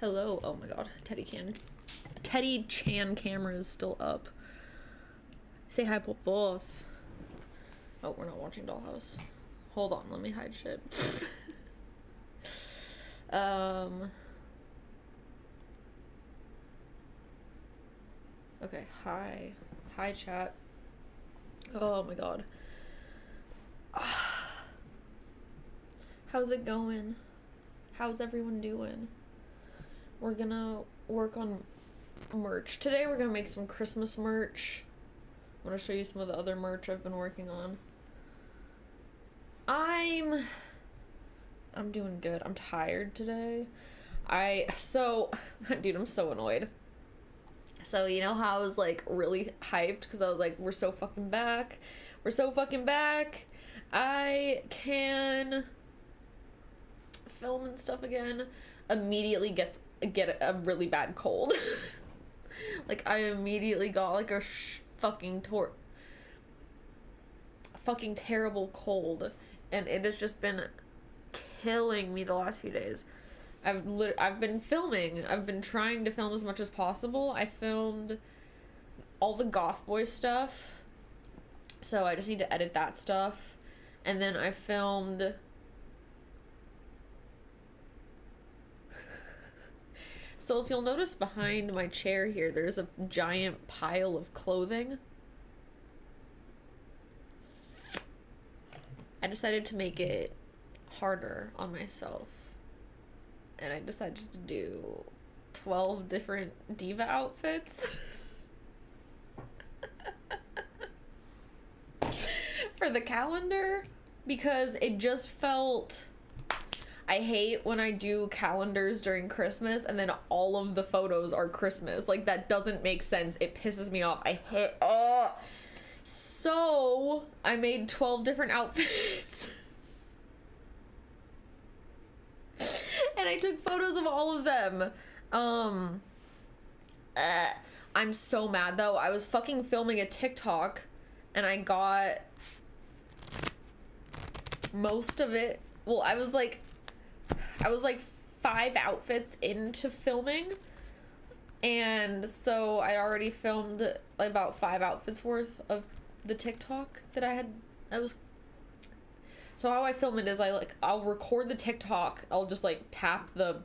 Hello. Oh my god. Teddy Chan camera is still up. Say hi, boss. Oh, we're not watching Dollhouse. Hold on, let me hide shit. Okay, hi. Hi, chat. Oh my god. How's it going? How's everyone doing? We're gonna work on merch. Today we're gonna make some Christmas merch. I'm gonna show you some of the other merch I've been working on. I'm doing good. I'm tired today. Dude, I'm so annoyed. So, you know how I was like really hyped because I was like, we're so fucking back. We're so fucking back. I can film and stuff again. Immediately get a really bad cold. Like, I immediately got like a fucking terrible cold, and it has just been killing me the last few days. I've been filming. I've been trying to film as much as possible. I filmed all the Goth Boy stuff, so I just need to edit that stuff, and then I filmed so if you'll notice behind my chair here, there's a giant pile of clothing. I decided to make it harder on myself, and I decided to do 12 different diva outfits for the calendar, because it just felt... I hate when I do calendars during Christmas and then all of the photos are Christmas. Like, that doesn't make sense. It pisses me off. I hate... So, I made 12 different outfits. And I took photos of all of them. I'm so mad, though. I was fucking filming a TikTok and I got most of it. Well, I was like 5 outfits into filming, and so I already filmed like about 5 outfits worth of the TikTok that so how I film it is I'll record the TikTok, I'll just like tap the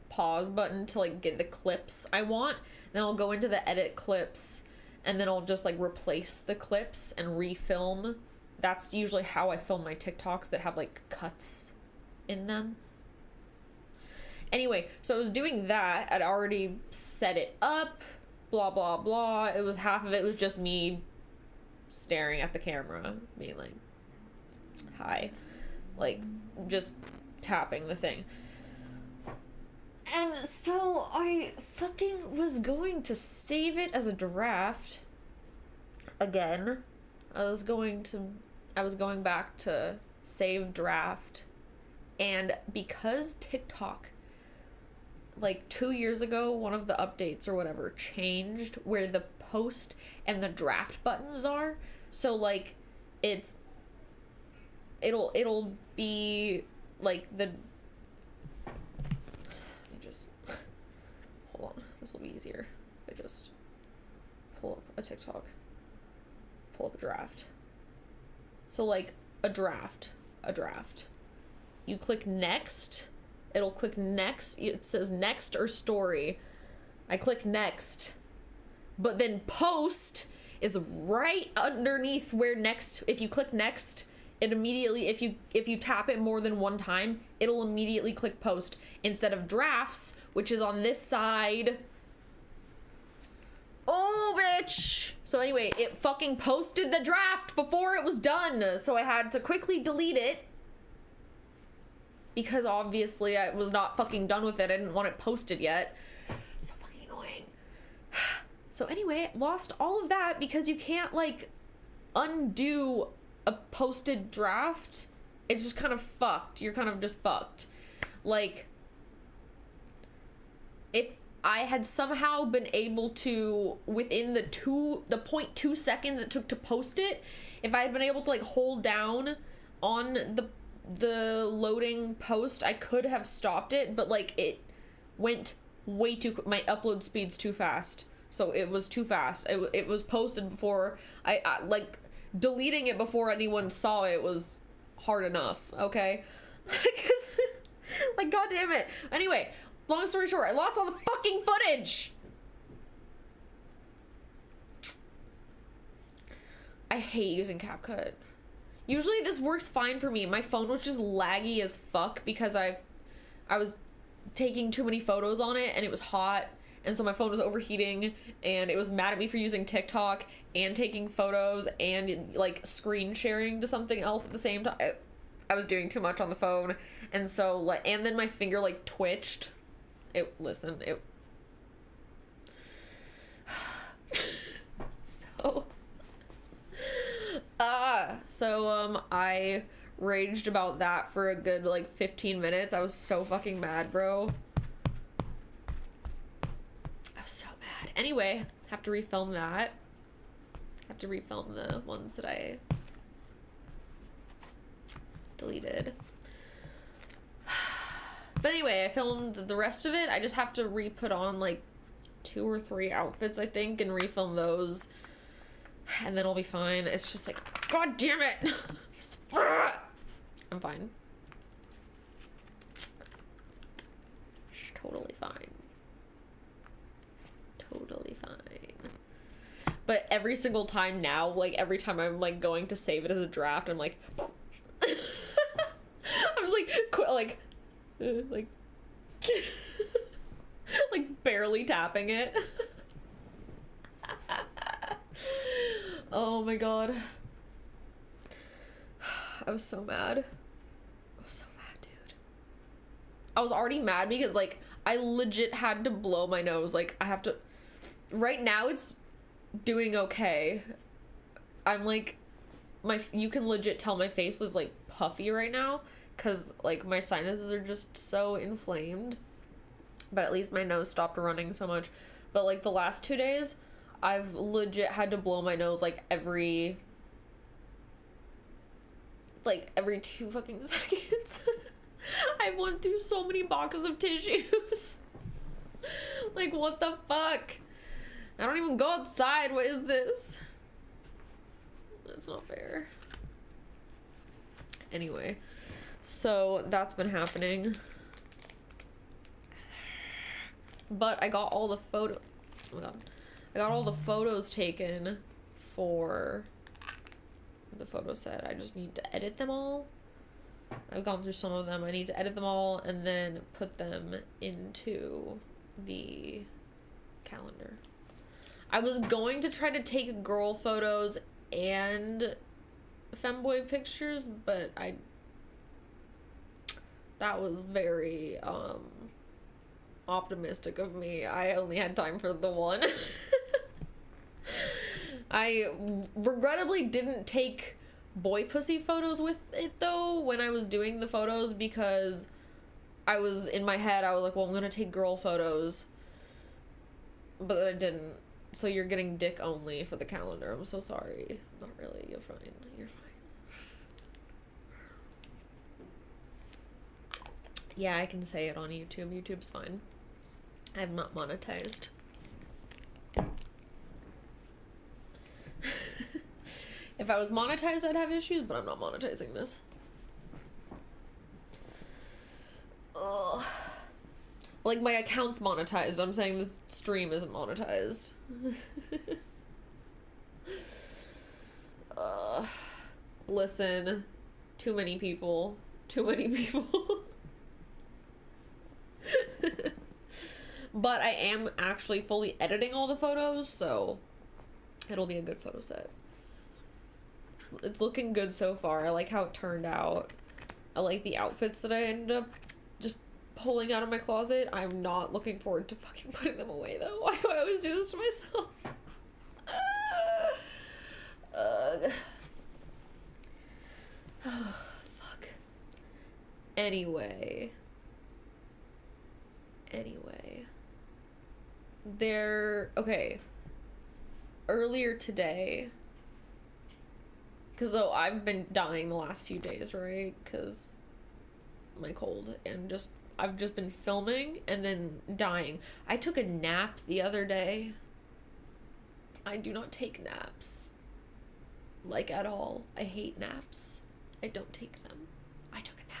pause button to like get the clips I want, then I'll go into the edit clips, and then I'll just like replace the clips and refilm. That's usually how I film my TikToks that have like cuts in them. Anyway, so I was doing that. I'd already set it up, blah, blah, blah. It was half of it was just me staring at the camera, being like, hi. Like, just tapping the thing. And so I fucking was going to save it as a draft again. I was going back to save draft. And because TikTok, like 2 years ago, one of the updates or whatever changed where the post and the draft buttons are. So like it'll be like the... Let me just hold on. This will be easier if I just pull up a TikTok, pull up a draft. So like a draft. You click next. It'll click next. It says next or story. I click next, but then post is right underneath where next, if you click next, it immediately, if you tap it more than one time, it'll immediately click post instead of drafts, which is on this side. Oh, bitch. So anyway, it fucking posted the draft before it was done, so I had to quickly delete it because obviously I was not fucking done with it. I didn't want it posted yet. So fucking annoying. So anyway, lost all of that because you can't like undo a posted draft. It's just kind of fucked. You're kind of just fucked. Like, if I had somehow been able to, within the 0.2 seconds it took to post it, if I had been able to like hold down on the loading post, I could have stopped it, but like it went way too, my upload speed's too fast. So it was too fast. It was posted before I like deleting it before anyone saw it was hard enough, okay? Like, god damn it. Anyway, long story short, I lost all the fucking footage. I hate using CapCut. Usually this works fine for me. My phone was just laggy as fuck because I was taking too many photos on it and it was hot. And so my phone was overheating and it was mad at me for using TikTok and taking photos and like screen sharing to something else at the same time. I was doing too much on the phone. And so like, and then my finger like twitched. I raged about that for a good like 15 minutes. I was so fucking mad, bro. I was so mad. Anyway, have to refilm that. Have to refilm the ones that I deleted. But anyway, I filmed the rest of it. I just have to re-put on like 2 or 3 outfits, I think, and refilm those. And then I'll be fine. It's just like, god damn it! I'm fine. Totally fine. Totally fine. But every single time now, like every time I'm like going to save it as a draft, I'm like I'm just like like barely tapping it. Oh my god. I was so mad. I was so mad, dude. I was already mad because like I legit had to blow my nose. Like I have to, right now it's doing okay. I'm like, you can legit tell my face is like puffy right now because like my sinuses are just so inflamed. But at least my nose stopped running so much. But like the last 2 days, I've legit had to blow my nose like every 2 fucking seconds. I've went through so many boxes of tissues. Like, what the fuck? I don't even go outside. What is this? That's not fair. Anyway, so that's been happening. But I got all the oh my god. I got all the photos taken for the photo set. I just need to edit them all. I've gone through some of them. I need to edit them all and then put them into the calendar. I was going to try to take girl photos and femboy pictures, but that was very optimistic of me. I only had time for the one. I regrettably didn't take boy pussy photos with it though when I was doing the photos because I was in my head, I was like, well, I'm gonna take girl photos, but I didn't. So you're getting dick only for the calendar. I'm so sorry. Not really. You're fine. You're fine. Yeah, I can say it on YouTube. YouTube's fine. I'm not monetized. If I was monetized, I'd have issues, but I'm not monetizing this. Ugh. Like, my account's monetized. I'm saying this stream isn't monetized. Listen. Too many people. Too many people. But I am actually fully editing all the photos, so it'll be a good photo set. It's looking good so far. I like how it turned out. I like the outfits that I ended up just pulling out of my closet. I'm not looking forward to fucking putting them away, though. Why do I always do this to myself? Oh, fuck. Anyway. Okay. Earlier today, because I've been dying the last few days, right? Because my cold, and I've just been filming and then dying. I took a nap the other day. I do not take naps. Like, at all. I hate naps. I don't take them. I took a nap.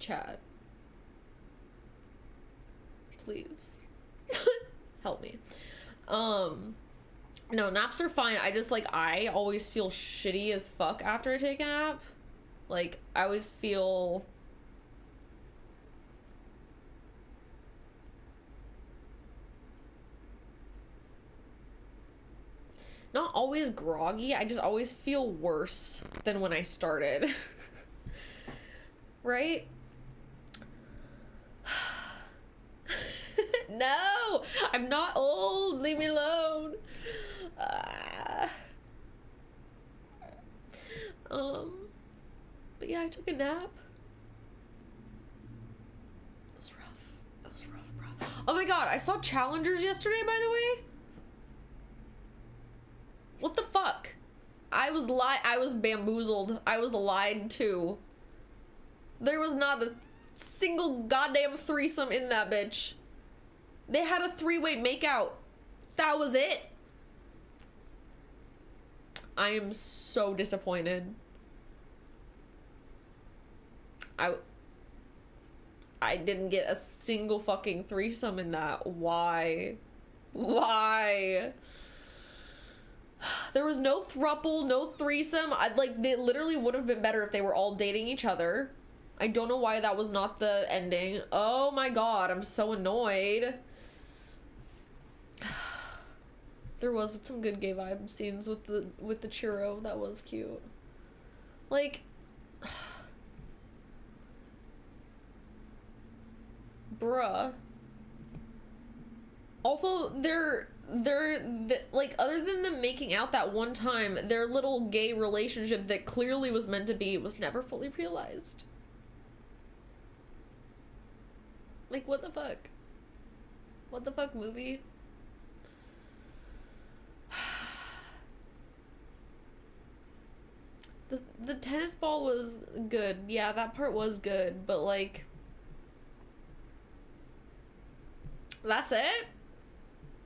Chat. Please. Help me. No, naps are fine. I always feel shitty as fuck after I take a nap. Like, I always feel... not always groggy, I just always feel worse than when I started. Right? No! I'm not old! Leave me alone! But yeah, I took a nap. It was rough, bro. Oh my god, I saw Challengers yesterday, by the way. What the fuck? I was bamboozled. I was lied to. There was not a single goddamn threesome in that bitch. They had a 3-way makeout. That was it. I am so disappointed. I didn't get a single fucking threesome in that. Why? There was no throuple, no threesome. They literally would have been better if they were all dating each other. I don't know why that was not the ending. Oh my god, I'm so annoyed. There was some good gay vibe scenes with the churro. That was cute. Like, bruh. Also, they're like, other than them making out that one time, their little gay relationship that clearly was meant to be was never fully realized. Like, what the fuck? What the fuck, movie? The tennis ball was good. Yeah, that part was good, but like, that's it?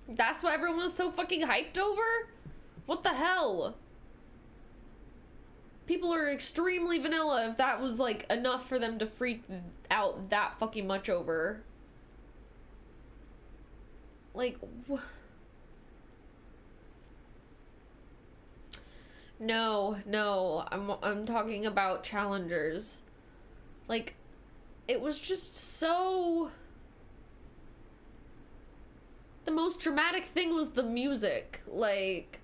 That's what everyone was so fucking hyped over? What the hell? People are extremely vanilla if that was like enough for them to freak out that fucking much over. Like, no, I'm talking about Challengers. Like, it was just so... The most dramatic thing was the music. Like,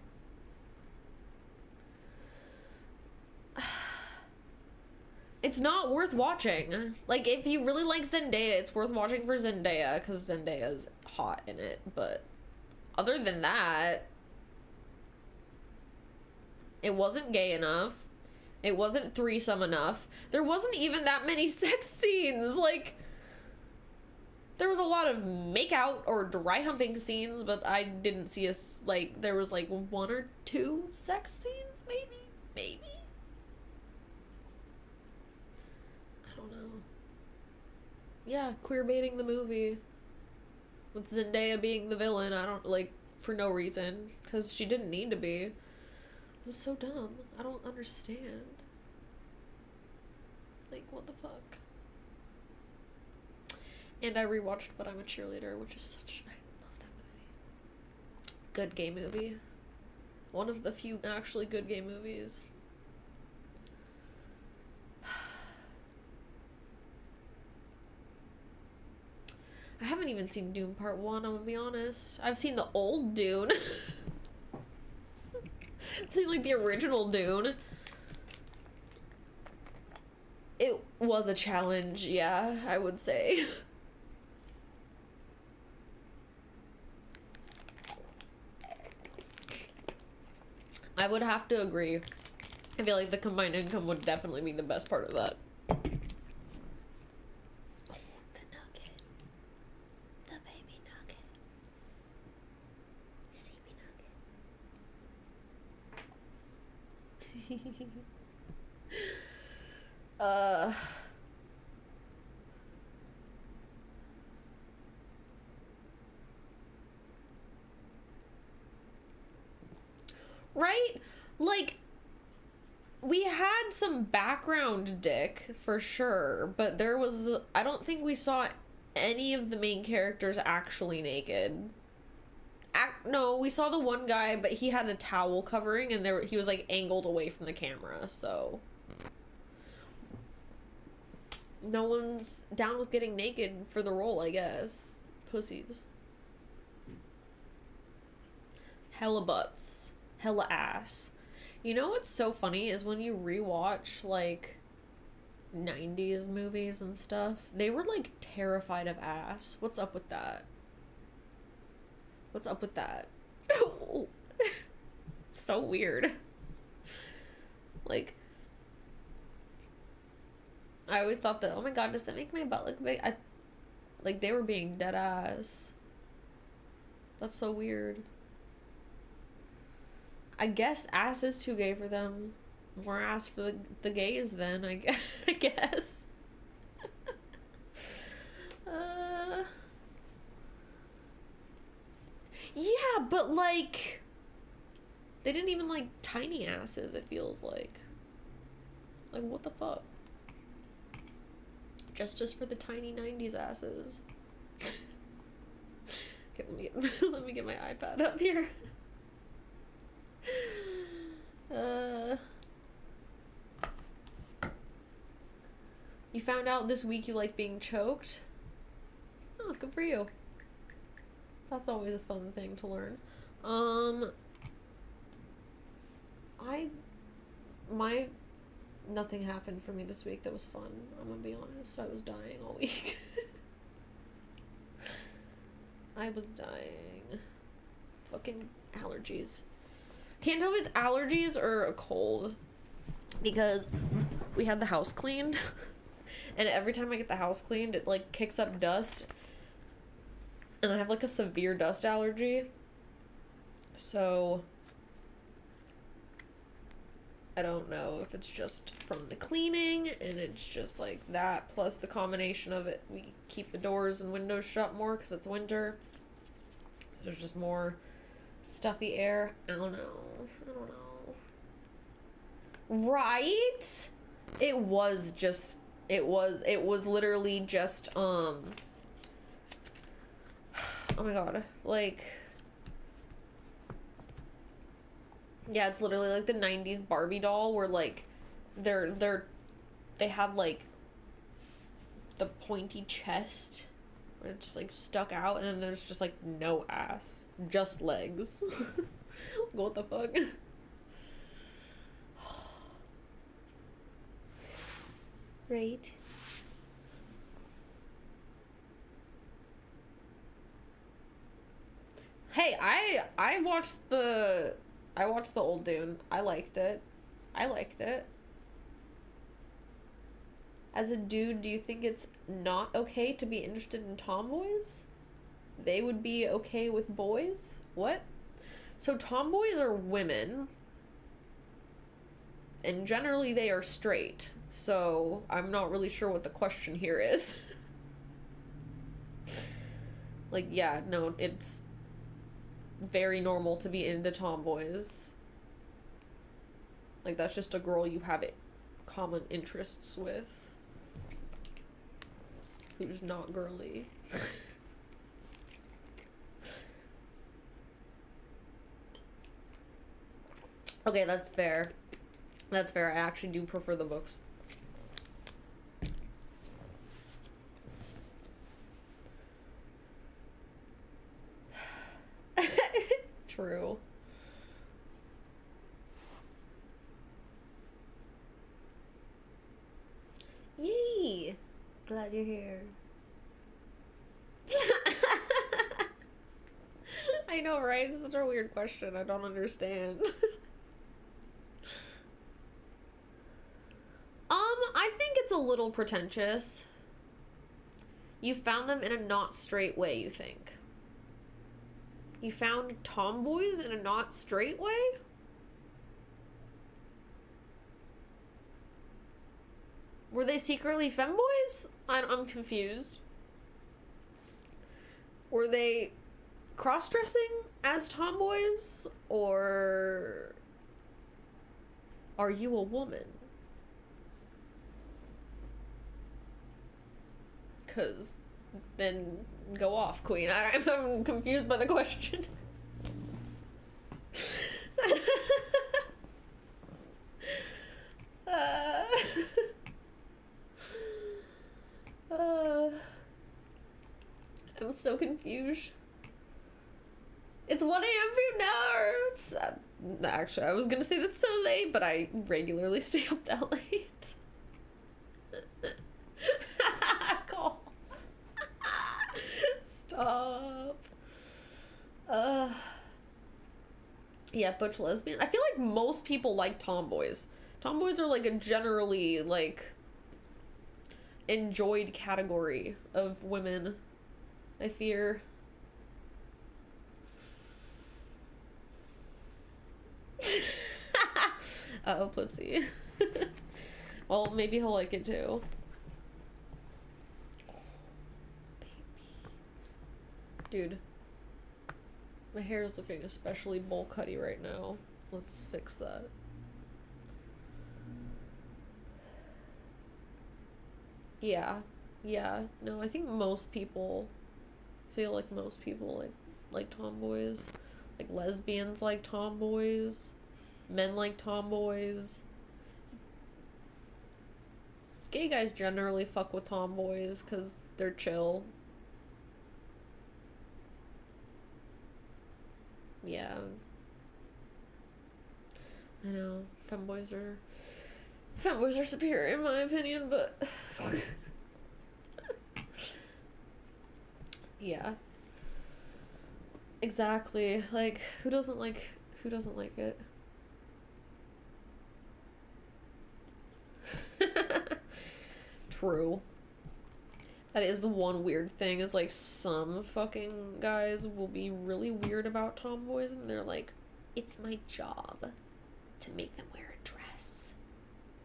it's not worth watching. Like, if you really like Zendaya, it's worth watching for Zendaya, because Zendaya's hot in it, but other than that, it wasn't gay enough. It wasn't threesome enough. There wasn't even that many sex scenes. Like, there was a lot of make-out or dry humping scenes, but I didn't see like, there was like 1 or 2 sex scenes, maybe? I don't know. Yeah, queer baiting the movie. With Zendaya being the villain, I don't, like, for no reason, because she didn't need to be. It was so dumb. I don't understand. Like, what the fuck? And I rewatched But I'm a Cheerleader, which is such... I love that movie. Good gay movie. One of the few actually good gay movies. I haven't even seen Dune Part 1, I'm gonna be honest. I've seen the old Dune. I've seen, like, the original Dune. It was a challenge, yeah, I would say. I would have to agree. I feel like the combined income would definitely be the best part of that. Oh, the nugget. The baby nugget. CB nugget. Right? Like, we had some background dick, for sure, but there was... I don't think we saw any of the main characters actually naked. No, we saw the one guy, but he had a towel covering, and he was, like, angled away from the camera, so... No one's down with getting naked for the role, I guess. Pussies. Hella butts. Hella ass. You know what's so funny is when you rewatch, like, 90s movies and stuff, they were, like, terrified of ass. What's up with that? What's up with that? It's so weird. Like, I always thought that, oh my god, does that make my butt look big? Like, they were being dead ass. That's so weird. I guess ass is too gay for them. More ass for the gays then, I guess. Yeah, but like... They didn't even like tiny asses, it feels like. Like, what the fuck? Justice for the tiny 90s asses. Okay, let me get my iPad up here. You found out this week you like being choked? Oh, good for you. That's always a fun thing to learn. Nothing happened for me this week that was fun. I'm gonna be honest. I was dying all week. I was dying. Fucking allergies. Can't tell if it's allergies or a cold. Because we had the house cleaned. And every time I get the house cleaned, it like kicks up dust. And I have like a severe dust allergy. So I don't know if it's just from the cleaning and it's just like that, plus the combination of it. We keep the doors and windows shut more because it's winter. There's just more stuffy air. I don't know. Right? It was literally just, oh my god, like, yeah, it's literally like the 90s Barbie doll where, like, they had, like, the pointy chest where it just, like, stuck out, and then there's just, like, no ass. Just legs. What the fuck? Right. Hey, I watched the old Dune. I liked it. As a dude, do you think it's not okay to be interested in tomboys? They would be okay with boys? What? So tomboys are women. And generally they are straight. So I'm not really sure what the question here is. Like, yeah, no, it's... very normal to be into tomboys. Like, that's just a girl you have common interests with. Who's not girly. Okay, that's fair. That's fair. I actually do prefer the books. True. Yay! Glad you're here. I know, right? It's such a weird question. I don't understand. I think it's a little pretentious. You found them in a not straight way, you think? You found tomboys in a not straight way? Were they secretly femboys? I'm confused. Were they cross-dressing as tomboys? Or are you a woman? Because then go off, queen. I'm confused by the question. I'm so confused. It's 1 a.m. for you now. It's, actually, I was gonna say that's so late, but I regularly stay up that late. Call. Stop. Yeah, butch lesbian. I feel like most people like tomboys. Tomboys are like a generally like enjoyed category of women, I fear. Uh-oh, Plipsy. Well, maybe he'll like it too. Dude, my hair is looking especially bowl cutty right now. Let's fix that. Yeah, no, I think most people feel like most people like tomboys. Like lesbians like tomboys. Men like tomboys. Gay guys generally fuck with tomboys because they're chill. Yeah. I know. Femboys are superior in my opinion, but yeah. Exactly. Like, who doesn't like it? True. That is the one weird thing, is like some fucking guys will be really weird about tomboys and they're like, it's my job to make them wear a dress.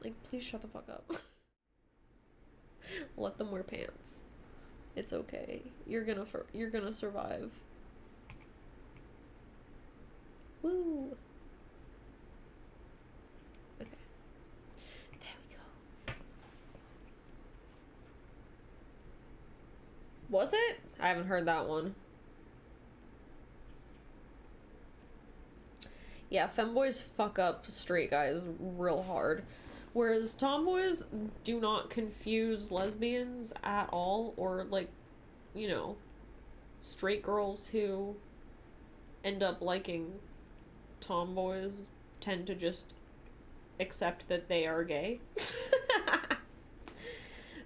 Like, please shut the fuck up. Let them wear pants. It's okay. You're gonna survive. Woo. Okay. There we go. Was it? I haven't heard that one. Yeah, femboys fuck up straight guys real hard. Whereas tomboys do not confuse lesbians at all, or like, you know, straight girls who end up liking tomboys tend to just accept that they are gay.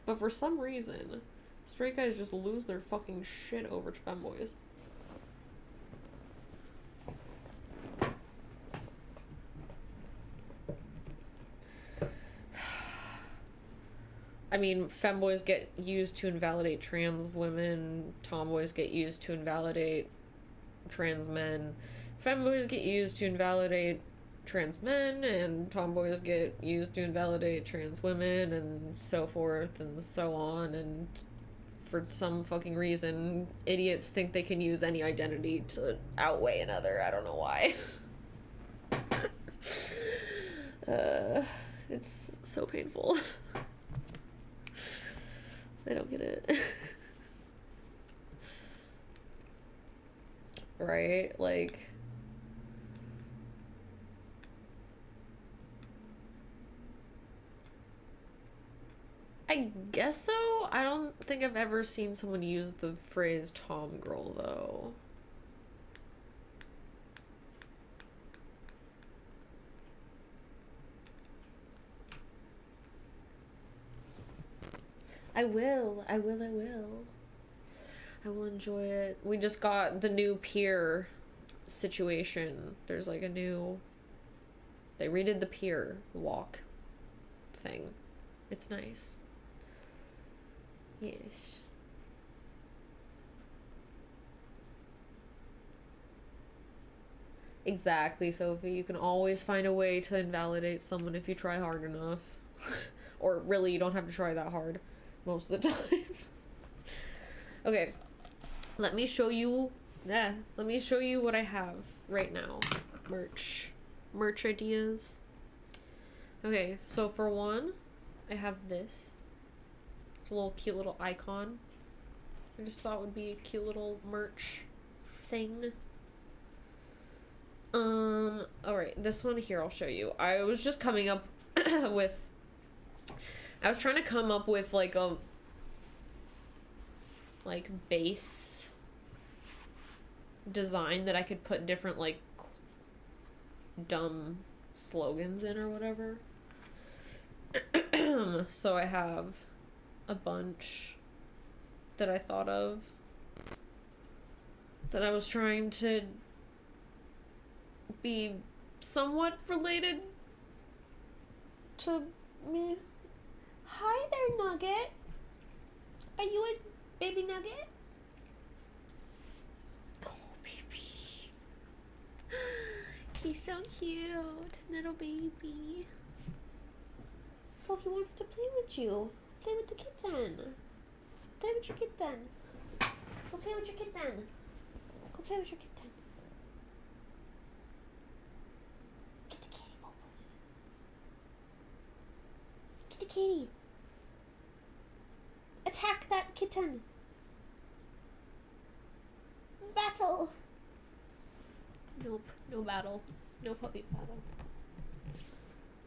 But for some reason, straight guys just lose their fucking shit over femboys. I mean, femboys get used to invalidate trans women, tomboys get used to invalidate trans men, femboys get used to invalidate trans men, and tomboys get used to invalidate trans women, and so forth and so on, and for some fucking reason. Idiots think they can use any identity to outweigh another. I don't know why. It's so painful. I don't get it. Right? Like... I guess so. I don't think I've ever seen someone use the phrase Tom girl, though. I will. I will enjoy it. We just got the new pier situation. There's like a new... They redid the pier walk thing. It's nice. Yes. Exactly, Sophie. You can always find a way to invalidate someone if you try hard enough. Or really, you don't have to try that hard most of the time. Okay. Let me show you... Yeah, let me show you what I have right now. Merch ideas. Okay, so for one, I have this. It's a little cute little icon. I just thought it would be a cute little merch thing. Alright, this one here I'll show you. I was just coming up with... I was trying to come up with like a... like base design that I could put different like dumb slogans in or whatever. So I have a bunch that I thought of that I was trying to be somewhat related to me. Hi there, Nugget. Are you a baby nugget? Oh, baby. He's so cute, little baby. So he wants to play with you. Play with the kitten. Play with your kitten. Go play with your kitten. Go play with your kitten. Get the kitty, Bubbles. Get the kitty. Attack that kitten. Battle. Nope, no battle. No puppy battle.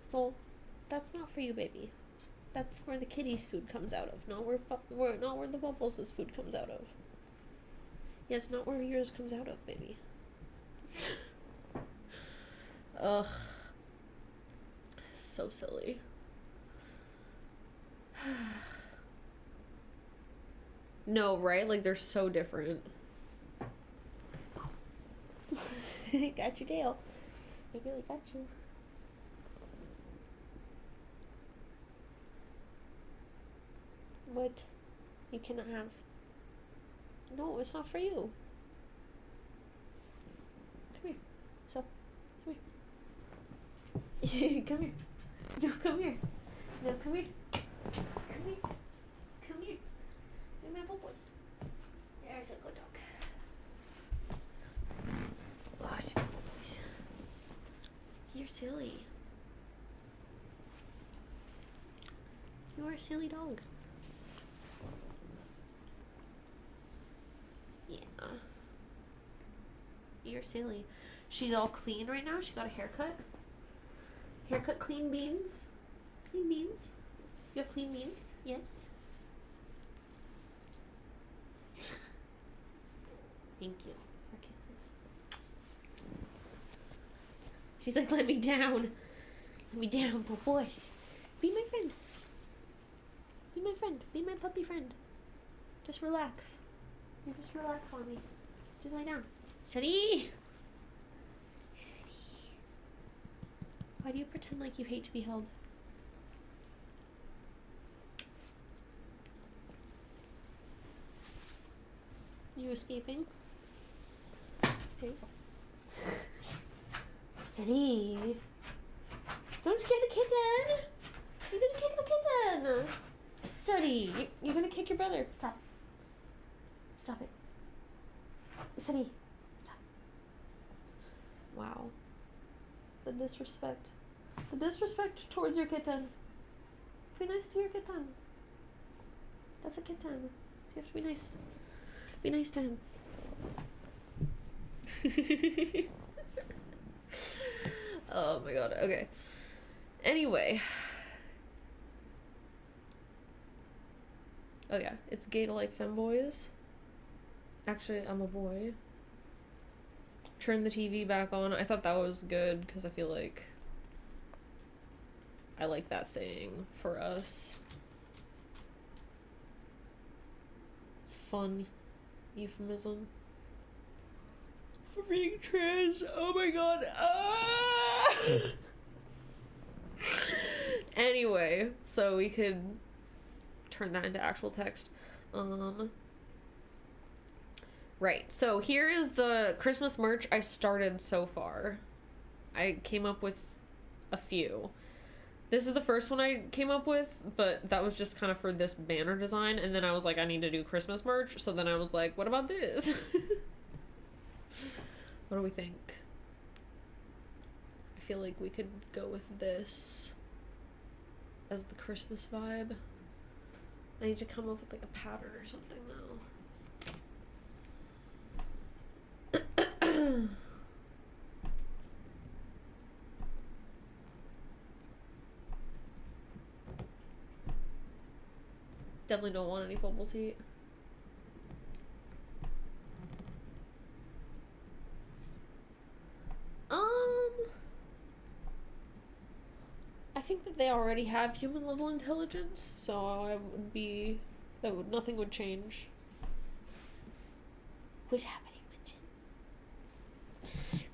So, that's not for you, baby. That's where the kitty's food comes out of. Not where the Bubbles' food comes out of. Yes, not where yours comes out of, baby. Ugh. So silly. No, right? Like, they're so different. Got your tail. I really got you. What? You cannot have. No, it's not for you. Come here. So, come here. Come here. No, come here. No, come here. Come here. Come here. You're my little boys. There's a good dog. Oh, it's my little boys. You're silly. You're a silly dog. Yeah. You're silly. She's all clean right now. She got a haircut. Haircut, clean beans. Clean beans. You have clean beans? Yes. Thank you for kisses. She's like, let me down. Let me down, poor boys. Be my friend. Be my friend. Be my puppy friend. Just relax. You just relax for me. Just lay down. Steady. Steady. Why do you pretend like you hate to be held? You escaping? There you go. Steady. Don't scare the kitten. You're gonna kick the kitten. Steady. You're gonna kick your brother. Stop. Stop it. City. Stop. Wow. The disrespect. The disrespect towards your kitten. Be nice to your kitten. That's a kitten. You have to be nice. Be nice to him. Oh my god, okay. Anyway. Oh yeah, it's gay to like femboys. Actually, I'm a boy. Turn the TV back on. I thought that was good because I feel like I like that saying for us. It's fun euphemism for being trans. Oh my god. Ah! Anyway, so we could turn that into actual text. Right, so here is the Christmas merch I started so far. I came up with a few. This is the first one I came up with, but that was just kind of for this banner design, and then I was like, I need to do Christmas merch, so then I was like, what about this? What do we think? I feel like we could go with this as the Christmas vibe. I need to come up with like a pattern or something though. Definitely don't want any bubble heat. I think that they already have human level intelligence, so I would be, nothing would change. What's happening, Winchin?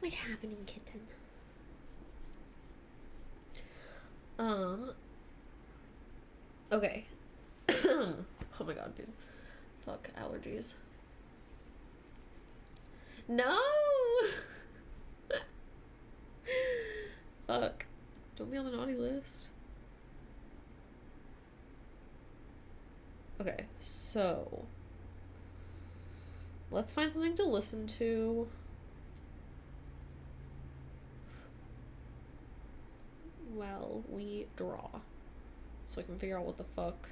What's happening, kitten? Okay. Oh my god, dude. Fuck, allergies. No! Fuck. Don't be on the naughty list. Okay, so let's find something to listen to. While we draw. So I can figure out what the fuck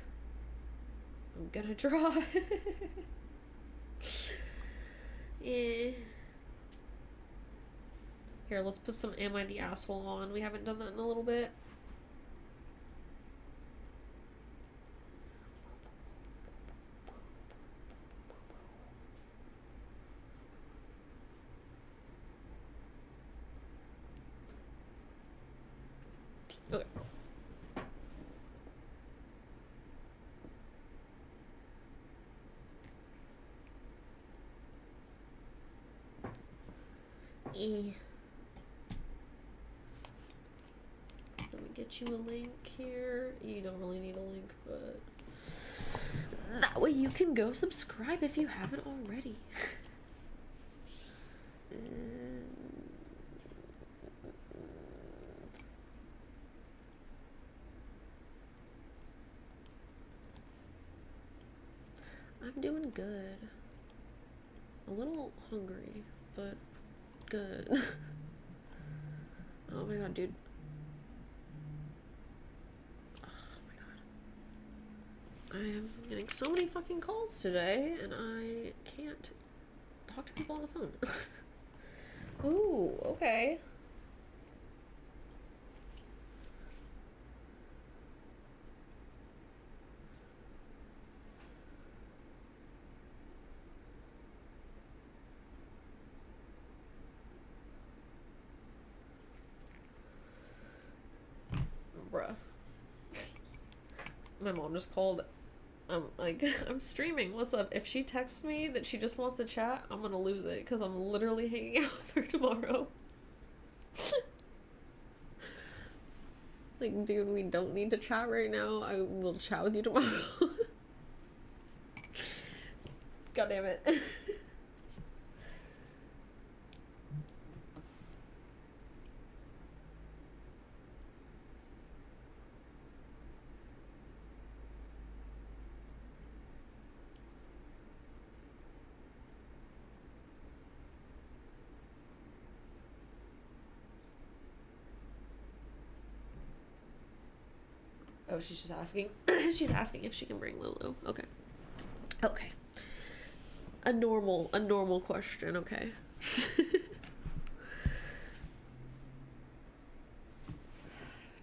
I'm gonna draw. Yeah. Here, let's put some Am I the Asshole on. We haven't done that in a little bit. Okay. Let me get you a link here. You don't really need a link, but that way you can go subscribe if you haven't already. I'm doing good. A little hungry, but good. Oh my god, dude. Oh my god. I am getting so many fucking calls today, and I can't talk to people on the phone. Ooh, okay. Bruh. My mom just called. I'm like, I'm streaming. What's up? If she texts me that she just wants to chat, I'm gonna lose it because I'm literally hanging out with her tomorrow. Like, dude, we don't need to chat right now. I will chat with you tomorrow. God damn it. Oh, she's just asking. She's asking if she can bring Lulu. Okay. Okay. A normal question, okay.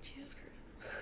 Jesus Christ.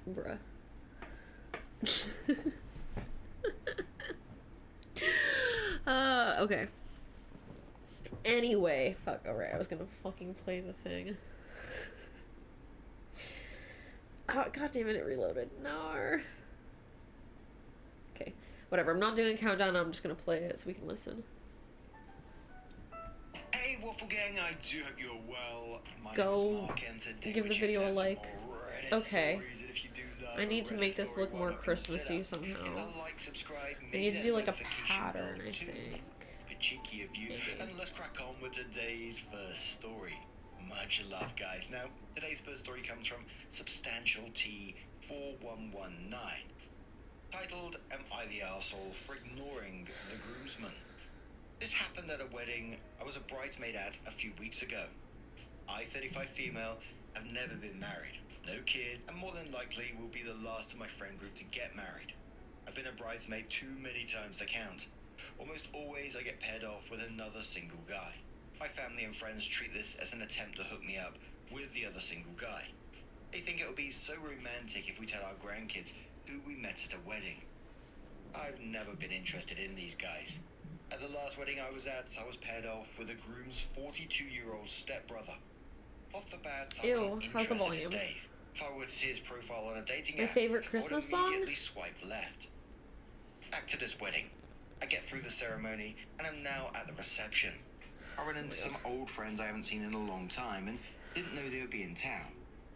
Bruh. Okay. Anyway, fuck, alright, I was gonna fucking play the thing. Oh, god damn it, it reloaded. No. Okay, whatever, I'm not doing a countdown, I'm just gonna play it so we can listen. Hey Waffle Gang, I do hope you're well. My Go name is Mark, and today give the video a like. Okay. I need to make this look more Christmassy somehow. Like, subscribe, I need to do like a pattern, I think. Bit cheeky of you. Maybe. And let's crack on with today's first story. Much love, guys. Now, today's first story comes from Substantial T 4119, titled "Am I the Arsehole for Ignoring the Groomsman?" This happened at a wedding I was a bridesmaid at a few weeks ago. I, 35 female, have never been married, no kid, and more than likely will be the last of my friend group to get married. I've been a bridesmaid too many times to count. Almost always I get paired off with another single guy. My family and friends treat this as an attempt to hook me up with the other single guy. They think it would be so romantic if we tell our grandkids who we met at a wedding. I've never been interested in these guys. At the last wedding I was at, I was paired off with the groom's 42-year-old stepbrother. Off the bat, I wasn't how's the interested volume? in Dave. If I would see his profile on a dating My app, favorite Christmas I would song? immediately swipe left. Back to this wedding. I get through the ceremony, and I'm now at the reception. I run into some old friends I haven't seen in a long time, and didn't know they would be in town.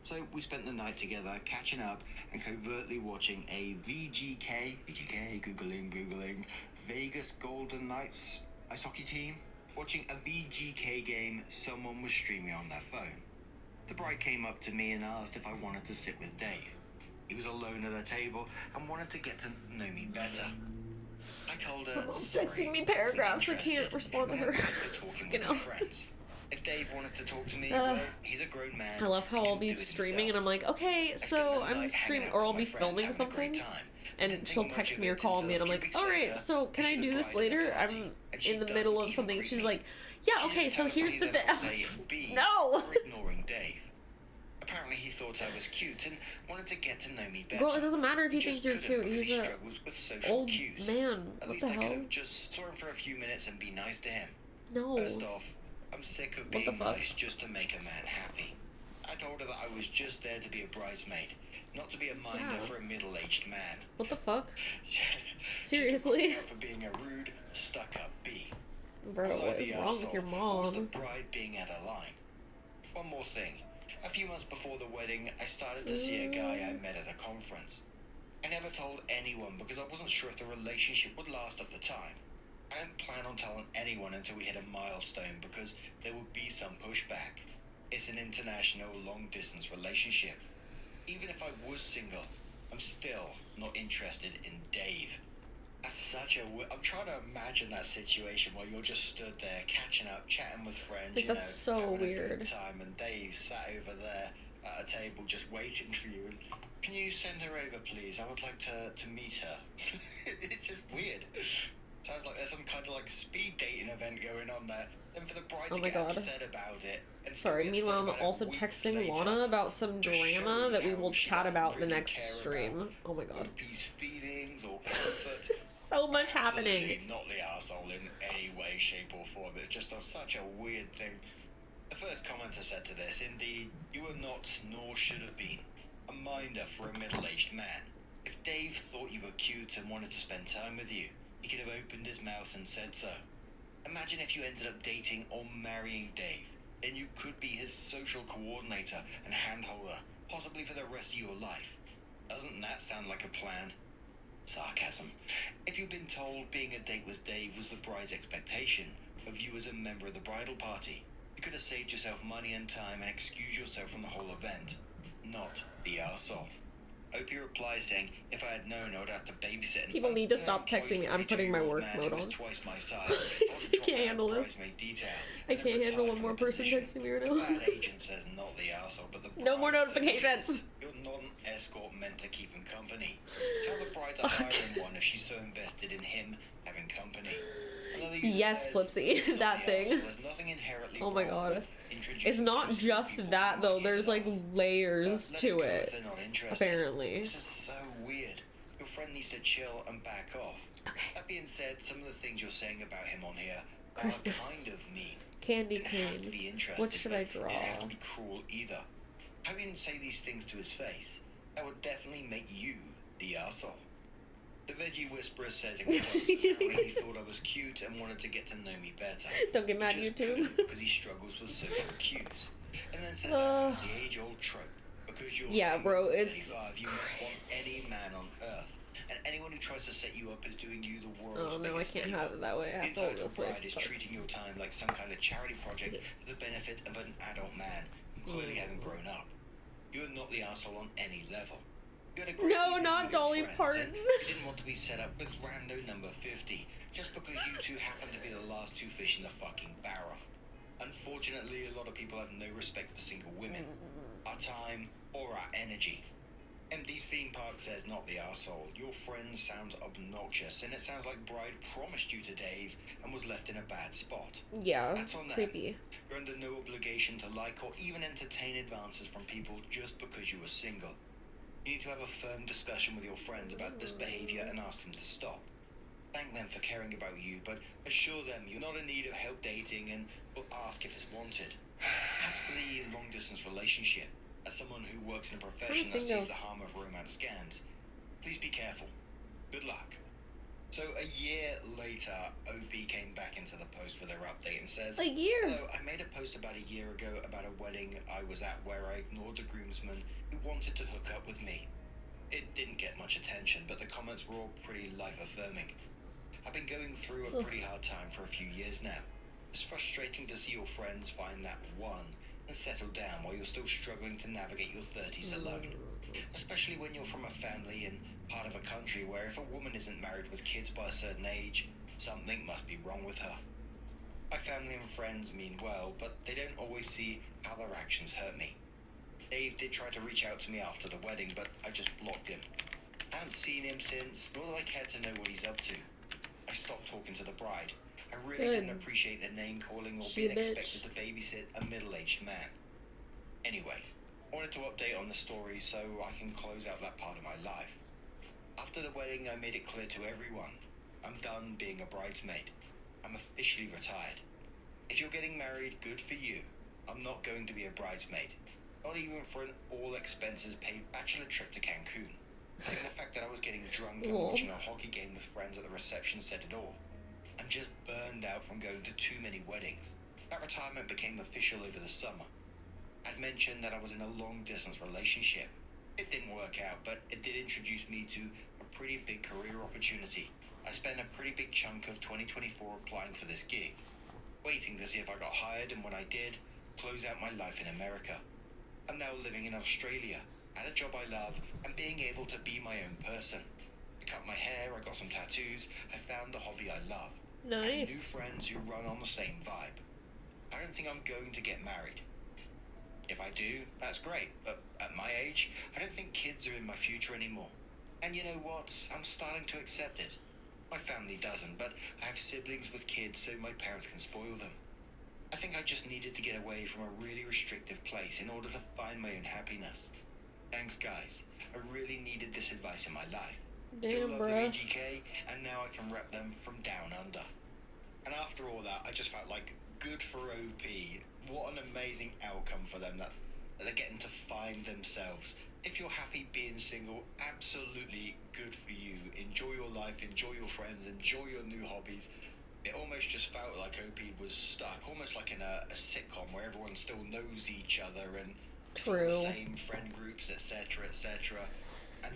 So we spent the night together, catching up, and covertly watching a VGK, Googling, Vegas Golden Knights ice hockey team. Watching a VGK game someone was streaming on their phone. The bride came up to me and asked if I wanted to sit with Dave. He was alone at a table and wanted to get to know me better. I told her, sorry, texting me paragraphs, I can't respond to her. Talking You with know. my friends. If Dave wanted to talk to me, well, he's a grown man. I love how He I'll can be do it streaming and himself. I'm like, okay, I spent so the I'm night streaming, hanging or out I'll with be my friends, filming having a great something, time. and Didn't she'll think much text of me or it call until me, and a I'm few like, weeks alright, later, so can I I see do the this bride at the later? party, I'm and she in the does middle of even something. greet She's me. like, yeah, She okay, just so tells here's me the that thing. it's A and B No! for ignoring Dave. Apparently he thought I was cute and wanted to get to know me better. Girl, it doesn't matter if he just thinks you're couldn't cute. because He's he a struggles with social old cues. man. At What least the I could hell? have just saw him for a few minutes and be nice to him. No. First off, I'm sick of What the being fuck? nice just to make a man happy. I told her that I was just there to be a bridesmaid, not to be a minder Yeah. for a middle-aged man. What the fuck? She Seriously? took me out for being a rude, stuck-up bee. Bro, Was I what is the wrong with arsehole, your or was the mom? bride being out of line? One more thing. A few months before the wedding, I started to see a guy I met at a conference. I never told anyone because I wasn't sure if the relationship would last at the time. I didn't plan on telling anyone until we hit a milestone because there would be some pushback. It's an international long-distance relationship. Even if I was single, I'm still not interested in Dave. That's such a... I'm trying to imagine that situation where you're just stood there catching up, chatting with friends, Like, you know, that's so having a weird. good time, and Dave sat over there at a table just waiting for you. And, can you send her over, please? I would like to meet her. It's just weird. Sounds like there's some kind of like speed dating event going on there. Then for the bride Oh to my get God. upset about it. And Sorry, still get meanwhile, upset I'm about it also weeks texting later, Lana about some just drama shows that we how will she chat doesn't about the really next care stream. about Oh my God. OP's feelings or comfort. So much happening. Absolutely not the arsehole in any way, shape, or form. It's just such a weird thing. The first commenter said to this, indeed, you were not, nor should have been, a minder for a middle-aged man. If Dave thought you were cute and wanted to spend time with you, he could have opened his mouth and said so. Imagine if you ended up dating or marrying Dave. Then you could be his social coordinator and handholder, possibly for the rest of your life. Doesn't that sound like a plan? Sarcasm. If you'd been told being a date with Dave was the bride's expectation of you as a member of the bridal party, you could have saved yourself money and time and excused yourself from the whole event. Not the arsehole. Opie replies saying, if I had known, I would have to babysit an People need to stop texting me. I'm putting my work mode on. Twice my size. I can't handle this. I can't handle one more person texting me right now. The bad agent says not the arsehole, but the No more bride notifications. says, you're not an escort meant to keep him company. Tell the bride to hire him one if she's so invested in him having company. Yes, says, Flipsy, that thing. There's nothing inherently Oh my wrong God. with introducing It's not trusted just people that who though, want there's you like love. layers Let to go if it. they're not interested. Apparently. This is so weird. Your friend needs to chill and back off. Okay. That being said, some of the things you're saying about him on here Christmas. are kind of mean. Candy Didn't have to cane. be interested, What should I but draw? Didn't have to be cruel either. I wouldn't say these things to his face. That would definitely make you the arsehole. The Veggie Whisperer says in quotes, apparently he thought I was cute and wanted to get to know me better. Don't get mad, He just YouTube. couldn't because he struggles with social cues. And then says Uh, the age-old trope. Because you're yeah, single bro, at it's 35, you must want any man on earth. And anyone who tries to set you up is doing you the world's Oh no, I biggest can't favor. have it that way. I The have to hold it entitled this way. bride is treating your time like some kind of charity project for the benefit of an adult man who clearly hasn't grown up. You're not the arsehole on any level. You had a great No, evening not with your Dolly friends, Parton. and you didn't want to be set up with rando number 50 just because you two happen to be the last two fish in the fucking barrel. Unfortunately, a lot of people have no respect for single women, our time, or our energy. MD's theme park says not the arsehole. Your friend sounds obnoxious, and it sounds like Bride promised you to Dave and was left in a bad spot. Yeah, That's on them. creepy. You're under no obligation to like or even entertain advances from people just because you were single. You need to have a firm discussion with your friends about this behavior and ask them to stop. Thank them for caring about you, but assure them you're not in need of help dating and will ask if it's wanted. As for the long-distance relationship, as someone who works in a profession that sees the harm of romance scams, please be careful. Good luck. So a year later, OP came back into the post with her update and says, A year? Hello, I made a post about a year ago about a wedding I was at where I ignored the groomsman who wanted to hook up with me. It didn't get much attention, but the comments were all pretty life-affirming. I've been going through a pretty hard time for a few years now. It's frustrating to see your friends find that one and settle down while you're still struggling to navigate your 30s alone. Especially when you're from a family and part of a country where if a woman isn't married with kids by a certain age, something must be wrong with her. My family and friends mean well, but they don't always see how their actions hurt me. Dave did try to reach out to me after the wedding, but I just blocked him. I haven't seen him since, nor do I care to know what he's up to. I stopped talking to the bride. I really didn't appreciate the name-calling or being expected to babysit a middle-aged man. Anyway, I wanted to update on the story so I can close out that part of my life. After the wedding, I made it clear to everyone, I'm done being a bridesmaid. I'm officially retired. If you're getting married, good for you. I'm not going to be a bridesmaid. Not even for an all-expenses-paid bachelor trip to Cancun. I think the fact that I was getting drunk and watching a hockey game with friends at the reception said it all. I'm just burned out from going to too many weddings. That retirement became official over the summer. I'd mentioned that I was in a long-distance relationship. It didn't work out, but it did introduce me to a pretty big career opportunity. I spent a pretty big chunk of 2024 applying for this gig, waiting to see if I got hired, and when I did, close out my life in America. I'm now living in Australia, at a job I love, and being able to be my own person. I cut my hair, I got some tattoos, I found a hobby I love. I have new friends who run on the same vibe. I don't think I'm going to get married. If I do, that's great, but at my age, I don't think kids are in my future anymore. And you know what? I'm starting to accept it. My family doesn't, but I have siblings with kids, so my parents can spoil them. I think I just needed to get away from a really restrictive place in order to find my own happiness. Thanks, guys. I really needed this advice in my life. Still Damn, love the bruh. VGK, and now I can rep them from down under. And after all that, I just felt like, good for OP. What an amazing outcome for them that they're getting to find themselves. If you're happy being single, absolutely good for you. Enjoy your life, enjoy your friends, enjoy your new hobbies. It almost just felt like OP was stuck, almost like in a sitcom where everyone still knows each other and it's all True. the same friend groups, etc., etc.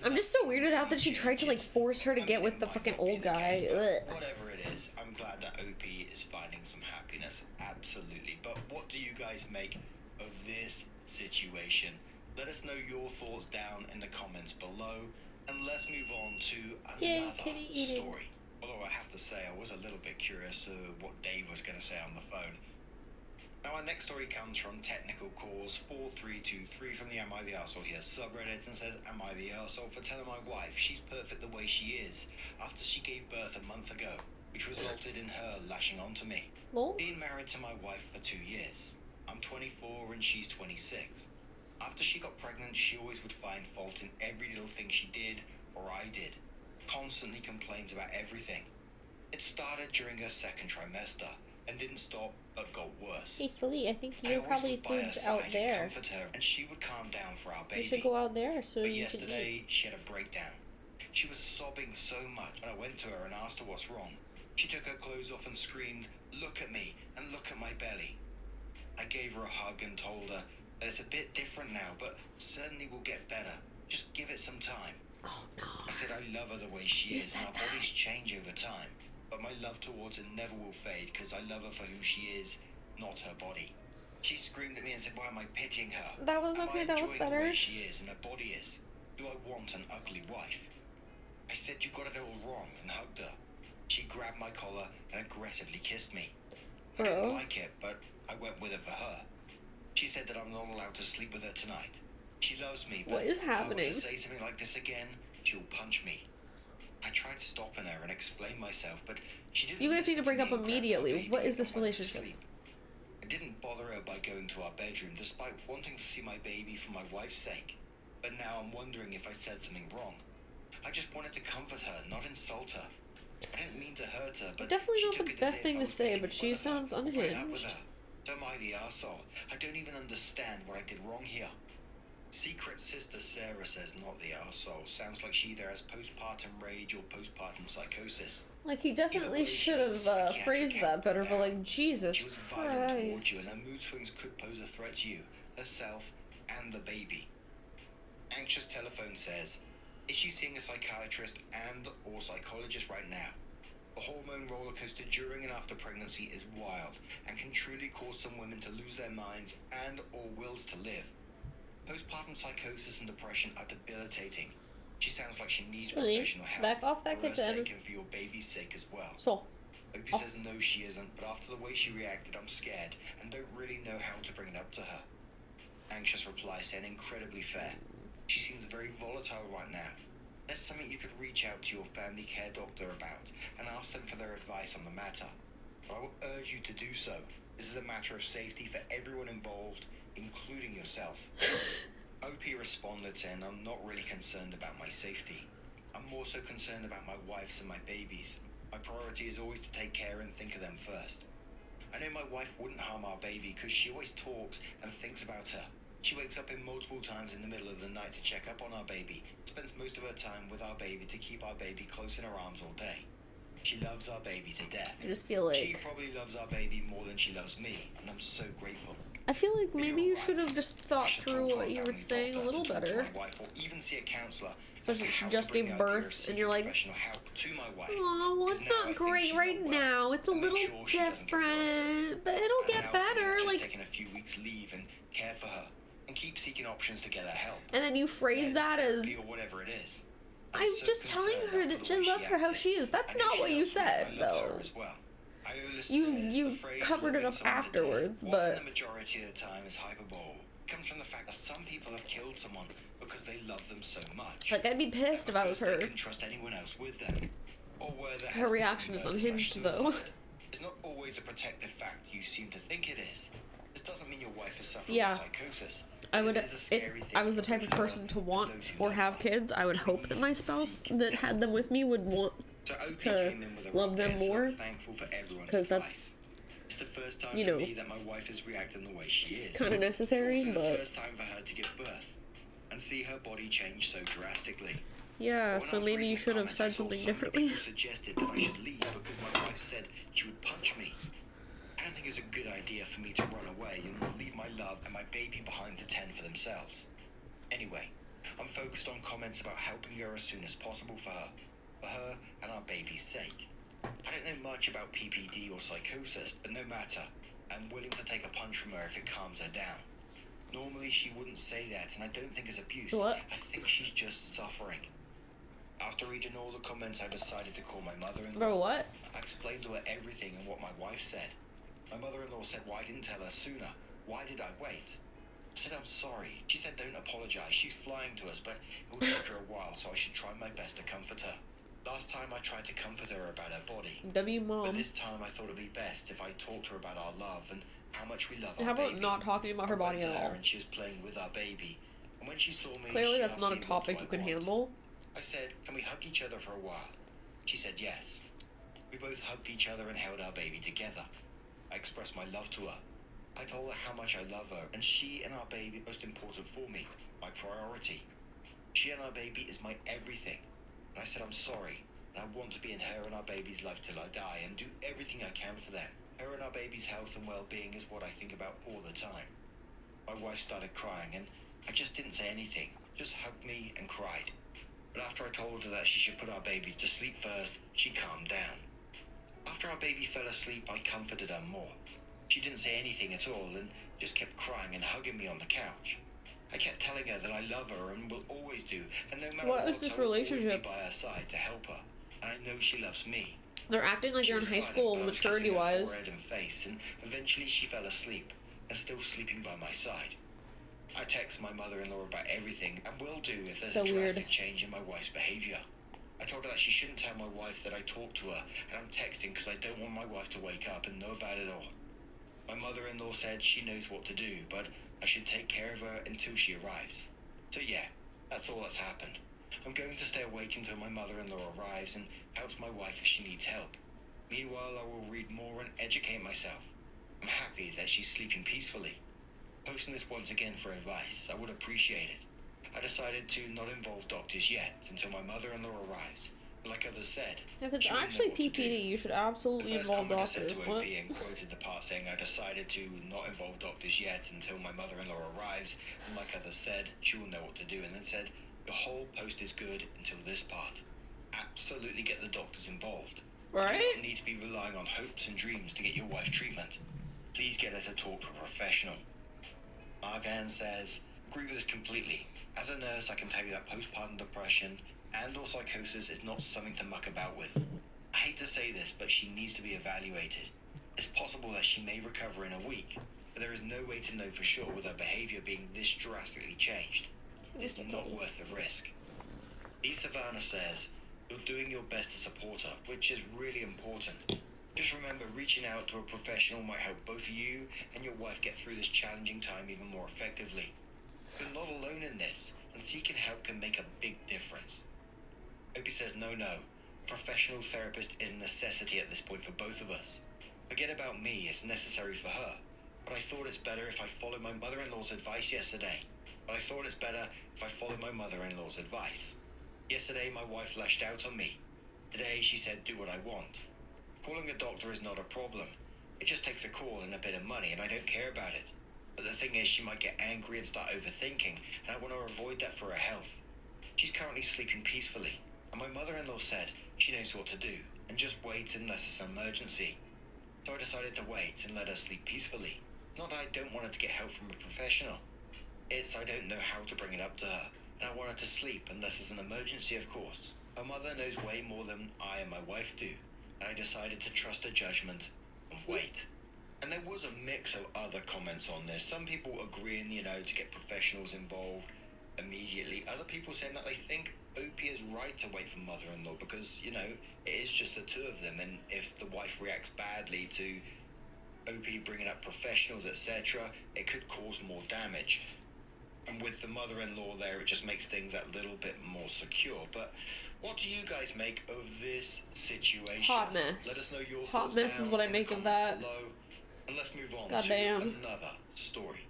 I'm just so weirded out that she tried to, like, force her to get with the fucking old guy. Ugh. Whatever it is, I'm glad that OP is finding some happiness, absolutely. But what do you guys make of this situation? Let us know your thoughts down in the comments below, and let's move on to another story. Although I have to say, I was a little bit curious what Dave was going to say on the phone. Now, our next story comes from Technical Cause 4323 from the Am I the Arsehole here subreddit, and says, Am I the arsehole for telling my wife she's perfect the way she is after she gave birth a month ago, which resulted in her lashing onto me. Lol. Being married to my wife for 2 years. I'm 24 and she's 26. After she got pregnant, she always would find fault in every little thing she did or I did. Constantly complains about everything. It started during her second trimester and didn't stop but got worse. Hey, sweetie, I think your probably food's out there. Comfort her, and she would calm down for our baby. You should go out there so But you can yesterday, eat. she had a breakdown. She was sobbing so much when I went to her and asked her what's wrong. She took her clothes off and screamed, "Look at me and look at my belly." I gave her a hug and told her that it's a bit different now, but certainly will get better. Just give it some time. Oh no. I said I love her the way she You is, said and our that. bodies change over time. But my love towards her never will fade, because I love her for who she is, not her body. She screamed at me and said, why am I pitying her? That was Am okay, I that was enjoying the better. way she is and her body is? Do I want an ugly wife? I said, you got it all wrong, and hugged her. She grabbed my collar and aggressively kissed me. I didn't Bro. like it, but I went with it for her. She said that I'm not allowed to sleep with her tonight. She loves me, but What is if I were happening? to say something like this again, she'll punch me. I tried stopping her and explain myself, but she didn't. You guys need to listen break me up and grabbed my immediately. baby What is and this went to relationship? sleep. I didn't bother her by going to our bedroom, despite wanting to see my baby for my wife's sake. But now I'm wondering if I said something wrong. I just wanted to comfort her, not insult her. I didn't mean to hurt her, but Definitely she not took the it as best if thing I to was say, making but fun she of her, sounds or putting up with unhinged. her. So am I the arsehole? I don't even understand what I did wrong here. Secret Sister Sarah says not the arsehole. Sounds like she either has postpartum rage or postpartum psychosis. Like, he definitely should have phrased that better, but like, Jesus She was violent towards you, Christ. and her mood swings could pose a threat to you, herself, and the baby. Anxious Telephone says, is she seeing a psychiatrist and or psychologist right now? The hormone roller coaster during and after pregnancy is wild and can truly cause some women to lose their minds and or wills to live. Postpartum psychosis and depression are debilitating. She sounds like she needs Sweetie, professional help back off that for her kitchen. sake and for your baby's sake as well. So, Opie says no she isn't, but after the way she reacted I'm scared and don't really know how to bring it up to her. Anxious reply saying incredibly fair. She seems very volatile right now. That's something you could reach out to your family care doctor about and ask them for their advice on the matter. But I will urge you to do so. This is a matter of safety for everyone involved, including yourself. OP responded saying I'm not really concerned about my safety. I'm more so concerned about my wife's and my baby's. My priority is always to take care and think of them first. I know my wife wouldn't harm our baby because she always talks and thinks about her. She wakes up in multiple times in the middle of the night to check up on our baby, spends most of her time with our baby to keep our baby close in her arms all day. She loves our baby to death. I just feel She like... probably loves our baby more than she loves me, and I'm so grateful. I feel like maybe you should have just I thought should through talk to what our you were family saying a doctor, little to talk to better. my wife, or even see a counselor. Especially if she just gave birth and you're like, to my wife. oh, well, it's Because now I not think great she's right not well, now. It's a and make little sure she doesn't get worse. different, but it'll I'm get now better. thinking of just Like, taking a few weeks leave and care for her, and keep seeking options to get her help. and then you phrase that as, Or whatever it is. I'm so just telling concerned her after that the I way love her how she is. That's I know not she what you loves me, said, and I love her though. as well. Iola You- says you the phrase covered it loving up someone to death, afterwards, while but- the majority of the time is hyperbole. Comes from the fact that some people have killed someone because they love them so much. Like, I'd be pissed if I was Because her. They can trust anyone else with them. or where there Her has reaction been is unhinged, murder/suicide though. is not always the protective factor you seem to think it is. This doesn't mean your wife is suffering Yeah. from psychosis. I would, It is a if scary thing I was the for type of both her person to and want those who or love have her. kids, I would hope that my Please spouse seek that help. had them with me would want So Opie to came in with a love them repent, and more, I'm thankful for everyone's 'cause advice. that's, It's the first time you for know, me that my wife is reacting the way she is. kind of necessary, It's also but the first time for her to give birth and see her body change so drastically. yeah, When I so was maybe reading you the should have comments, I said saw something so many differently. people suggested that I should leave because my wife said she would punch me. I don't think it's a good idea for me to run away and leave my love and my baby behind to tend for themselves. Anyway, I'm focused on comments about helping her as soon as possible for her and our baby's sake. I don't know much about PPD or psychosis, but no matter, I'm willing to take a punch from her if it calms her down. Normally she wouldn't say that, and I don't think it's abuse. What? I think she's just suffering. After reading all the comments, I decided to call my mother-in-law. Bro, what? I explained to her everything and what my wife said. My mother-in-law said, "Why didn't tell her sooner? Why did I wait?" I said, "I'm sorry." She said, "Don't apologize. She's flying to us, but it will take her a while, so I should try my best to comfort her." Last time I tried to comfort her about her body. W But mom. this time I thought it'd be best if I talked to her about our love and how much we love our How about baby. not talking about her I went body to at her all? and she was playing with our baby. And when she saw me, Clearly she that's asked not a me, "What topic do you I can want?" handle. I said, "Can we hug each other for a while?" She said yes. We both hugged each other and held our baby together. I expressed my love to her. I told her how much I love her, and she and our baby are most important for me, my priority. She and our baby is my everything. And I said I'm sorry, and I want to be in her and our baby's life till I die, and do everything I can for them. Her and our baby's health and well-being is what I think about all the time. My wife started crying, and I just didn't say anything, just hugged me and cried. But after I told her that she should put our baby to sleep first, she calmed down. After our baby fell asleep, I comforted her more. She didn't say anything at all and just kept crying and hugging me on the couch. I kept telling her that I love her and will always do, and no matter What what, is this I will always relationship? be by her side to help her. And I know she loves me. They're acting like She you're in was high silent, school but I was kissing her maturity-wise. forehead and face, and eventually she fell asleep, and still sleeping by my side. I text my mother-in-law about everything, and will do if there's So a drastic weird. change in my wife's behavior. I told her that she shouldn't tell my wife that I talked to her, and I'm texting because I don't want my wife to wake up and know about it all. My mother-in-law said she knows what to do, but I should take care of her until she arrives. So yeah, that's all that's happened. I'm going to stay awake until my mother-in-law arrives and helps my wife if she needs help. Meanwhile, I will read more and educate myself. I'm happy that she's sleeping peacefully. Posting this once again for advice, I would appreciate it. I decided to not involve doctors yet until my mother-in-law arrives. Like others said, If it's she will know actually what to do. PPD, you should The absolutely first involve commenter said doctors. to What? OP and quoted the part saying, "I decided to not involve doctors yet until my mother-in-law arrives, and like others said, she will know what to do," and then said, "The whole post is good until this part. Absolutely get the doctors involved. You do Right? not need to be relying on hopes and dreams to get your wife treatment. Please get her to talk to a professional." Mark Ann says, "Agree with this completely. As a nurse, I can tell you that postpartum depression and or psychosis is not something to muck about with. I hate to say this, but she needs to be evaluated. It's possible that she may recover in a week, but there is no way to know for sure with her behavior being this drastically changed. It is not worth the risk." E. Savannah says, "You're doing your best to support her, which is really important. Just remember, reaching out to a professional might help both you and your wife get through this challenging time even more effectively. You're not alone in this, and seeking help can make a big difference." Opie says, no. A professional therapist is a necessity at this point for both of us. Forget about me, it's necessary for her. But I thought it's better if I follow my mother-in-law's advice yesterday. Yesterday, my wife lashed out on me. Today, she said, "Do what I want." Calling a doctor is not a problem. It just takes a call and a bit of money, and I don't care about it. But the thing is, she might get angry and start overthinking, and I want to avoid that for her health. She's currently sleeping peacefully, and my mother-in-law said she knows what to do, and just wait unless it's an emergency. So I decided to wait and let her sleep peacefully. Not that I don't want her to get help from a professional. It's I don't know how to bring it up to her, and I want her to sleep unless it's an emergency, of course. Her mother knows way more than I and my wife do, and I decided to trust her judgment and wait. And there was a mix of other comments on this. Some people agreeing, to get professionals involved immediately. Other people saying that they think OP is right to wait for mother-in-law because, you know, it is just the two of them, and if the wife reacts badly to OP bringing up professionals, etc., it could cause more damage. And with the mother-in-law there, it just makes things that little bit more secure. But what do you guys make of this situation? Hot mess. Let us know your Hot thoughts mess is what I in the make of comments that. below. And let's move on Goddamn. to another story.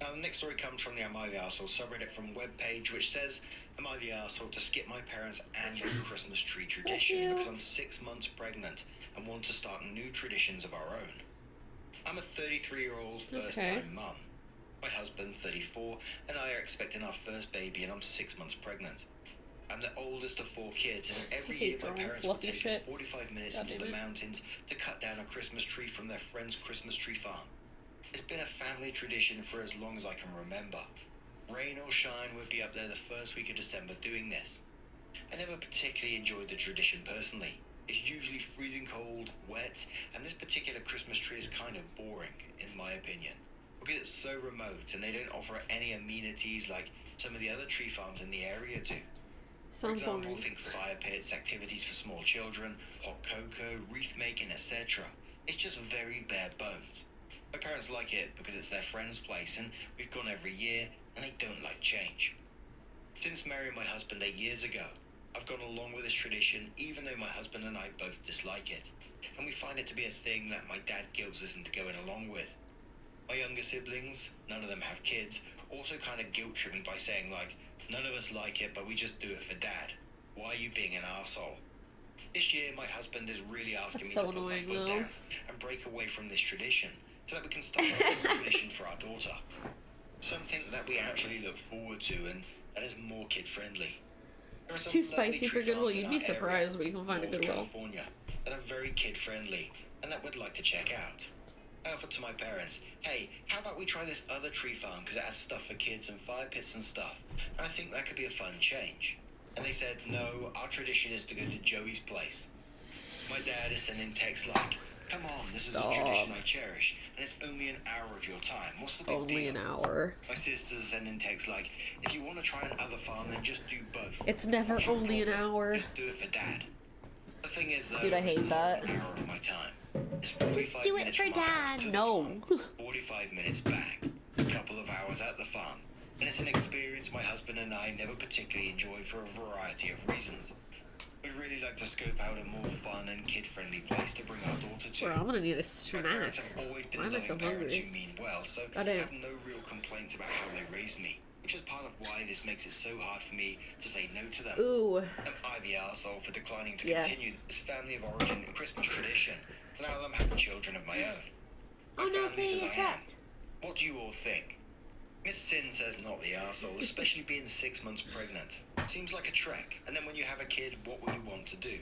Now, the next story comes from the Am I the Arsehole subreddit from webpage, which says, "Am I the arsehole to skip my parents' annual Christmas tree tradition because I'm 6 months pregnant and want to start new traditions of our own? I'm a 33-year-old first-time mum. My husband, 34, and I are expecting our first baby, and I'm 6 months pregnant. I'm the oldest of 4 kids, and every year my parents will take us 45 minutes into the mountains to cut down a Christmas tree from their friend's Christmas tree farm. It's been a family tradition for as long as I can remember. Rain or shine, we'd be up there the first week of December doing this. I never particularly enjoyed the tradition personally. It's usually freezing cold, wet, and this particular Christmas tree is kind of boring, in my opinion, because it's so remote and they don't offer any amenities like some of the other tree farms in the area do. For example, think fire pits, activities for small children, hot cocoa, wreath making, etc. It's just very bare bones. My parents like it because it's their friend's place and we've gone every year and they don't like change. Since marrying my husband 8 years ago, I've gone along with this tradition even though my husband and I both dislike it. And we find it to be a thing that my dad guilts us into going along with. My younger siblings, none of them have kids, also kind of guilt trip me by saying like, "None of us like it, but we just do it for dad. Why are you being an arsehole?" This year, my husband is really asking me to put my foot down and break away from this tradition so that we can start a new tradition for our daughter. Something that we actually look forward to and that is more kid-friendly. There are some Too spicy for Goodwill. farms in You'd be our surprised area, what you can find at North Goodwill. California, that are very kid-friendly and that we'd like to check out. I offered to my parents, "Hey, how about we try this other tree farm because it has stuff for kids and fire pits and stuff, and I think that could be a fun change." And they said, "No, our tradition is to go to Joey's place." My dad is sending texts like, "Come on, this is a tradition I cherish, and it's only an hour of your time. What's the big deal?" Only an hour. My sisters are sending texts like, "If you want to try another farm, then just do both. It's never only an hour. Just do it for dad." The thing is, though, Dude, I hate it's that. not an hour of my time. It's 45 do it minutes for from my house dad. to the No. farm, 45 minutes back, a couple of hours at the farm. And it's an experience my husband and I never particularly enjoy for a variety of reasons. We'd really like to scope out a more fun and kid-friendly place to bring our daughter to. Bro, I'm gonna need a My snack. parents have always been Why am I loving so parents hungry? who mean well, so I Goddamn. have no real complaints about how they raised me, which is part of why this makes it so hard for me to say no to them. Ooh. Am I the arsehole for declining to Yes. continue this family of origin Christmas tradition now that I'm having children of my own? My Oh no, family says paying I am. attract. What do you all think? Miss Sin says not the arsehole, especially being 6 months pregnant. Seems like a trek, and then when you have a kid, what will you want to do?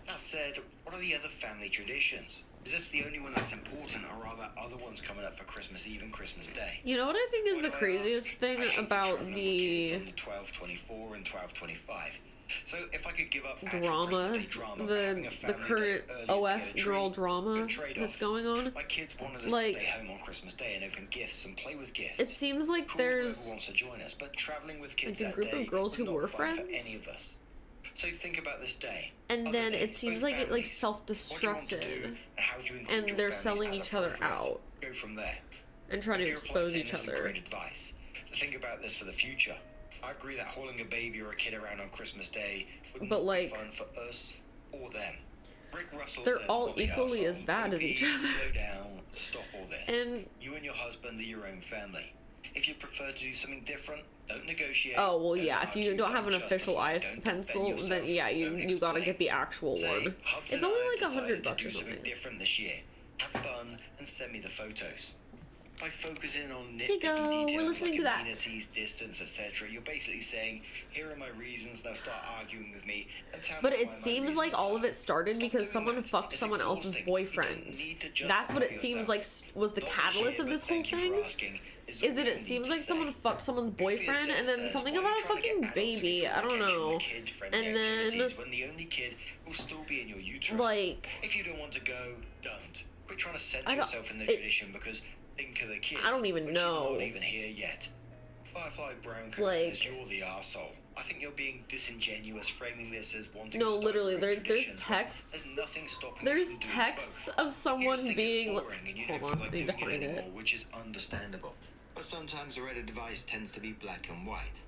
That said, what are the other family traditions? Is this the only one that's important, or are there other ones coming up for Christmas Eve and Christmas Day? You know what I think is Why the do I craziest ask? thing I hate about traveling with kids the on the 12/24 and 12/25. So if I could give up actual drama, Christmas Day drama by having a the family current day early to OF get a girl treat, drama good trade-off. that's going on? My kids wanted us Like, to stay home on Christmas Day and open gifts and play with gifts. it seems like Cool, there's whoever wants to join us, but traveling with kids like a that group of day girls was who not were fun for friends. any of us. So think about this day. And Other then it things, seems both like it like families. What do you want to do, self-destructed, and how do you include and your they're families selling as each other appropriate? out Go from there. and trying to If you're expose saying each this is other. great advice. To think about this for the future. I agree that hauling a baby or a kid around on Christmas Day would But, not like, be fun for us or them. Rick Russell they're says, all "Not the equally as arsehole. bad as OP, each other." Slow down, stop all this. And you and your husband are your own family. If you prefer to do something different, don't negotiate. oh well, don't yeah. If you argue, don't have an official justify, eye don't pencil, defend yourself, then yeah, you don't gotta explain. get the actual Say, one. "Hubs It's and only I like decided $100 to or do something something. different this year. Have fun and send me the photos." By focusing on Here you nitpicky go, we're details listening like to that. amenities, distance, etc., you're basically saying, "Here are my reasons. Now start arguing with me and tell But me it why my seems like reasons all of suck." it started Stop because doing someone that. fucked It's someone else's exhausting. You don't boyfriend. need to That's what justify it seems yourself. like was the Not catalyst this of year, this but whole thank you for thing. asking, Is all that you it seems need like to someone say. fucked someone's boyfriend and then Says, something "Why are about you a trying to get fucking adults to be baby. I don't engaging in know. kid-friendly And then activities when the only kid will still be in your uterus. like If you don't want to go, don't. Quit trying to I censor don't- yourself in the it- tradition because think of the kids. I don't even which know. You're not even here yet. Firefly Brown Like, says you're the arsehole. I I think you're being disingenuous framing this as wanting No, to start literally, your own there's traditions. texts. There's nothing stopping There's you from doing texts both. of You just someone think being. it's boring and you don't Hold feel on, like I need to doing it find anymore, it. which is understandable. But sometimes the Reddit advice tends to be black and white.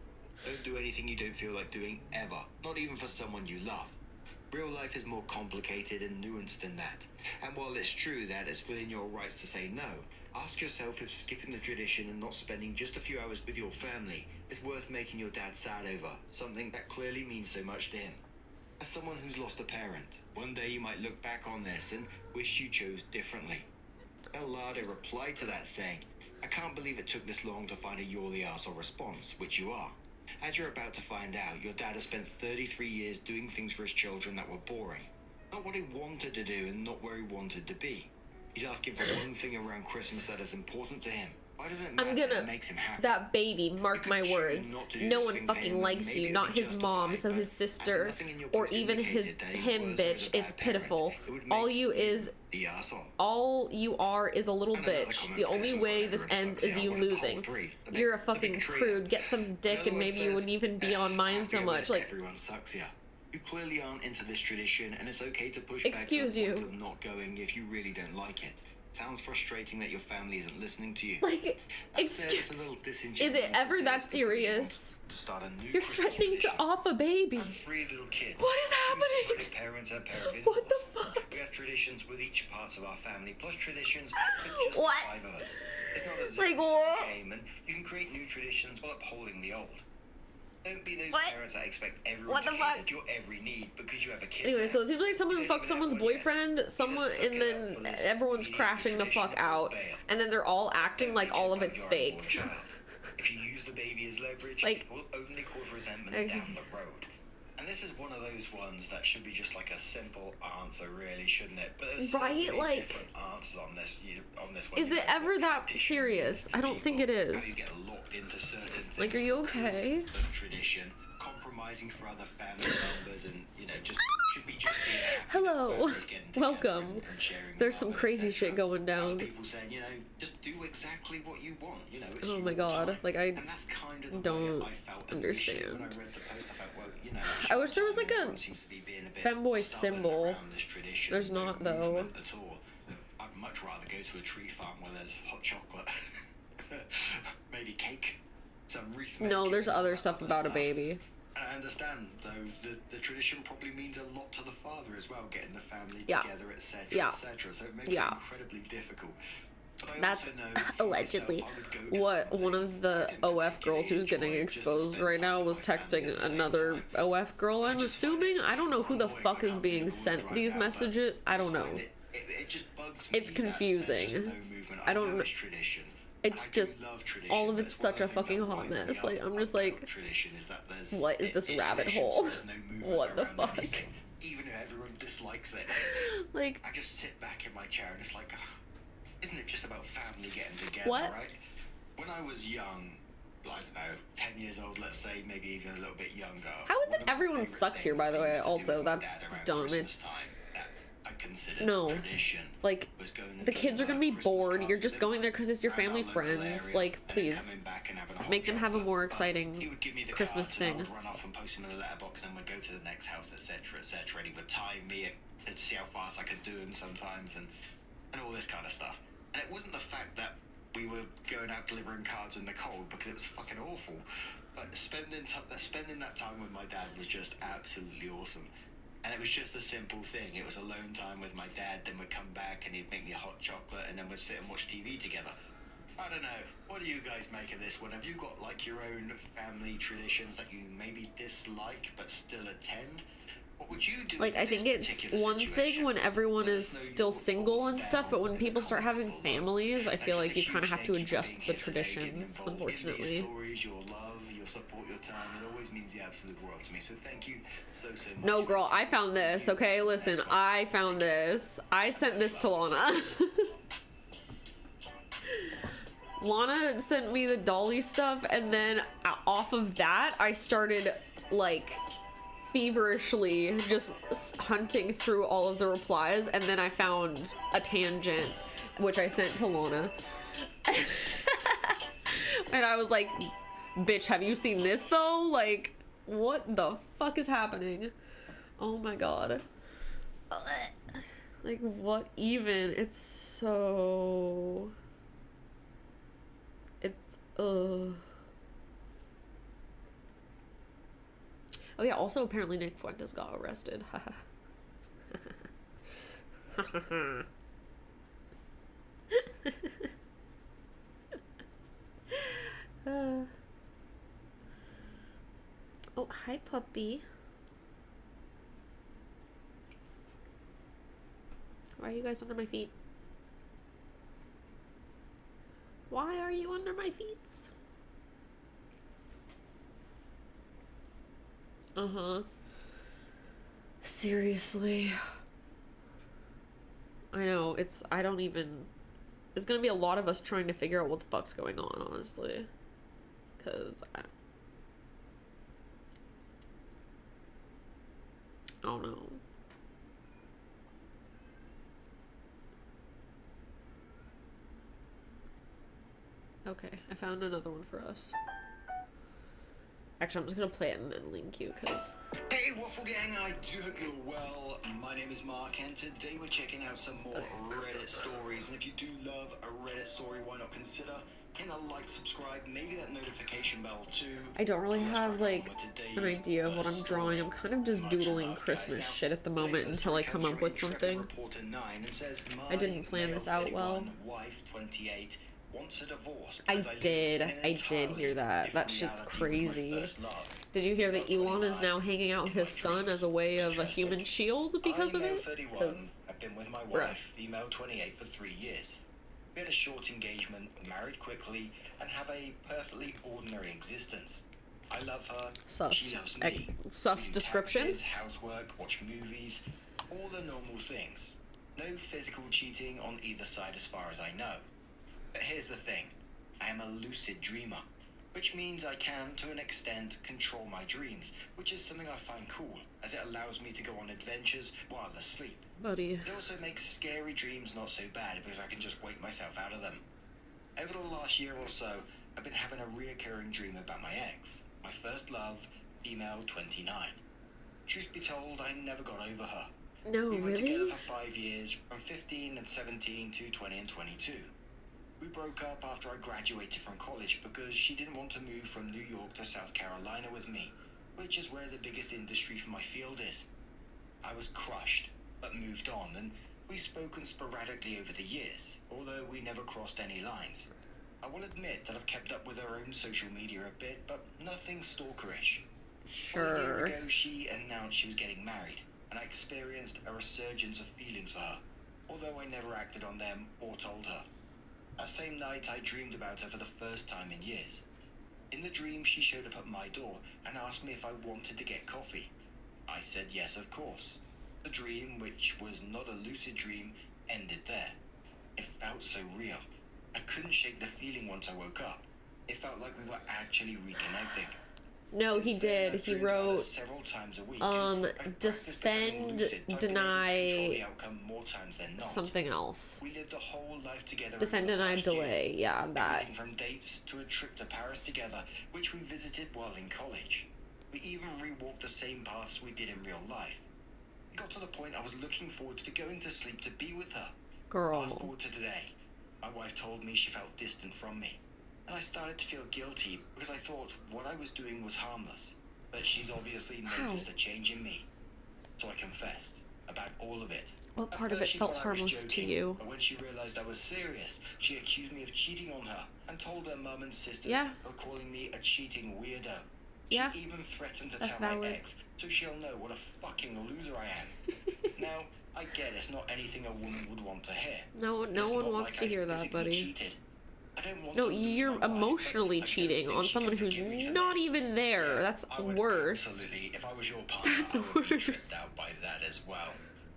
Don't do anything you don't feel like doing ever, not even for someone you love. Real life is more complicated and nuanced than that. And while it's true that it's within your rights to say no, ask yourself if skipping the tradition and not spending just a few hours with your family is worth making your dad sad over, something that clearly means so much to him. As someone who's lost a parent, one day you might look back on this and wish you chose differently. Elada replied to that saying, I can't believe it took this long to find a you're the arsehole response, which you are. As you're about to find out, your dad has spent 33 years doing things for his children that were boring. Not what he wanted to do and not where he wanted to be. He's asking for one thing around Christmas that is important to him. Why does it matter? I'm gonna. It makes him happy. That baby, mark my words. No one fucking likes you, not his mom, so his sister, or even him, bitch. It's pitiful. All you are is a little bitch. The only way this ends is you losing. You're a fucking prude. Get some dick, and maybe you wouldn't even be on mine so much. Like, everyone sucks here. You clearly aren't into this tradition, and it's okay to push excuse back to you. the point of not going if you really don't like it. Sounds frustrating that your family isn't listening to you. Like, excuse. Is it ever that serious? To start a new You're threatening to off a baby. I have 3 little kids. What is happening? Parents and parent What the fuck? We have traditions with each part of our family, plus traditions for just What? the 5 of us. It's not a Like zero-sum what? game, and you can create new traditions while upholding the old. Don't be those What? parents that expect everyone What to the cater fuck? to your every need because you have a kid. Anyway, so it seems like You someone don't fucked even someone's have one yet. boyfriend, someone, Just suck and it then up for this everyone's immediate crashing the tradition fuck that will out, bail. and then they're all acting Don't like make all it of like it's your fake. unborn child. If you use the baby as leverage, Like- it will only cause resentment Okay. down the road. And this is one of those ones that should be just like a simple answer, really, shouldn't it? But there's so Right, many like- different answers on this. On this one. Is You it know, ever what that tradition serious? means to I don't think people, it how is. you get locked into certain things Like, are you because okay? of tradition, compromising for other family members, and just should be just being happy that Hello. families getting together Welcome. and sharing There's some love, crazy etc. shit going down. Other people saying, just do exactly what you want. It's Oh your my God, time. like, I And that's kind of the don't way I felt understand. initially when I read the post. I felt, well, I wish there was like a everyone seems to be being a bit femboy stubborn symbol. around this tradition. There's No not, though. movement at all. I'd much rather go to a tree farm where there's hot chocolate, maybe cake, some wreath No, making, there's all other that stuff other about a stuff. baby. And I understand, though, the tradition probably means a lot to the father as well, getting the family Yeah. together, etc., Yeah. etc. So it makes Yeah. it incredibly difficult. But I That's also know for allegedly myself, I would go to what something one of the I didn't OF girls who's particularly getting enjoy just to exposed spend right now time was with my family texting at the same another time. OF girl. I'm just find assuming. I don't know who the annoying. fuck I is can't being think of the sent word right these now, but messages. I don't just know. find it just bugs me It's that there's just confusing. no movement. I don't know kn- it's tradition. It's I do just love tradition, all of but it's one such a the things fucking that hot winds me mess. up Like, I'm just about like, tradition is that there's what is this it's rabbit tradition, so hole? there's no movement What the around fuck? anything, even if everyone dislikes it. Like, I just sit back in my chair and it's like, isn't it just about family getting together, What? right? When I was young, I don't know, 10 years old, let's say, maybe even a little bit younger. How is one it of my everyone favourite sucks here, things by the I way? used to do Also, with my that's dad around dumb. Christmas It's time that I considered No. tradition like, was going and the kids are filling gonna out be Christmas bored. cards You're with just him going there because it's your around our family local friends. area, Like, and then please coming back and having a hot make them have a chocolate. more But exciting he would give me the Christmas cards, and I thing. would run off and post them in a letterbox, and then we'd go to the next house, etc., etc. And he would time me and see how fast I could do them sometimes, and all this kind of stuff. And it wasn't the fact that we were going out delivering cards in the cold, because it was fucking awful. But spending that time with my dad was just absolutely awesome. And it was just a simple thing. It was alone time with my dad, then we'd come back and he'd make me a hot chocolate, and then we'd sit and watch TV together. I don't know. What do you guys make of this one? Have you got like your own family traditions that you maybe dislike but still attend? What would you do? Like, in I this think it's particular one thing situation? when everyone Let is us know still your single thoughts and stuff, down but when in people the start comments having below. families, I And feel just like a you kind of huge have thank to you for adjust being the here today, getting traditions, involved in these unfortunately. stories, your love, your support, your time. It always means the absolute world to me. So thank you so much. No, girl, I found this, okay? Listen, I found this. I sent this to Lana. Lana sent me the Dolly stuff, and then off of that, I started, like, feverishly just hunting through all of the replies, and then I found a tangent, which I sent to Lana. And I was like, bitch, have you seen this, though? Like, What the fuck is happening? Oh my god. Like, what even? It's so... It's, Oh yeah, also apparently Nick Fuentes got arrested. Oh, hi puppy. Why are you guys under my feet? Why are you under my feet? Uh-huh. Seriously. I know, I don't even... It's gonna be a lot of us trying to figure out what the fuck's going on, honestly. Because I don't know. Okay, I found another one for us. Actually, I'm just gonna play it and then link you, because... Hey Waffle Gang, I do hope you're well. My name is Mark, and today we're checking out some more Reddit stories. And if you do love a Reddit story, why not consider hitting a like, subscribe, maybe that notification bell too. I don't really have, like, an idea of what I'm drawing. I'm kind of just doodling Christmas shit at the moment until I come up with something. I didn't plan this out well. Wife 28 wants a divorce. I did hear that. That shit's crazy. Did you hear that Elon is now hanging out with his son as a way of a human shield because of it? 31. I've been with my wife, female 28, for 3 years. We had a short engagement, married quickly, and have a perfectly ordinary existence. I love her. Sus. She loves me. Sus description. Taxes, housework, watch movies, all the normal things. No physical cheating on either side as far as I know. But here's the thing. I am a lucid dreamer, which means I can, to an extent, control my dreams, which is something I find cool, as it allows me to go on adventures while asleep. Buddy. It also makes scary dreams not so bad, because I can just wake myself out of them. Over the last year or so, I've been having a reoccurring dream about my ex, my first love, female 29. Truth be told, I never got over her. No, we were really? together for 5 years, from 15 and 17 to 20 and 22. We broke up after I graduated from college because she didn't want to move from New York to South Carolina with me, which is where the biggest industry for my field is. I was crushed, but moved on, and we've spoken sporadically over the years, although we never crossed any lines. I will admit that I've kept up with her own social media a bit, but nothing stalkerish. Sure. Well, a year ago, she announced she was getting married, and I experienced a resurgence of feelings for her, although I never acted on them or told her. That same night, I dreamed about her for the first time in years. In the dream, she showed up at my door and asked me if I wanted to get coffee. I said yes, of course. The dream, which was not a lucid dream, ended there. It felt so real. I couldn't shake the feeling once I woke up. It felt like we were actually reconnecting. No, he Since then, did. I've He dreamed about her wrote, several times a week, and I've practiced becoming defend, lucid, so I've been able to deny, control the outcome more times than not. something else. We lived a whole life together. Defend, over the deny, past year. delay. Yeah, that. Everything from dates to a trip to Paris together, which we visited while in college. We even rewalked the same paths we did in real life. It got to the point I was looking forward to going to sleep to be with her. Girl. Fast forward to today. My wife told me she felt distant from me, and I started to feel guilty because I thought what I was doing was harmless. But she's obviously noticed a change in me. So I confessed about all of it. What part At of it first she felt thought I was harmless to joking, you? But when she realized I was serious, she accused me of cheating on her and told her mum and sisters Yeah. were calling me a cheating weirdo. She Yeah. even threatened to That's tell my valid. ex, so she'll know what a fucking loser I am. Now, I get it's not anything a woman would want to hear. No It's one not wants like to I hear that, physically buddy. cheated. I don't want No, to lose you're my wife, but emotionally I don't cheating think on she someone can who's forgive me for not this. even there. Yeah, That's I would worse. Absolutely. If I was your partner, That's I would be worse. tripped out by that as well.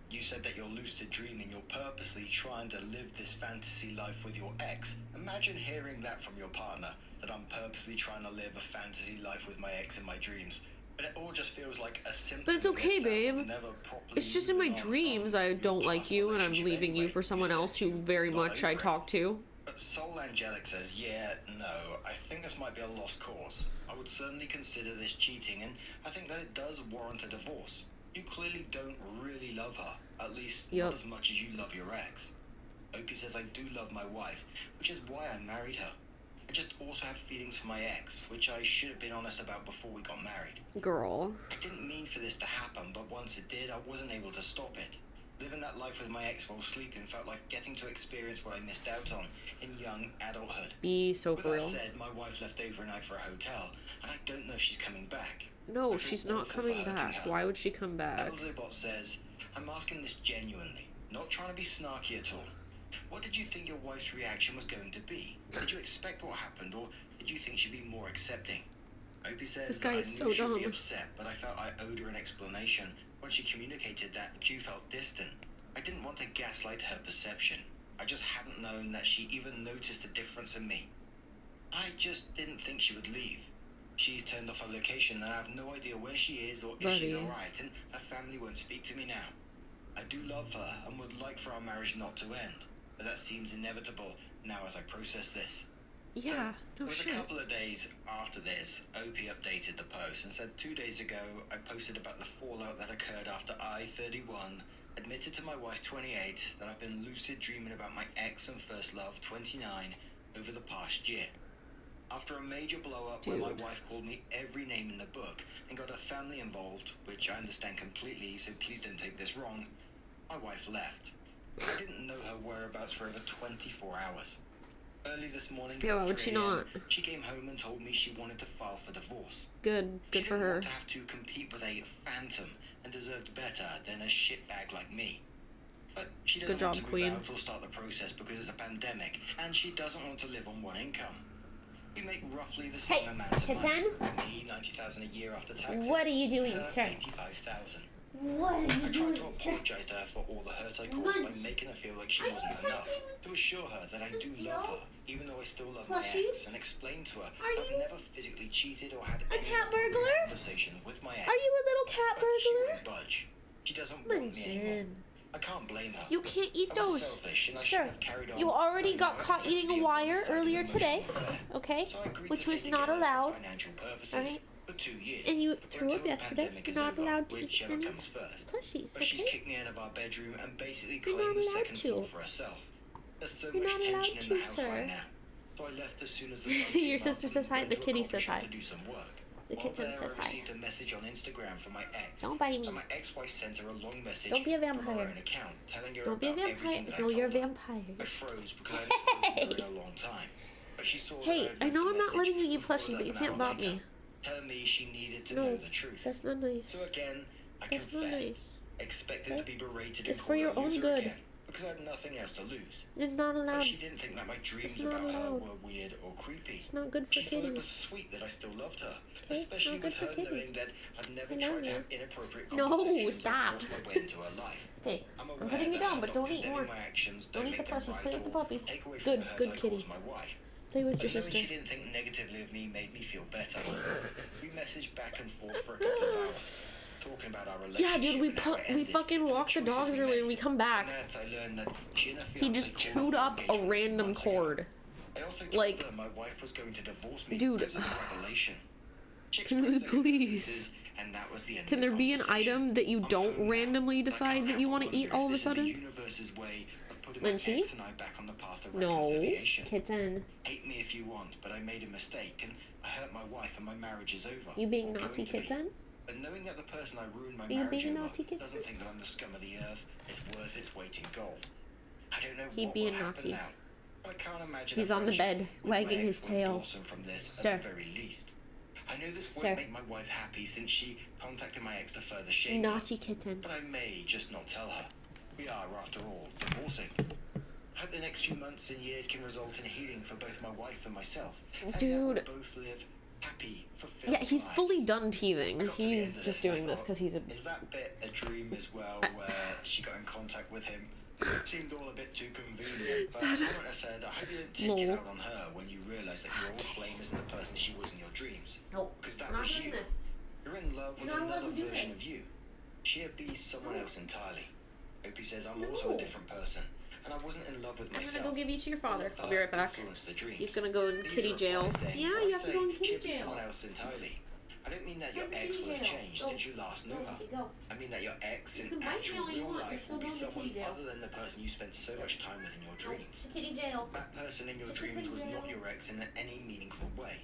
You said that you're lucid dreaming, you're purposely trying to live this fantasy life with your ex. Imagine hearing that from your partner, that I'm purposely trying to live a fantasy life with my ex in my dreams. But it all just feels like a symptom. But it's okay, in itself babe. of never properly It's just in my moving on dreams from I your don't like past you and I'm relationship leaving you anyway. for someone You said else who you're very not much I over it. talk to. But Soul Angelic says, yeah, no, I think this might be a lost cause. I would certainly consider this cheating, and I think that it does warrant a divorce. You clearly don't really love her, at least not as much as you love your ex. Opie says, I do love my wife, which is why I married her. I just also have feelings for my ex, which I should have been honest about before we got married. Girl. I didn't mean for this to happen, but once it did, I wasn't able to stop it. Living that life with my ex while sleeping felt like getting to experience what I missed out on in young adulthood. Be so for real. With that said, my wife left overnight for a hotel, and I don't know if she's coming back. No, she's not coming back. Why would she come back? Elzebot says, I'm asking this genuinely, not trying to be snarky at all. What did you think your wife's reaction was going to be? Did you expect what happened, or did you think she'd be more accepting? Opie says, this guy is so she'd dumb. be upset, but I felt I owed her an explanation when she communicated that she felt distant. I didn't want to gaslight her perception. I just hadn't known that she even noticed the difference in me. I just didn't think she would leave. She's turned off her location, and I have no idea where she is or if she's alright, and her family won't speak to me now. I do love her and would like for our marriage not to end, but that seems inevitable now as I process this. Yeah, so, it was a couple of days after this, Opie updated the post and said 2 days ago I posted about the fallout that occurred after I, 31, admitted to my wife, 28, that I've been lucid dreaming about my ex and first love, 29, over the past year. After a major blow-up where my wife called me every name in the book and got her family involved, which I understand completely, so please don't take this wrong, my wife left. I didn't know her whereabouts for over 24 hours. Early this morning, why would she not? She came home and told me she wanted to file for divorce. Good for her. She didn't want to have to compete with a phantom and deserved better than a shitbag like me. But she doesn't want to move out or start the process because it's a pandemic, and she doesn't want to live on one income. We make roughly the same amount of money. Me, $90,000 a year after taxes. What are you doing, sir? $85,000. What are you doing? I tried to apologize to her for all the hurt I caused by making her feel like she wasn't enough. To assure her that I do love her, even though I still love my ex, and explain to her I've never physically cheated or had any conversation with my ex. Are you a little cat but burglar? she won't budge. She doesn't want me anymore. I can't blame her. You can't eat those. Sir, you already got caught eating a wire earlier today, okay? So which was not allowed. Alright? For 2 years. And you threw up yesterday. You're not allowed to eat any comes first. plushies, But she's okay? kicked me out of our bedroom and basically You're claimed not the allowed second to. floor for herself. There's so You're much not allowed tension in to, the house sir. right now. So I left as soon as the sun Your came sister up says hi, and the went to a kitty coffee says shop hi. to do some work. The While kitten there, says I hi. received a message on Instagram from my ex. Don't bite me. And my ex-wife sent her a long message Don't be a from her vampire. own account, telling her Don't be a about vampire. everything that I No, told you're a her. vampire. I froze because I hadn't spoken to her in a long time. But she saw Hey, that I know I'm not letting you eat and followed plushies, but you up can't an hour bop later, me. telling me she needed to No, know the truth. that's not nice. So again, I That's not confessed, nice. expecting to be berated It's and for called your a own loser good. again, because I had nothing else to lose. You're not But allowed. she didn't think that my dreams It's not about her allowed. were weird or creepy. It's not good for She thought it was kitties. sweet that I still loved her, it's especially not with good for her kitties. knowing that I'd never I love tried to you. have inappropriate No, conversations stop. to force my way into her life. Hey, I'm I'm aware putting you that down, but not don't eat condemning more. my actions Don't eat make the them plushies. right Play with the or puppy. take away from Good, the hurt good I kitty. caused my wife. Play with But your knowing she sister. didn't think negatively of me made me feel better. We messaged back and forth for a couple of hours, talking about our relationship. Yeah, dude, and how it we ended, fucking and the walked the choices dogs we earlier made. and we come back. And that's, I learned that she and her He fiancé just called chewed off up their a engagement random months ago. cord. I also told Like, her my wife was going to divorce me dude. because of the revelation. She expressed her Please. condolences, and that was the end Can of the there be an conversation. item that you I'm don't home now, randomly but I decide can't that you help want but to eat wonder all if of a this is the sudden? universe's way of putting my Lynchy? ex and I back on the path of No, reconciliation. kitten. Hate me if you want, but I made a mistake, and I hurt my wife, and my marriage is over. You being Or naughty going to be. kitten? But knowing that the person I ruined my Are you marriage being a over naughty kitten? doesn't think that I'm the scum of the earth is worth its weight in gold. I don't know He what being will happen naughty. now, but I can't imagine He's a on the friendship bed, with my wagging his ex will tail. blossom from this Sir. at the very least. I know this Sir. won't make my wife happy since she contacted my ex to further shame me, Naughty kitten. but I may just not tell her. We are, after all, divorcing. I hope the next few months and years can result in healing for both my wife and myself. And that Dude. we both live happy, fulfilled Yeah, he's lives. fully done teething. Got to the He's end of just and I doing this thought, because he's a... Is that bit a dream as well, where she got in contact with him? It seemed all a bit too convenient, but like I said, I hope you didn't take it No. out on her when you realised that your old flame isn't the person she was in your dreams. Nope. Because that We're not was doing you. this. You're in love with You're not allowed another to do version this. of you. She'd be someone else entirely. Opie says I'm also No. a different person, and I wasn't in love with I'm myself. gonna go give you to your father. Love I'll be right back. influenced the dreams. He's gonna go in These kitty are jail. replies saying, Yeah, "When you I have to say go in kitty she'll be jail. someone else entirely. I don't mean that your Go in ex kitty will have jail. changed Go. since you last knew Go, her. Vicky, go. I mean that your ex You in can bite me actual all you real want, you're life still will be going to someone kitty jail. other than the person you spent so much time with in your dreams. To kitty jail. That person in your dreams was not your ex in any meaningful way.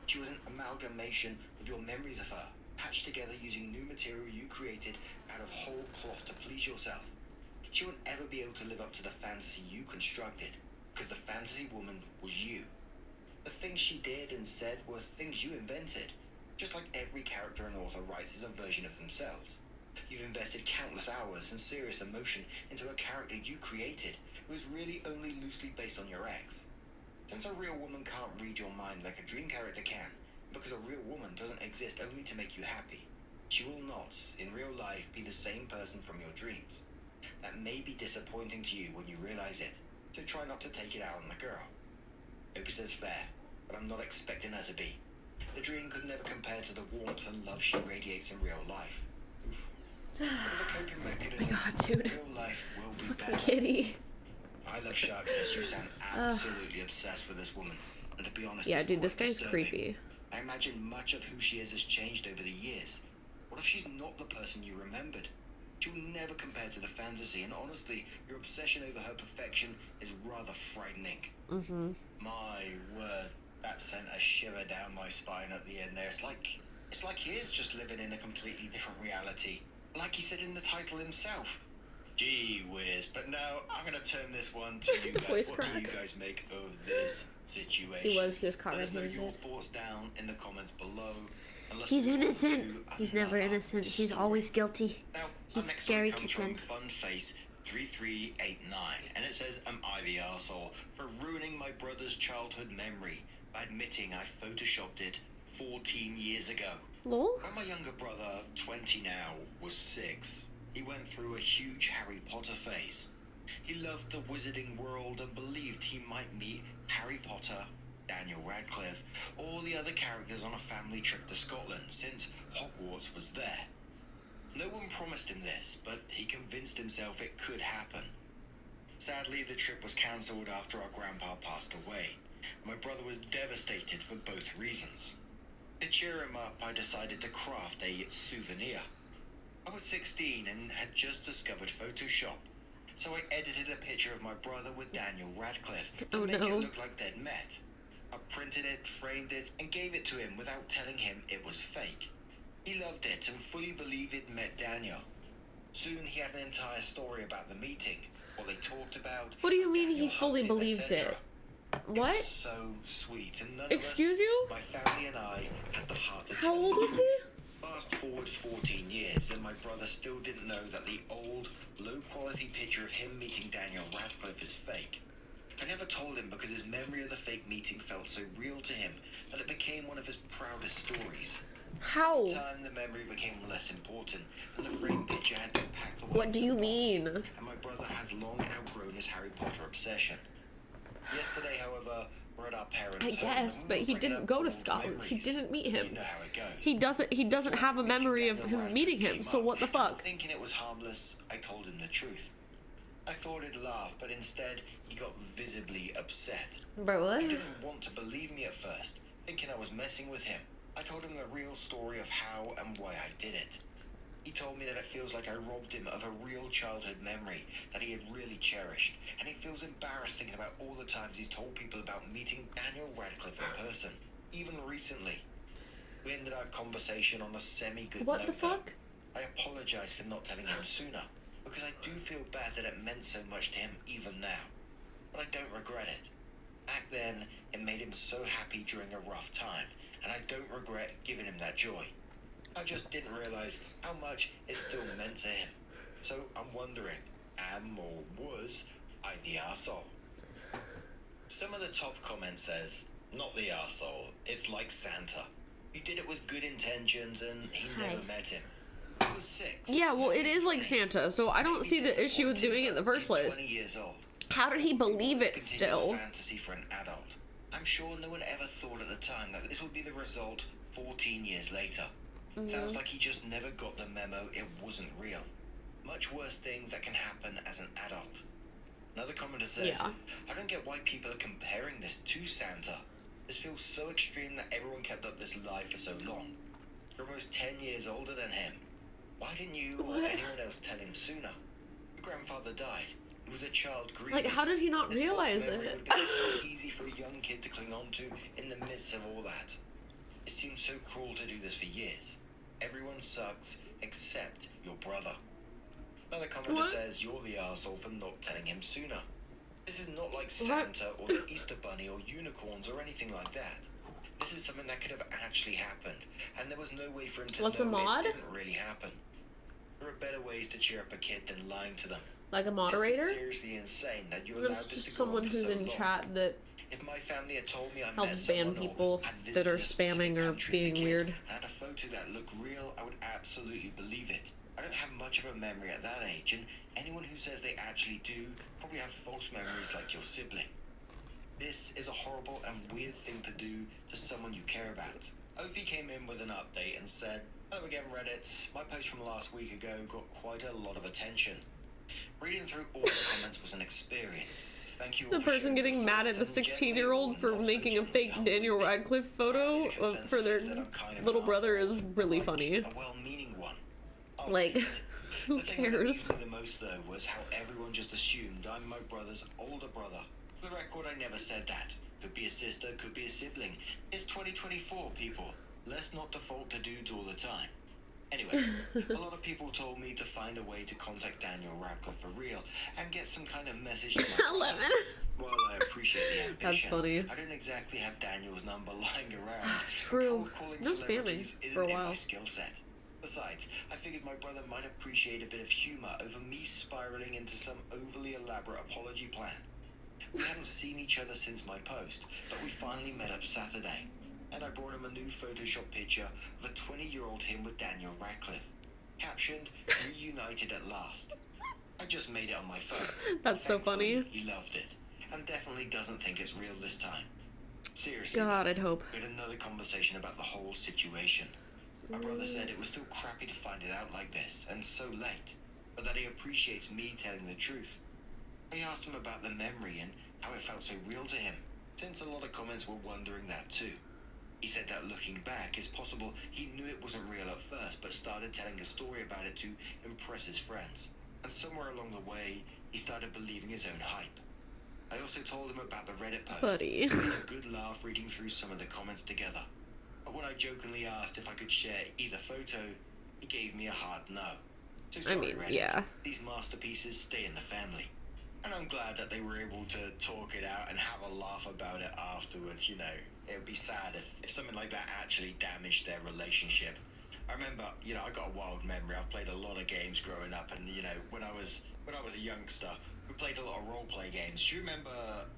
She was an amalgamation of your memories of her, patched together using new material you created out of whole cloth to please yourself. She won't ever be able to live up to the fantasy you constructed, because the fantasy woman was you. The things she did and said were things you invented. Just like every character an author writes is a version of themselves. You've invested countless hours and serious emotion into a character you created, who is really only loosely based on your ex. Since a real woman can't read your mind like a dream character can, because a real woman doesn't exist only to make you happy, she will not, in real life, be the same person from your dreams. That may be disappointing to you when you realize it, so try not to take it out on the girl. Hope he says fair, but I'm not expecting her to be. The dream could never compare to the warmth and love she radiates in real life. As a coping mechanism, God, dude. real life will be Fucking better. kitty. I Love Shark says you sound absolutely obsessed with this woman, and to be honest, Yeah, it's dude, this quite guy's disturbing. creepy. I imagine much of who she is has changed over the years. What if she's not the person you remembered? She will never compare to the fantasy, and honestly, your obsession over her perfection is rather frightening. Mm-hmm. My word, that sent a shiver down my spine at the end there. It's like he is just living in a completely different reality. Like he said in the title himself. Gee whiz, but now I'm going to turn this one to you guys. Voice What do you crack. guys make of this situation? He was caught Let us know your red-handed. thoughts down in the comments below. And let's He's move on innocent. to He's never another innocent. He's story. always guilty. Now, He's our next scary story comes kitten. from Funface3389, and it says, "Am I the arsehole for ruining my brother's childhood memory by admitting I photoshopped it 14 years ago? Lol. When my younger brother, 20 now, was 6, he went through a huge Harry Potter phase. He loved the wizarding world and believed he might meet Harry Potter, Daniel Radcliffe, or the other characters on a family trip to Scotland, since Hogwarts was there. No one promised him this, but he convinced himself it could happen. Sadly, the trip was cancelled after our grandpa passed away. My brother was devastated for both reasons. To cheer him up, I decided to craft a souvenir. I was 16 and had just discovered Photoshop, so I edited a picture of my brother with Daniel Radcliffe to Oh, make no. it look like they'd met. I printed it, framed it, and gave it to him without telling him it was fake. He loved it and fully believed he'd met Daniel. Soon he had an entire story about the meeting, what they talked about. What do you mean Daniel he fully hugged him, believed etc. it? It What? was so sweet, and none Excuse of us, you? my family and I, had the heart to How tell old the was he? truth. Fast forward 14 years, and my brother still didn't know that the old, low-quality picture of him meeting Daniel Radcliffe is fake. I never told him because his memory of the fake meeting felt so real to him that it became one of his proudest stories. How? With time, the memory became less important, and the framed picture had been packed away. What in do some you box, mean? And my brother has long outgrown his Harry Potter obsession. Yesterday, however, we're at our parents' I home, guess, and but we're he bringing didn't up go to old Scotland. He memories. didn't meet him. You know how it goes. He doesn't have a memory of Meeting him Daniel meeting Radcliffe him. came So up, what the and fuck? Thinking it was harmless, I told him the truth. I thought he'd laugh, but instead, he got visibly upset. Bro, He what? didn't want to believe me at first, thinking I was messing with him. I told him the real story of how and why I did it. He told me that it feels like I robbed him of a real childhood memory that he had really cherished, and he feels embarrassed thinking about all the times he's told people about meeting Daniel Radcliffe in person, even recently. We ended our conversation on a semi-good What note. the fuck? Though. I apologise for not telling him sooner, because I do feel bad that it meant so much to him even now. But I don't regret it. Back then, it made him so happy during a rough time, and I don't regret giving him that joy. I just didn't realise how much it still meant to him. So I'm wondering, am or was I the arsehole? Some of the top comments says, "Not the arsehole, it's like Santa. You did it with good intentions and he never met him. He was 6. Yeah, well, it He was is like 20. Santa, so I don't Maybe see the issue with disappointed, doing it in the but first he's place. 20 years old. How did he believe it Continue still? the fantasy for an adult. I'm sure no one ever thought at the time that this would be the result 14 years later. Sounds like he just never got the memo it wasn't real. Much worse things that can happen as an adult. Another commenter says, Yeah. I don't get why people are comparing this to Santa. This feels so extreme that everyone kept up this lie for so long. You're almost 10 years older than him. Why didn't you or anyone else tell him sooner? Your grandfather died. He was a child grieving. Like, how did he not This realize false memory it? would be so easy for a young kid to cling on to in the midst of all that. It seems so cruel to do this for years. Everyone sucks except your brother. Another commenter What? says you're the arsehole for not telling him sooner. This is not like Santa or the Easter Bunny or unicorns or anything like that. This is something that could have actually happened, and there was no way for him to What's a know mod? it didn't really happen. There are better ways to cheer up a kid than lying to them. Like a This moderator? is seriously insane that you allowed That's this just to go on someone for who's so in long. chat that If my family had told me I met helps ban someone or people had that visited are a specific spamming or country as a being kid weird. and had a photo that looked real, I would absolutely believe it. I don't have much of a memory at that age, and anyone who says they actually do probably have false memories like your sibling. This is a horrible and weird thing to do to someone you care about. OP came in with an update and said, hello again Reddit, my post from last week ago got quite a lot of attention. Reading through all the comments was an experience. Thank you all The for person sharing getting your mad thoughts at the and gently 16-year-old or for not so making a gently fake humbling Daniel me. Radcliffe photo Apparently the for consensus their is that I'm kind of little an brother arsehole, is really like funny. a well-meaning one. I'll Like, take it. who The thing that cares? amused me the most though was how everyone just assumed I'm my brother's older brother. For the record, I never said that. Could be a sister, could be a sibling. It's 2024, people. Let's not default to dudes all the time. Anyway, a lot of people told me to find a way to contact Daniel Radcliffe for real and get some kind of message to my brother. 11. While I appreciate the ambition, That's funny. I don't exactly have Daniel's number lying around. True. Cold calling No celebrities spamming isn't for a in my while. skill set. Besides, I figured my brother might appreciate a bit of humor over me spiraling into some overly elaborate apology plan. We hadn't seen each other since my post, but we finally met up Saturday, and I brought him a new Photoshop picture of a 20-year-old him with Daniel Radcliffe, captioned, reunited at last. I just made it on my phone. That's so Thankfully, funny. He loved it, and definitely doesn't think it's real this time. Seriously, God, I'd hope. we had another conversation about the whole situation. My brother said it was still crappy to find it out like this, and so late, but that he appreciates me telling the truth. I asked him about the memory and how it felt so real to him, since a lot of comments were wondering that too. He said that looking back, it's possible he knew it wasn't real at first, but started telling a story about it to impress his friends. And somewhere along the way, he started believing his own hype. I also told him about the Reddit post. Buddy. We had a good laugh reading through some of the comments together. But when I jokingly asked if I could share either photo, he gave me a hard no. So sorry, mean, Reddit. yeah. These masterpieces stay in the family. And I'm glad that they were able to talk it out and have a laugh about it afterwards, you know. It would be sad if something like that actually damaged their relationship. I remember, you know, I got a wild memory. I've played a lot of games growing up, and, you know, when I was a youngster, we played a lot of role-play games. Do you remember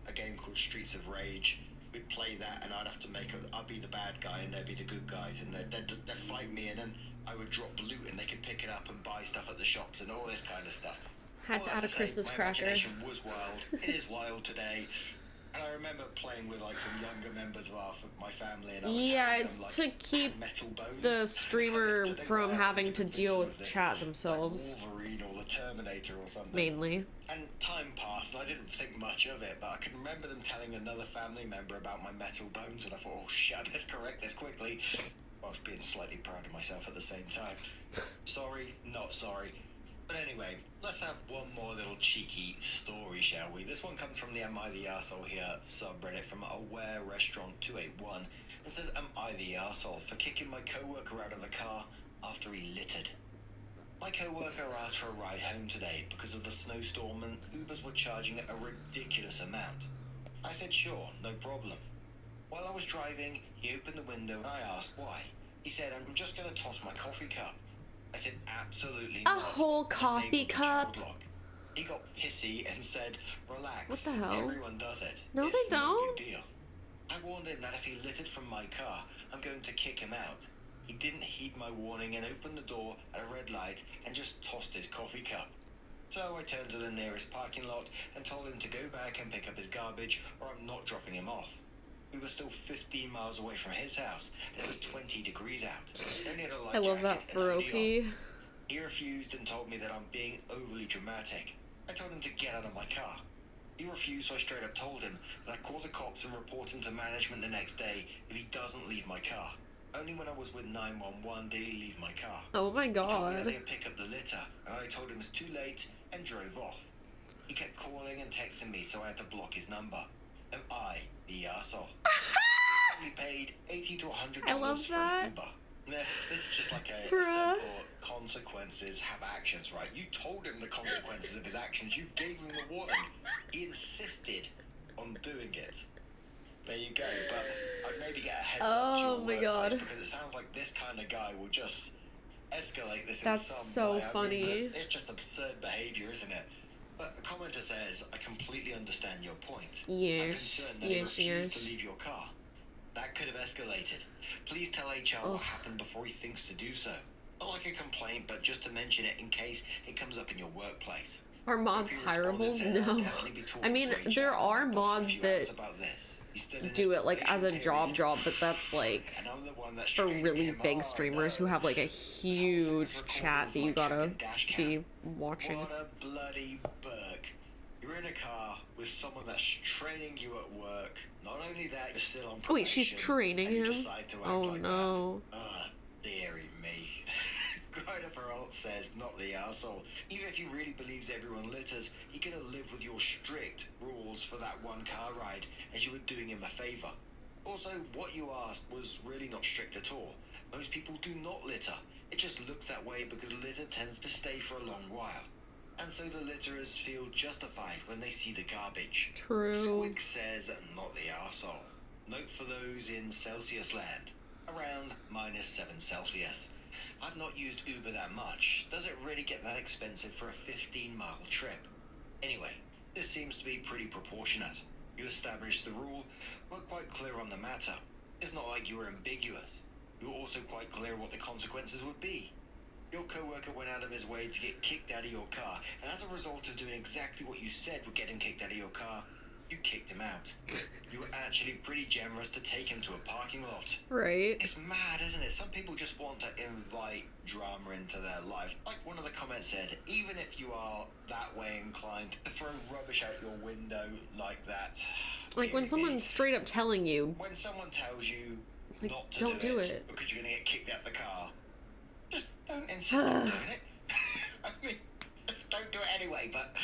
a game called Streets of Rage? We'd play that, and I'd have to I'd be the bad guy, and they'd be the good guys, and they'd fight me, and then I would drop loot, and they could pick it up and buy stuff at the shops, and all this kind of stuff. Had All to that add a say, Christmas my cracker. imagination was wild. It is wild today. And I remember playing with like some younger members of my family, and I was Yeah, telling it's them, to like, keep metal bones. the streamer Today from we're having to into deal with this, chat themselves, like Wolverine or the Terminator or something. mainly. And time passed, and I didn't think much of it, but I can remember them telling another family member about my metal bones, and I thought, oh shit, let's correct this quickly. I was being slightly proud of myself at the same time. Sorry, not sorry. But anyway, let's have one more little cheeky story, shall we? This one comes from the Am I the Arsehole here subreddit from Aware Restaurant 281. It says, Am I the arsehole for kicking my co-worker out of the car after he littered? My co-worker asked for a ride home today because of the snowstorm and Ubers were charging a ridiculous amount. I said sure, no problem. While I was driving, he opened the window and I asked why. He said, I'm just going to toss my coffee cup. I said, absolutely A not. whole It coffee enabled the cup? child lock. He got pissy and said, relax, What the hell? everyone does it. No, It's they no don't. big deal. I warned him that if he littered from my car, I'm going to kick him out. He didn't heed my warning and opened the door at a red light and just tossed his coffee cup. So I turned to the nearest parking lot and told him to go back and pick up his garbage or I'm not dropping him off. We were still 15 miles away from his house and it was 20 degrees out. He only had a light I love jacket that for and OP. hoodie on. He refused and told me that I'm being overly dramatic. I told him to get out of my car. He refused, so I straight up told him that I'd call the cops and report him to management the next day if he doesn't leave my car. Only when I was with 911 did he leave my car. Oh my He told me that god. they'd pick up the litter, and I told him it's too late and drove off. He kept calling and texting me, so I had to block his number. Am I the arsehole? He probably paid $80 to $100 I love for that. an Uber. Nah, this is just like a Bruh. simple consequences have actions, right? You told him the consequences of his actions. You gave him the warning. He insisted on doing it. There you go. But I'd maybe get a heads up to your Oh my workplace, god. because it sounds like this kind of guy will just escalate this That's in some so way. I mean, funny. it's just absurd behavior, isn't it? But the commenter says, I completely understand your point. I'm Yes. concerned that he Yes, refused yes. to leave your car. That could have escalated. Please tell HR what happened before he thinks to do so. Not like a complaint, but just to mention it in case it comes up in your workplace. Are mods If he responded, hireable? said, "I'll No. definitely be talking I mean, to HR there and are my boss in a mods few that hours about this. He's still in his do it like as a probation period, job, but that's like and I'm the one that's for training really him big hard, streamers who though. have like a This whole thing huge is recorded chat with that my you gotta cabin dash cam. be watching. What a bloody Burke. You're in a car with someone that's training you at work. Not only that, you're still on probation. Oh wait, she's training and you him? decide to act Oh like no. that. Dearie me. Christopher Alt says, not the arsehole. Even if he really believes everyone litters, he could have lived with your strict rules for that one car ride, as you were doing him a favour. Also, what you asked was really not strict at all. Most people do not litter. It just looks that way because litter tends to stay for a long while. And so the litterers feel justified when they see the garbage. True. Squig says, not the arsehole. Note for those in Celsius land. Around -7 Celsius. I've not used Uber that much. Does it really get that expensive for a 15-mile trip? Anyway, this seems to be pretty proportionate. You established the rule, were quite clear on the matter. It's not like you were ambiguous. You were also quite clear what the consequences would be. Your co-worker went out of his way to get kicked out of your car, and as a result of doing exactly what you said would get him kicked out of your car, you kicked him out. You were actually pretty generous to take him to a parking lot. Right. It's mad, isn't it? Some people just want to invite drama into their life. Like one of the comments said, even if you are that way inclined to throw rubbish out your window like that. Like when someone's straight up telling you, When someone tells you like, not to don't do it it. because you're going to get kicked out the car, just don't insist on doing it. I mean, don't do it anyway, but...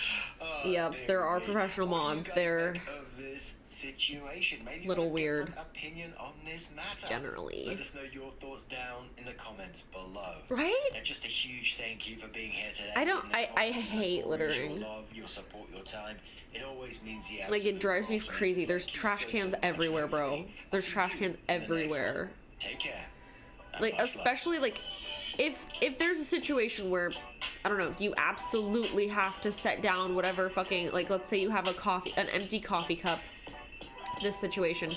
Yep, dear there are me. professional What do you mods. guys They're think of this situation? Maybe little you've got a weird. different opinion on this matter. Generally. Let us know your thoughts down in the comments below. Right? And just a huge thank you for being here today. I don't- In the I comments, your hate stories, littering. Your love, your support, your time. It always means the Like, it absolute drives me world to crazy. us. There's Thank you trash so, cans so much. everywhere, bro. Hopefully, I'll There's see trash you cans in the next everywhere. one. Take care. And Like, much love. especially, like, if there's a situation where, I don't know, you absolutely have to set down whatever fucking, like, let's say you have an empty coffee cup, this situation.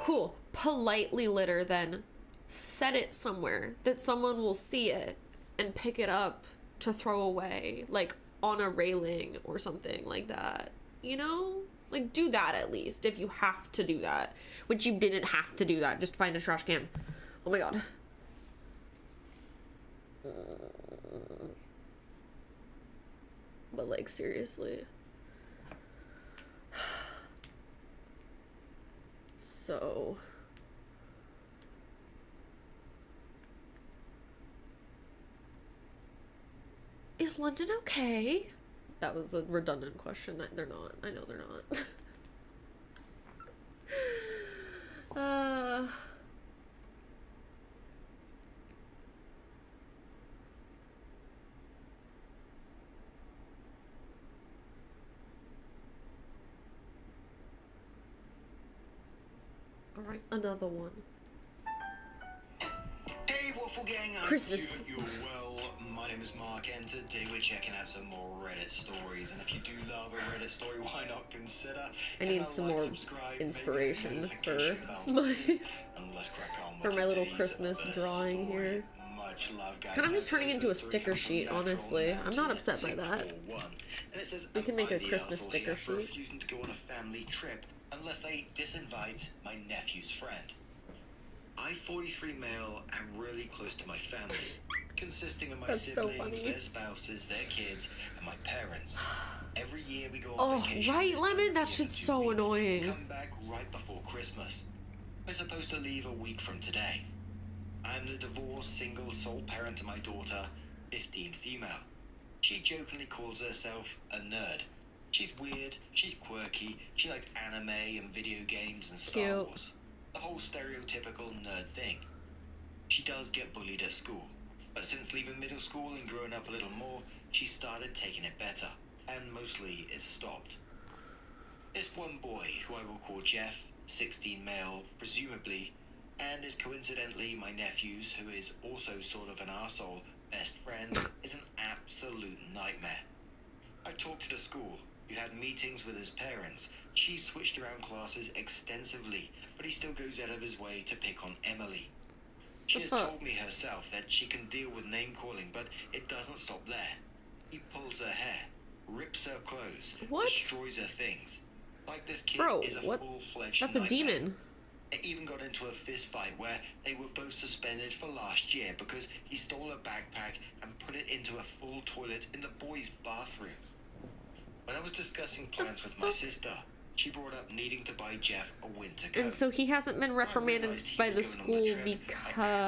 Cool. Politely litter, then. Set it somewhere that someone will see it and pick it up to throw away, like, on a railing or something like that. You know? Like, do that at least, if you have to do that. Which you didn't have to do that. Just find a trash can. Oh my god. But, like, seriously. So... Is London okay? That was a redundant question. They're not. I know they're not. Alright, another one. Hey Waffle Gang, I Christmas. hope you're well. My name is Mark, and today we're checking out some more Reddit stories. And if you do love a Reddit story, why not consider? I need some more inspiration for my for my little Christmas drawing here. Much love, guys. It's kind of just turning into a sticker Story sheet, comes from honestly. Natural I'm not upset by that. 641. And it says, We can make "Am a I the Christmas arsehole sticker here for sheet." refusing to go on a family trip unless they disinvite my nephew's friend? I, 43 male, am really close to my family, consisting of my That's so siblings, funny. their spouses, their kids, and my parents. Every year we go on Oh, vacation. right, this time Lemon? of That year shit's for 2 so weeks, and annoying. come back right before Christmas. We're supposed to leave a week from today. I'm the divorced single sole parent to my daughter, 15 female. She jokingly calls herself a nerd. She's weird, she's quirky, she likes anime and video games and Star Cute. Wars. The whole stereotypical nerd thing. She does get bullied at school, but since leaving middle school and growing up a little more, she started taking it better, and mostly it's stopped. This one boy, who I will call Jeff, 16 male, presumably, and is coincidentally my nephew's, who is also sort of an arsehole, best friend, is an absolute nightmare. I've talked to the school. We've had meetings with his parents. She's switched around classes extensively, but he still goes out of his way to pick on Emily. She has told me herself that she can deal with name-calling, but it doesn't stop there. He pulls her hair, rips her clothes, destroys her things. Like this kid is a full-fledged That's nightmare. a demon. It even got into a fist fight where they were both suspended for last year because he stole a backpack and put it into a full toilet in the boys' bathroom. When I was discussing plans with my sister, she brought up needing to buy Jeff a winter coat. And so he hasn't been reprimanded by the school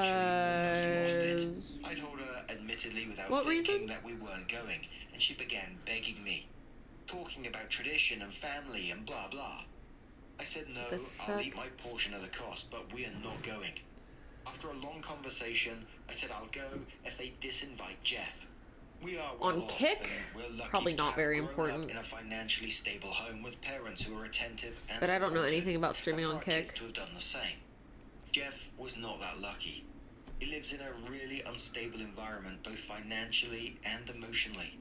because... I told her, admittedly without What thinking, reason? that we weren't going, and she began begging me, talking about tradition and family and blah blah. I said no, I'll eat my portion of the cost, but we are not going. After a long conversation, I said I'll go if they disinvite Jeff. We are well On off, Kick? and we're lucky Probably to not have very grown important. up in a financially stable home with parents who are attentive and But I don't know supportive, anything about streaming and on for our kids Kick. to have done the same. Jeff was not that lucky. He lives in a really unstable environment, both financially and emotionally.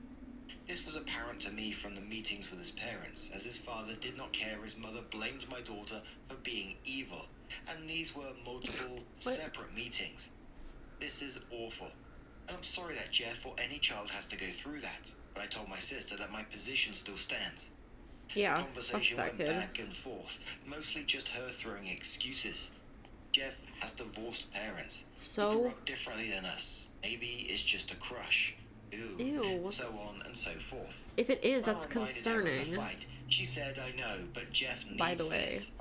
This was apparent to me from the meetings with his parents, as his father did not care. His mother blamed my daughter for being evil, and these were multiple separate meetings. This is awful, and I'm sorry that Jeff or any child has to go through that, but I told my sister that my position still stands. Yeah, The conversation fuck that went kid. back and forth, mostly just her throwing excuses. Jeff has divorced parents. So? He grew up differently than us. Maybe it's just a crush. Ew. So on and so forth. If it is, that's When I reminded her of the concerning. fight, she said, I know, but Jeff needs By the way. this.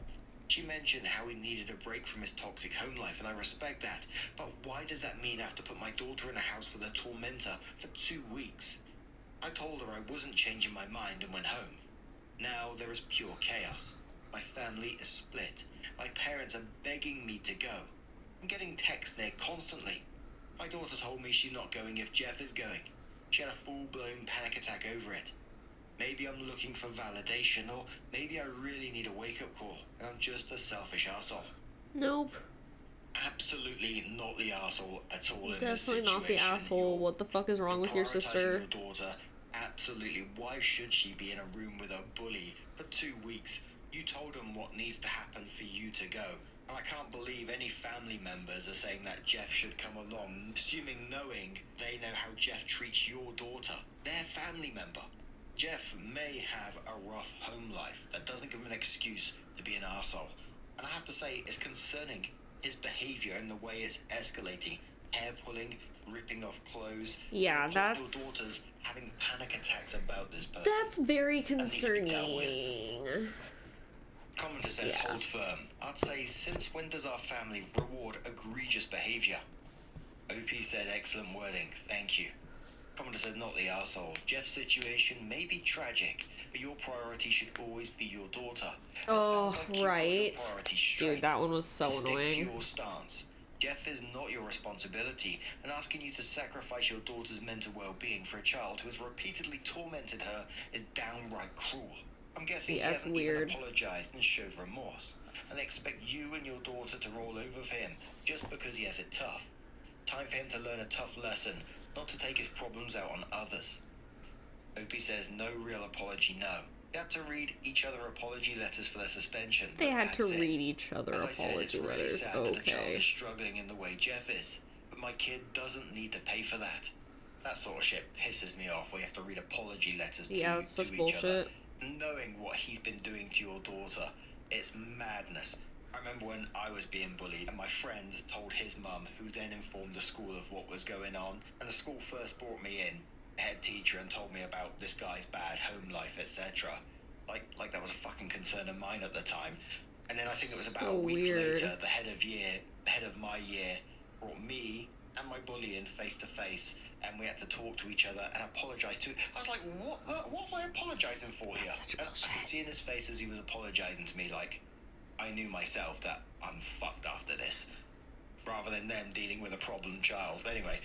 She mentioned how he needed a break from his toxic home life, and I respect that. But why does that mean I have to put my daughter in a house with a tormentor for 2 weeks? I told her I wasn't changing my mind and went home. Now there is pure chaos. My family is split. My parents are begging me to go. I'm getting texts there constantly. My daughter told me she's not going if Jeff is going. She had a full-blown panic attack over it. Maybe I'm looking for validation, or maybe I really need a wake-up call, and I'm just a selfish arsehole. Nope. Absolutely not the arsehole at all in this Definitely not the situation. asshole. What the fuck is wrong with your Prioritising sister? your daughter. Absolutely. Why should she be in a room with a bully for 2 weeks? You told him what needs to happen for you to go. And I can't believe any family members are saying that Jeff should come along, assuming knowing they know how Jeff treats your daughter, their family member. Jeff may have a rough home life. That doesn't give him an excuse to be an arsehole. And I have to say, it's concerning, his behaviour and the way it's escalating. Hair pulling, ripping off clothes. Yeah, Your that's... daughter's having panic attacks about this person. That's very That needs to be dealt with. concerning. Commenter says, Yeah. hold firm. I'd say, since when does our family reward egregious behaviour? OP said, excellent wording, thank you. Commenter says, not the arsehole. Jeff's situation may be tragic, but your priority should always be your daughter. Oh, It sounds like you've got your right. priorities straight. Dude, that one was so Stick annoying. to your stance. Jeff is not your responsibility, and asking you to sacrifice your daughter's mental well-being for a child who has repeatedly tormented her is downright cruel. I'm guessing Yeah, he it's hasn't weird. even apologized and showed remorse, and they expect you and your daughter to roll over for him just because he has it tough. Time for him to learn a tough lesson, not to take his problems out on others. Opie says no real apology, no. They had to read each other apology letters for their suspension. They but had to that's it. read each other As I said, it's apology really letters. sad that a child Okay. is struggling in the way Jeff is, but my kid doesn't need to pay for that. That sort of shit pisses me off, where you have to read apology letters Yeah, it's to such each other. bullshit. Knowing what he's been doing to your daughter, it's madness. I remember when I was being bullied and my friend told his mum, who then informed the school of what was going on, and the school first brought me in, the head teacher, and told me about this guy's bad home life, etc. Like that was a fucking concern of mine at the time. And then I think it was about a week later, the head of my year brought me and my bully in face to face, and we had to talk to each other and apologise to. I was like, what am I apologising for here? And I could see in his face as he was apologising to me, like, I knew myself that I'm fucked after this, rather than them dealing with a problem child. But anyway,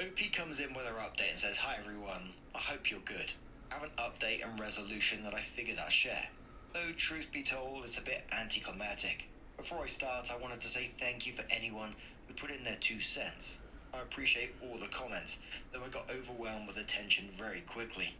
OP comes in with her update and says, "Hi everyone, I hope you're good. I have an update and resolution that I figured I'd share. Though truth be told, it's a bit anticlimactic. Before I start, I wanted to say thank you for anyone who put in their 2 cents. I appreciate all the comments, though I got overwhelmed with attention very quickly.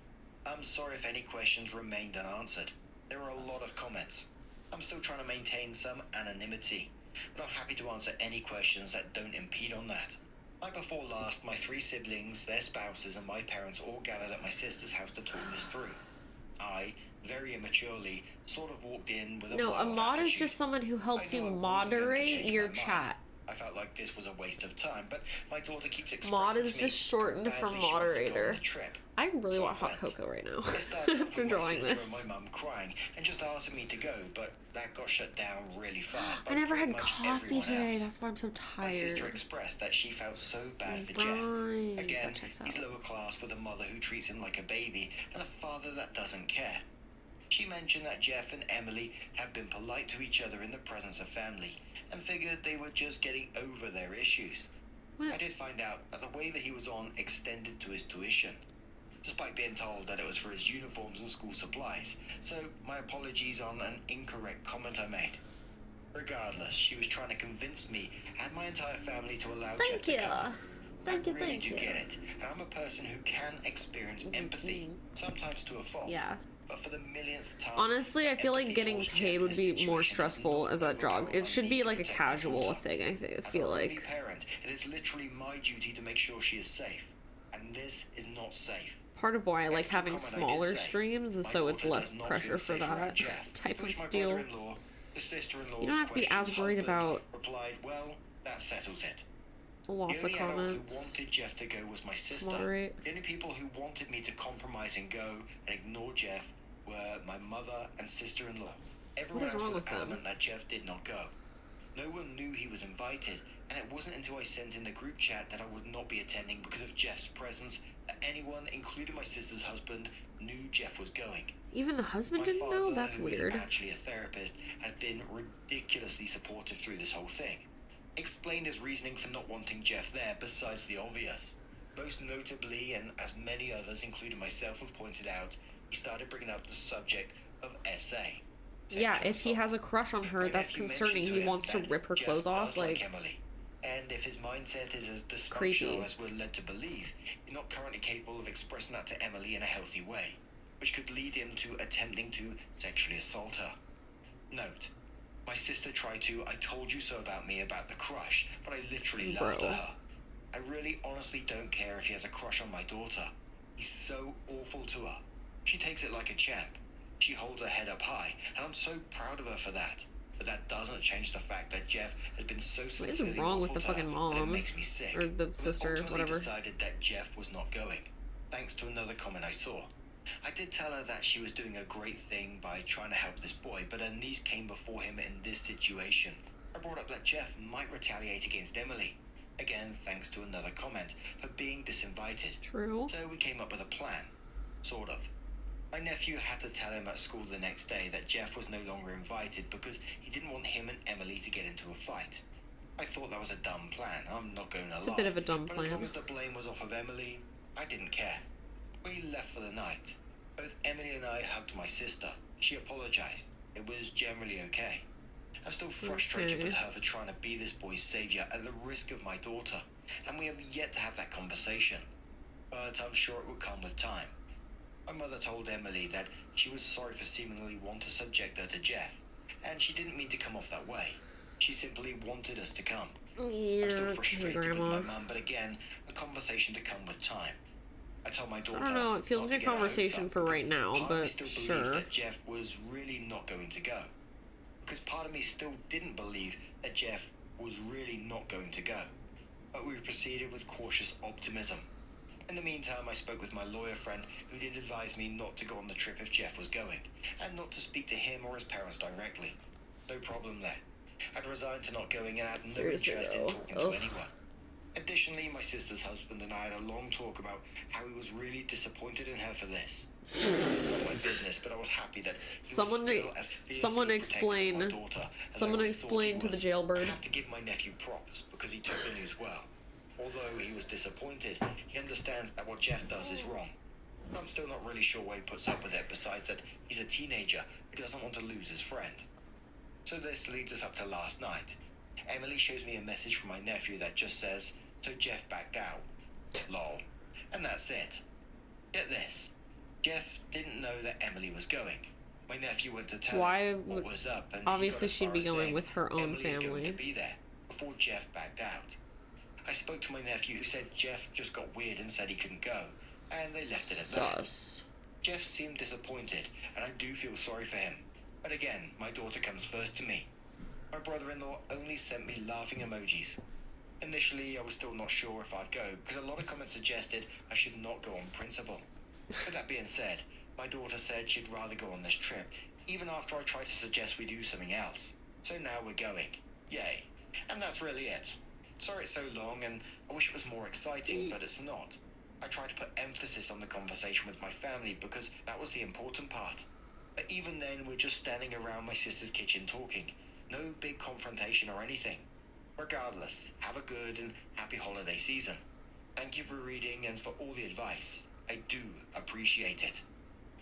I'm sorry if any questions remained unanswered. There were a lot of comments. I'm still trying to maintain some anonymity, but I'm happy to answer any questions that don't impede on that. Night before last, my 3 siblings, their spouses, and my parents all gathered at my sister's house to talk this through. I, very immaturely, sort of walked in with a No, a mod is just someone who helps you moderate your chat. I felt like this was a waste of time, but my daughter keeps expressing Mod is just shortened for moderator. I really want hot cocoa right now after drawing this. My mum crying and just asking me to go, but that got shut down really fast. I never had coffee today. That's why I'm so tired. My sister expressed that she felt so bad for Jeff. Again, he's lower class with a mother who treats him like a baby and a father that doesn't care. She mentioned that Jeff and Emily have been polite to each other in the presence of family, and figured they were just getting over their issues. What? I did find out that the waiver he was on extended to his tuition, despite being told that it was for his uniforms and school supplies, so my apologies on an incorrect comment I made. Regardless, she was trying to convince me and my entire family to allow Jeff to come. I really do get it, and I'm a person who can experience empathy, sometimes to a fault. Yeah. But for the millionth time, honestly, I feel like getting paid would be more stressful as that job. It should be like a casual thing, I feel like. Parent, it is literally my duty to make sure she is safe, and this is not safe. Part of why I like having smaller streams is so it's less pressure for that type of deal. You don't have to be as worried about replied, "Well, that settles it." Lots of comments. Who wanted Jeff to go was my sister. The only people who wanted me to compromise and go and ignore Jeff were my mother and sister-in-law. Everyone else was adamant that Jeff did not go. No one knew he was invited, and it wasn't until I sent in the group chat that I would not be attending because of Jeff's presence that anyone, including my sister's husband, knew Jeff was going. Even the husband didn't know? That's weird. My father, who is actually a therapist, has been ridiculously supportive through this whole thing. Explained his reasoning for not wanting Jeff there besides the obvious. Most notably, and as many others, including myself, have pointed out, he started bringing up the subject of SA. Yeah, if he has a crush on her, that's concerning. He wants to rip her clothes off, like Emily. And if his mindset is as dysfunctional as we're led to believe, he's not currently capable of expressing that to Emily in a healthy way, which could lead him to attempting to sexually assault her. Note, my sister tried to "I told you so" about me about the crush, but I literally laughed at her. I really honestly don't care if he has a crush on my daughter. He's so awful to her. She takes it like a champ. She holds her head up high, and I'm so proud of her for that. But that doesn't change the fact that Jeff has been so sincerely what is wrong with the fucking mom? It makes me sick. Or the sister, whatever. Decided that Jeff was not going, thanks to another comment I saw. I did tell her that she was doing a great thing by trying to help this boy, but her niece came before him in this situation. I brought up that Jeff might retaliate against Emily. Again, thanks to another comment, for being disinvited. True. So we came up with a plan. Sort of. My nephew had to tell him at school the next day that Jeff was no longer invited because he didn't want him and Emily to get into a fight. I thought that was a dumb plan, I'm not going to lie. It's a bit of a dumb plan. But as long as the blame was off of Emily, I didn't care. We left for the night. Both Emily and I hugged my sister. She apologized. It was generally okay. I'm still frustrated with her for trying to be this boy's savior at the risk of my daughter, and we have yet to have that conversation. But I'm sure it will come with time. My mother told Emily that she was sorry for seemingly wanting to subject her to Jeff, and she didn't mean to come off that way. She simply wanted us to come. Yeah, I'm still frustrated with Grandma. my mum, but again, a conversation to come with time. I told my daughter, I don't know, it feels like a conversation for right now, but still sure. believes that Jeff was really not going to go. because part of me still didn't believe that Jeff was really not going to go. But we proceeded with cautious optimism. In the meantime, I spoke with my lawyer friend, who did advise me not to go on the trip if Jeff was going, and not to speak to him or his parents directly. No problem there. I'd resigned to not going and had no interest in talking to anyone. Additionally, my sister's husband and I had a long talk about how he was really disappointed in her for this. It's not my business, but I was happy that he was still as fiercely protective of my daughter as I always thought he to the was. jailbird. I have to give my nephew props because he took the news well. Although he was disappointed, he understands that what Jeff does is wrong. I'm still not really sure why he puts up with it, besides that he's a teenager who doesn't want to lose his friend. So this leads us up to last night. Emily shows me a message from my nephew that just says, "So Jeff backed out. Lol." And that's it. Get this. Jeff didn't know that Emily was going. My nephew went to tell him what was up, and obviously she'd be going with her own Emily is going family. to be there before Jeff backed out. I spoke to my nephew, who said Jeff just got weird and said he couldn't go, and they left it at that. Jeff seemed disappointed, and I do feel sorry for him. But again, my daughter comes first to me. My brother-in-law only sent me laughing emojis. Initially, I was still not sure if I'd go, because a lot of comments suggested I should not go on principle. With that being said, my daughter said she'd rather go on this trip, even after I tried to suggest we do something else. So now we're going. Yay. And that's really it. Sorry it's so long, and I wish it was more exciting, but it's not. I tried to put emphasis on the conversation with my family because that was the important part. But even then, we're just standing around my sister's kitchen talking. No big confrontation or anything. Regardless, have a good and happy holiday season. Thank you for reading and for all the advice. I do appreciate it.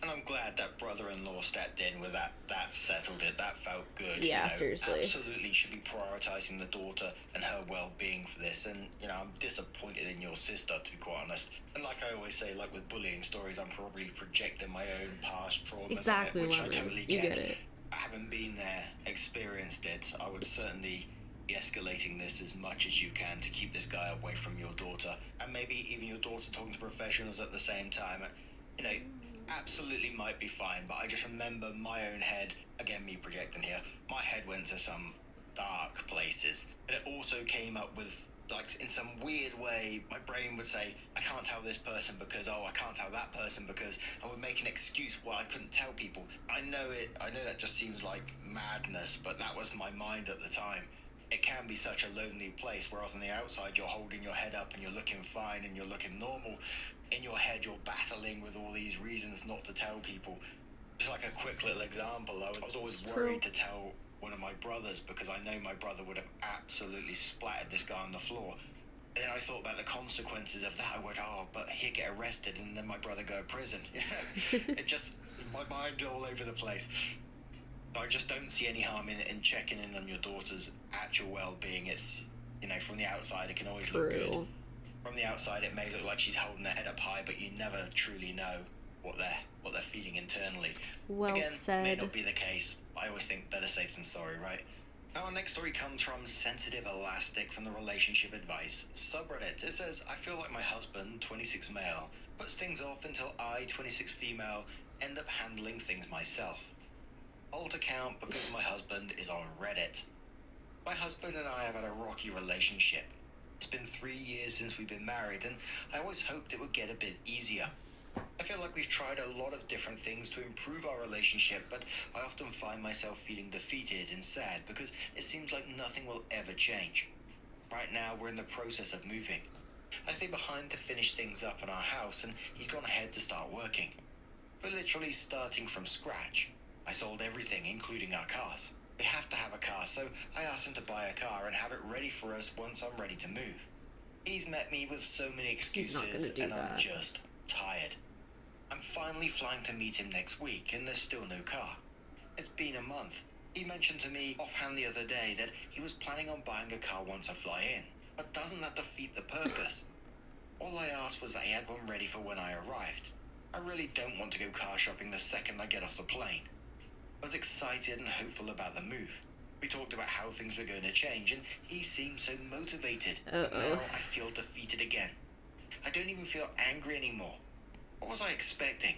And I'm glad that brother-in-law stepped in with that. That settled it. That felt good. Yeah, seriously. Absolutely should be prioritizing the daughter and her well-being for this. And, I'm disappointed in your sister, to be quite honest. And like I always say, like with bullying stories, I'm probably projecting my own past traumas on it, which I totally get. You get it. I haven't been there, experienced it. I would certainly be escalating this as much as you can to keep this guy away from your daughter. And maybe even your daughter talking to professionals at the same time. Absolutely might be fine, but I just remember my own head, again me projecting here, my head went to some dark places, and it also came up with, like, in some weird way, my brain would say, I can't tell this person because, I can't tell that person because, I would make an excuse why I couldn't tell people. I know that just seems like madness, but that was my mind at the time. It can be such a lonely place, whereas on the outside you're holding your head up and you're looking fine and you're looking normal. In your head you're battling with all these reasons not to tell people. Just like a quick little example, I was always worried to tell one of my brothers because I know my brother would have absolutely splattered this guy on the floor. And I thought about the consequences of that. I would, but he'd get arrested and then my brother go to prison. It just, my mind all over the place. I just don't see any harm in checking in on your daughter's actual well-being. It's, from the outside it can always look good. From the outside it may look like she's holding her head up high, but you never truly know what they're feeling internally. Well Again, said. May not be the case. I always think better safe than sorry, right? Now our next story comes from Sensitive Elastic from the Relationship Advice subreddit. It says, I feel like my husband, 26 male, puts things off until I, 26 female, end up handling things myself. Alt account because my husband is on Reddit. My husband and I have had a rocky relationship. It's been 3 years since we've been married, and I always hoped it would get a bit easier. I feel like we've tried a lot of different things to improve our relationship, but I often find myself feeling defeated and sad because it seems like nothing will ever change. Right now, we're in the process of moving. I stay behind to finish things up in our house, and he's gone ahead to start working. We're literally starting from scratch. I sold everything, including our cars. We have to have a car, so I asked him to buy a car and have it ready for us once I'm ready to move. He's met me with so many excuses, and I'm just tired. I'm finally flying to meet him next week, and there's still no car. It's been a month. He mentioned to me offhand the other day that he was planning on buying a car once I fly in, but doesn't that defeat the purpose? All I asked was that he had one ready for when I arrived. I really don't want to go car shopping the second I get off the plane. I was excited and hopeful about the move. We talked about how things were going to change, and he seemed so motivated. But now I feel defeated again. I don't even feel angry anymore. What was I expecting?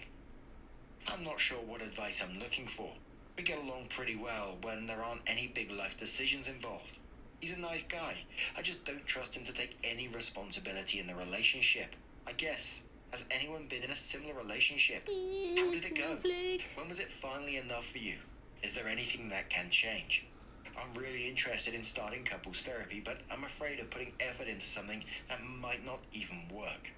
I'm not sure what advice I'm looking for. We get along pretty well when there aren't any big life decisions involved. He's a nice guy. I just don't trust him to take any responsibility in the relationship. I guess. Has anyone been in a similar relationship? How did it go? When was it finally enough for you? Is there anything that can change? I'm really interested in starting couples therapy, but I'm afraid of putting effort into something that might not even work.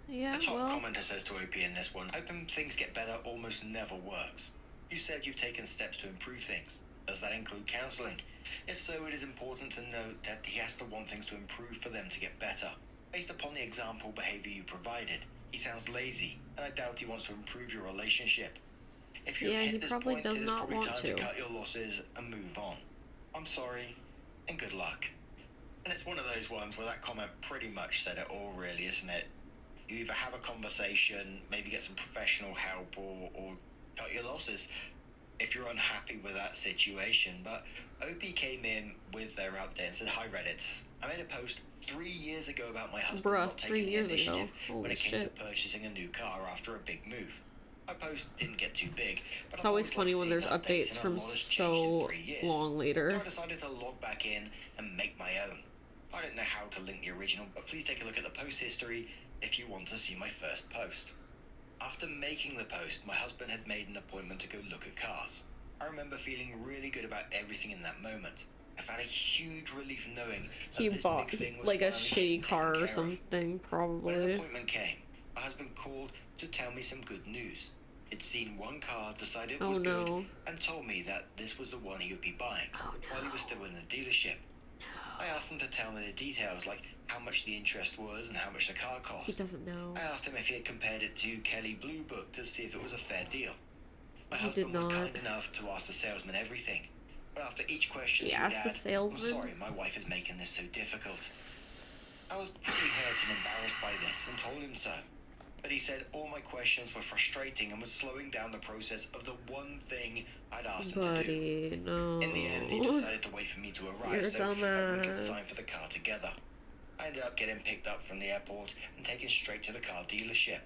Yeah, The top well, commenter says to OP in this one, hoping things get better almost never works. You said you've taken steps to improve things. Does that include counselling? If so, it is important to note that he has to want things to improve for them to get better. Based upon the example behaviour you provided, he sounds lazy, and I doubt he wants to improve your relationship. If you've hit this point, it is probably time to cut your losses and move on. I'm sorry, and good luck. And it's one of those ones where that comment pretty much said it all, really, isn't it? You either have a conversation, maybe get some professional help, or cut your losses if you're unhappy with that situation. But OP came in with their update and said, "Hi Reddit, I made a post 3 years ago about my husband not taking the initiative when it came to purchasing a new car after a big move. My post didn't get too big, but it's always funny when there's updates from so long later. So I decided to log back in and make my own. I don't know how to link the original, but please take a look at the post history if you want to see my first post. After making the post, my husband had made an appointment to go look at cars. I remember feeling really good about everything in that moment. I found a huge relief knowing that he this bought big thing was like a finally shitty car or taken care of. something, probably. When his appointment came, my husband called to tell me some good news. He'd seen one car, decided it was good, and told me that this was the one he would be buying while he was still in the dealership. I asked him to tell me the details, like how much the interest was and how much the car cost. He doesn't know. I asked him if he had compared it to Kelly Blue Book to see if it was a fair deal. My He husband did was not. kind enough to ask the salesman everything, but after each question He would asked the add, salesman? "I'm sorry, my wife is making this so difficult." I was pretty hurt and embarrassed by this and told him so. But he said all my questions were frustrating and was slowing down the process of the one thing I'd asked him to do. No. In the end, he decided to wait for me to arrive You're so that we could dumbass. sign for the car together. I ended up getting picked up from the airport and taken straight to the car dealership.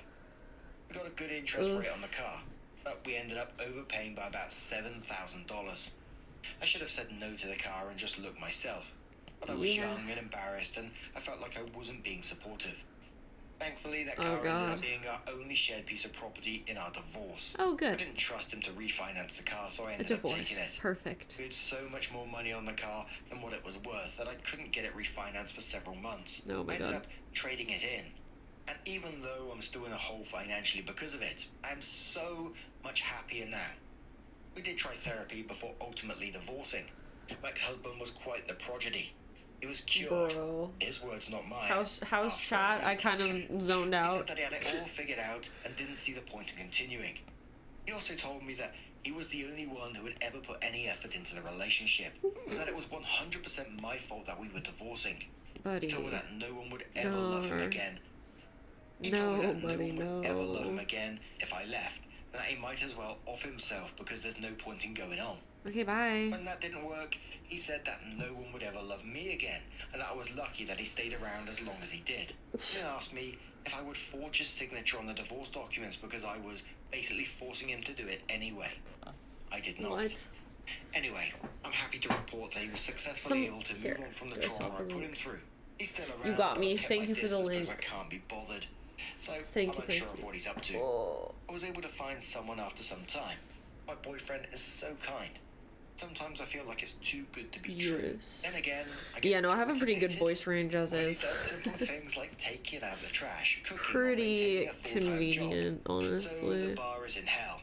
We got a good interest rate on the car, but we ended up overpaying by about $7,000. I should have said no to the car and just looked myself, but I was young and embarrassed and I felt like I wasn't being supportive. Thankfully, that car ended up being our only shared piece of property in our divorce. Oh, good. I didn't trust him to refinance the car, so I A ended up divorce. taking it. Perfect. We had so much more money on the car than what it was worth that I couldn't get it refinanced for several months. Oh my I ended God. up trading it in. And even though I'm still in a hole financially because of it, I'm so much happier now. We did try therapy before ultimately divorcing. My ex-husband was quite the prodigy. He was cured. Bro. His words, not mine. How's After chat? a I week. kind of zoned He out. said that he had it all figured out and didn't see the point in continuing. He also told me that he was the only one who had ever put any effort into the relationship, and that it was 100% my fault that we were divorcing. Buddy. He told me that no one would ever love him again. He told me No, that buddy, no one would ever love him no. again if I left, and that he might as well off himself because there's no point in going on. Okay, bye. When that didn't work, he said that no one would ever love me again, and that I was lucky that he stayed around as long as he did. He then asked me if I would forge his signature on the divorce documents because I was basically forcing him to do it anyway. I did not. What? Anyway, I'm happy to report that he was successfully able to move on from the trauma I put him through. He's still around. You got but me. I've kept Thank my you for the distance link. because I can't be bothered. So Thank I'm you, unsure thank of what he's up to. Oh. I was able to find someone after some time. My boyfriend is so kind. Sometimes I feel like it's too good to be true. Yes. Then again, I get Yeah, no, I have a pretty good motivated voice range as when he is. does simple things like taking out the trash, cooking, or Pretty maintaining a full-time convenient, job. So honestly. the bar is in hell.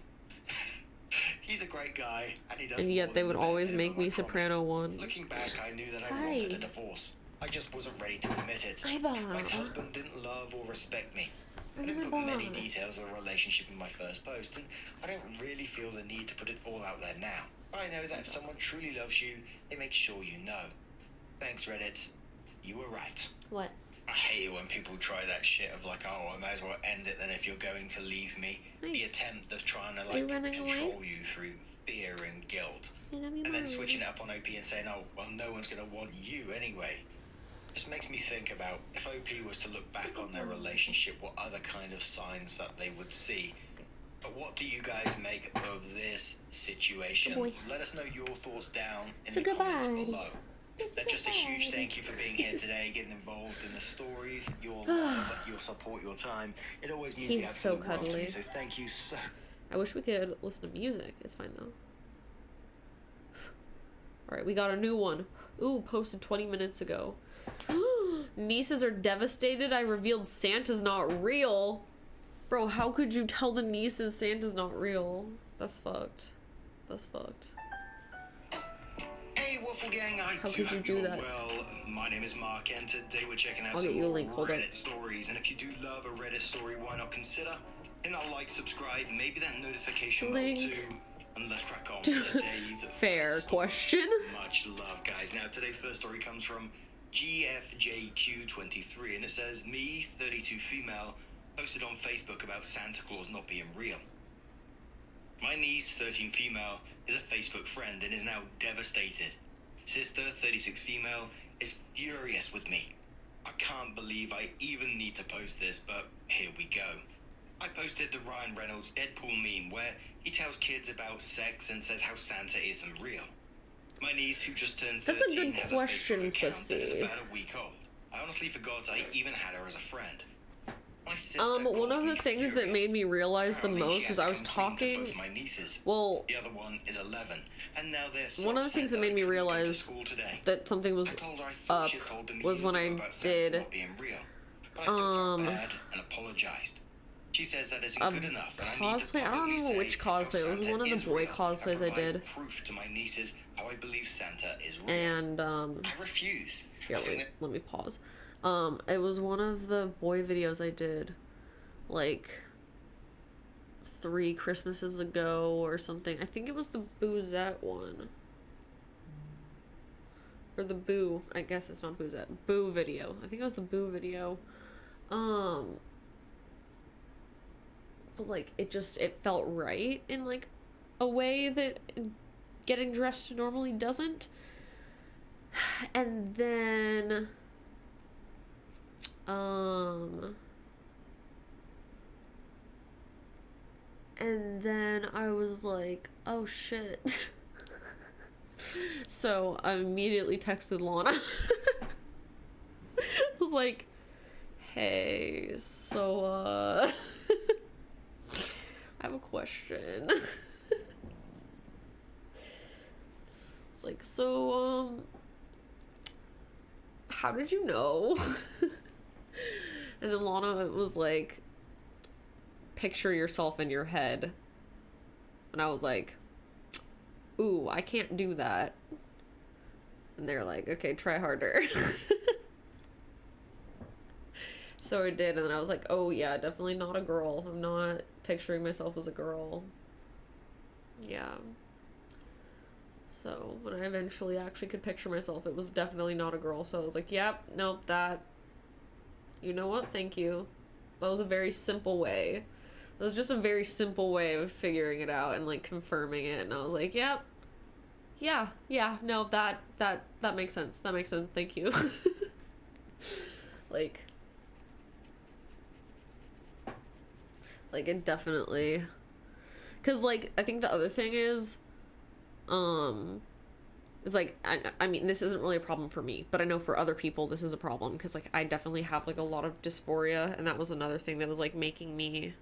He's a great guy, and he does And yet more they than would the bare always minimum, make me I Soprano promise. 1. Looking back, I knew that I Hi. wanted a divorce. I just wasn't ready to admit it. Hi, My Bob. ex-husband didn't love or respect me. I Hi, didn't put many Bob. details of the relationship in my first post, and I don't really feel the need to put it all out there now. But I know that if someone truly loves you, they make sure you know. Thanks, Reddit. You were right. What? I hate it when people try that shit of like, oh, I may as well end it than if you're going to leave me. Hi. The attempt of trying to Are you like running control away? you through fear and guilt. I love you, And then Mom. switching it up on OP and saying, oh, well, no one's going to want you anyway. Just makes me think about if OP was to look back on their relationship, what other kind of signs that they would see. But what do you guys make of this situation? Oh boy. Let us know your thoughts down in So the comments goodbye. below. Then just a huge thank you for being here today, getting involved in the stories, your love, your support, your time. It always means the He's so absolute world to me, cuddly. so thank you so. I wish we could listen to music. It's fine though. Alright, we got a new one. Ooh, posted 20 minutes ago. Nieces are devastated. I revealed Santa's not real. Bro, how could you tell the nieces Santa's not real? That's fucked. That's fucked. Hey Waffle Gang, I How do could you hope do you're that? well. My name is Mark and today we're checking out I'll some get you a link. Hold up. Reddit stories. And if you do love a Reddit story, why not consider hitting that like, subscribe, maybe that notification bell Link. too. And let's crack on with today's Fair first question. Much love, guys. Now, today's first story comes from GFJQ23, and it says, me, 32 female, posted on Facebook about Santa Claus not being real. My niece, 13 female, is a Facebook friend and is now devastated. Sister, 36 female, is furious with me. I can't believe I even need to post this, but here we go. I posted the Ryan Reynolds Deadpool meme where he tells kids about sex and says how Santa isn't real. My niece, who just turned 13, That's a good has question, a Facebook account that is Clipsy. about a week old. I honestly forgot I even had her as a friend. My sister One of called the me things that furious. made me realize the Apparently, she most had is to I was complain to talking. both my nieces. Well, The other one is 11, and now they're so one of the things that upset made me I couldn't go to realize school today. that something was I told her I thought up she had told them was years when ago I about Santa did not being real. But I still felt bad and apologized. She says that isn't good enough, and I need to cosplay. I don't publicly remember say which how cosplay. It was Santa one of the is boy real cosplays and I provide did. proof to my nieces how I believe Santa is real. And I refuse. yeah, I think wait, let me pause. It was one of the boy videos I did, like 3 Christmases ago or something. I think it was the Boozette one. Or the Boo. I guess it's not Boozette. Boo video. I think it was the Boo video. But like it felt right in like a way that getting dressed normally doesn't. And then I was like, oh shit. So I immediately texted Lana. I was like, hey, so I have a question. It's like, so how did you know? And then Lana was like, picture yourself in your head. And I was like, ooh, I can't do that. And they're like, okay, try harder. So I did, and then I was like, oh yeah, definitely not a girl. I'm not picturing myself as a girl. Yeah. So when I eventually actually could picture myself, it was definitely not a girl. So I was like, yep, nope, that. You know what? Thank you. That was a very simple way. It was just a very simple way of figuring it out and like confirming it. And I was like, yep. Yeah, no, that makes sense. That makes sense. Thank you. Like it definitely, because like I think the other thing is like I mean this isn't really a problem for me, but I know for other people this is a problem, because like I definitely have like a lot of dysphoria, and that was another thing that was like making me,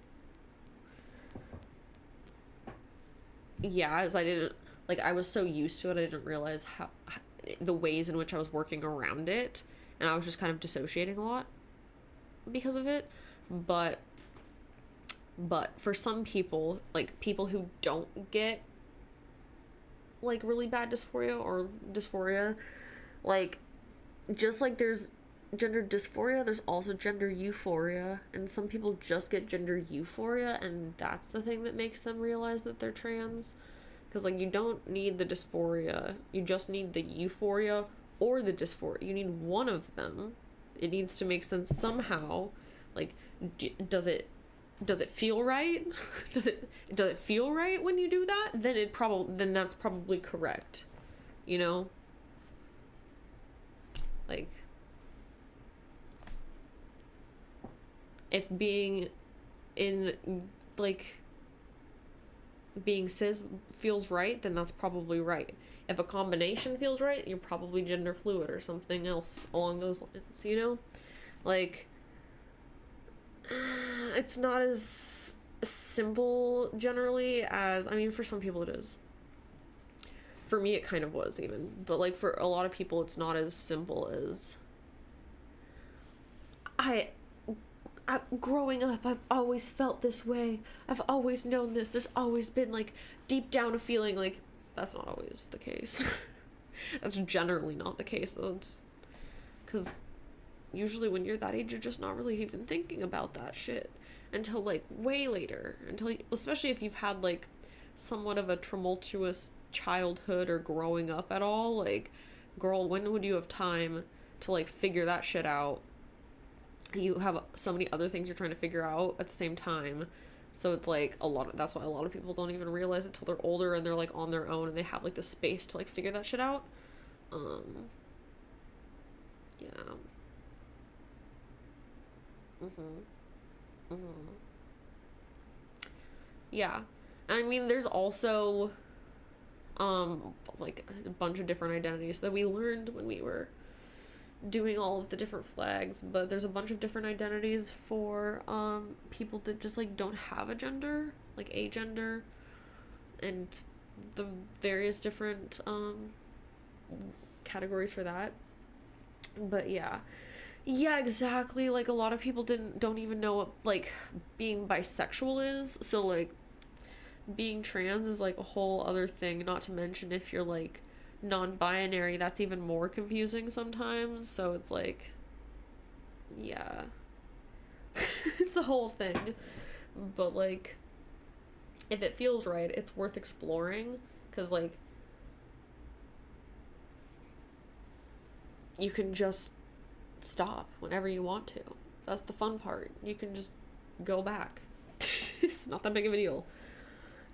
yeah, as I didn't, like I was so used to it, I didn't realize how the ways in which I was working around it, and I was just kind of dissociating a lot because of it. But for some people, like people who don't get like really bad dysphoria, like just like there's gender dysphoria, there's also gender euphoria, and some people just get gender euphoria, and that's the thing that makes them realize that they're trans. Because like you don't need the dysphoria, you just need the euphoria or the dysphoria. You need one of them. It needs to make sense somehow. Like does it feel right? does it feel right when you do that? Then that's probably correct, you know? Like if being in like being cis feels right, then that's probably right. If a combination feels right, you're probably gender fluid or something else along those lines, you know? Like, it's not as simple generally as, I mean, for some people it is. For me, it kind of was even. But, like, for a lot of people, it's not as simple as... growing up, I've always felt this way. I've always known this. There's always been, like, deep down a feeling, like, that's not always the case. That's generally not the case. Because usually when you're that age, you're just not really even thinking about that shit until, like, way later. Especially if you've had, like, somewhat of a tumultuous childhood or growing up at all. Like, girl, when would you have time to, like, figure that shit out? You have so many other things you're trying to figure out at the same time. So it's like that's why a lot of people don't even realize it till they're older and they're like on their own and they have like the space to like figure that shit out. Yeah. Yeah. And I mean, there's also like a bunch of different identities that we learned when we were doing all of the different flags, but there's a bunch of different identities for people that just like don't have a gender, like agender, and the various different categories for that. But yeah, exactly. Like a lot of people don't even know what like being bisexual is, so like being trans is like a whole other thing, not to mention if you're like non-binary, that's even more confusing sometimes. So it's like, yeah. It's a whole thing. But like, if it feels right, it's worth exploring, because like you can just stop whenever you want to. That's the fun part. You can just go back. It's not that big of a deal,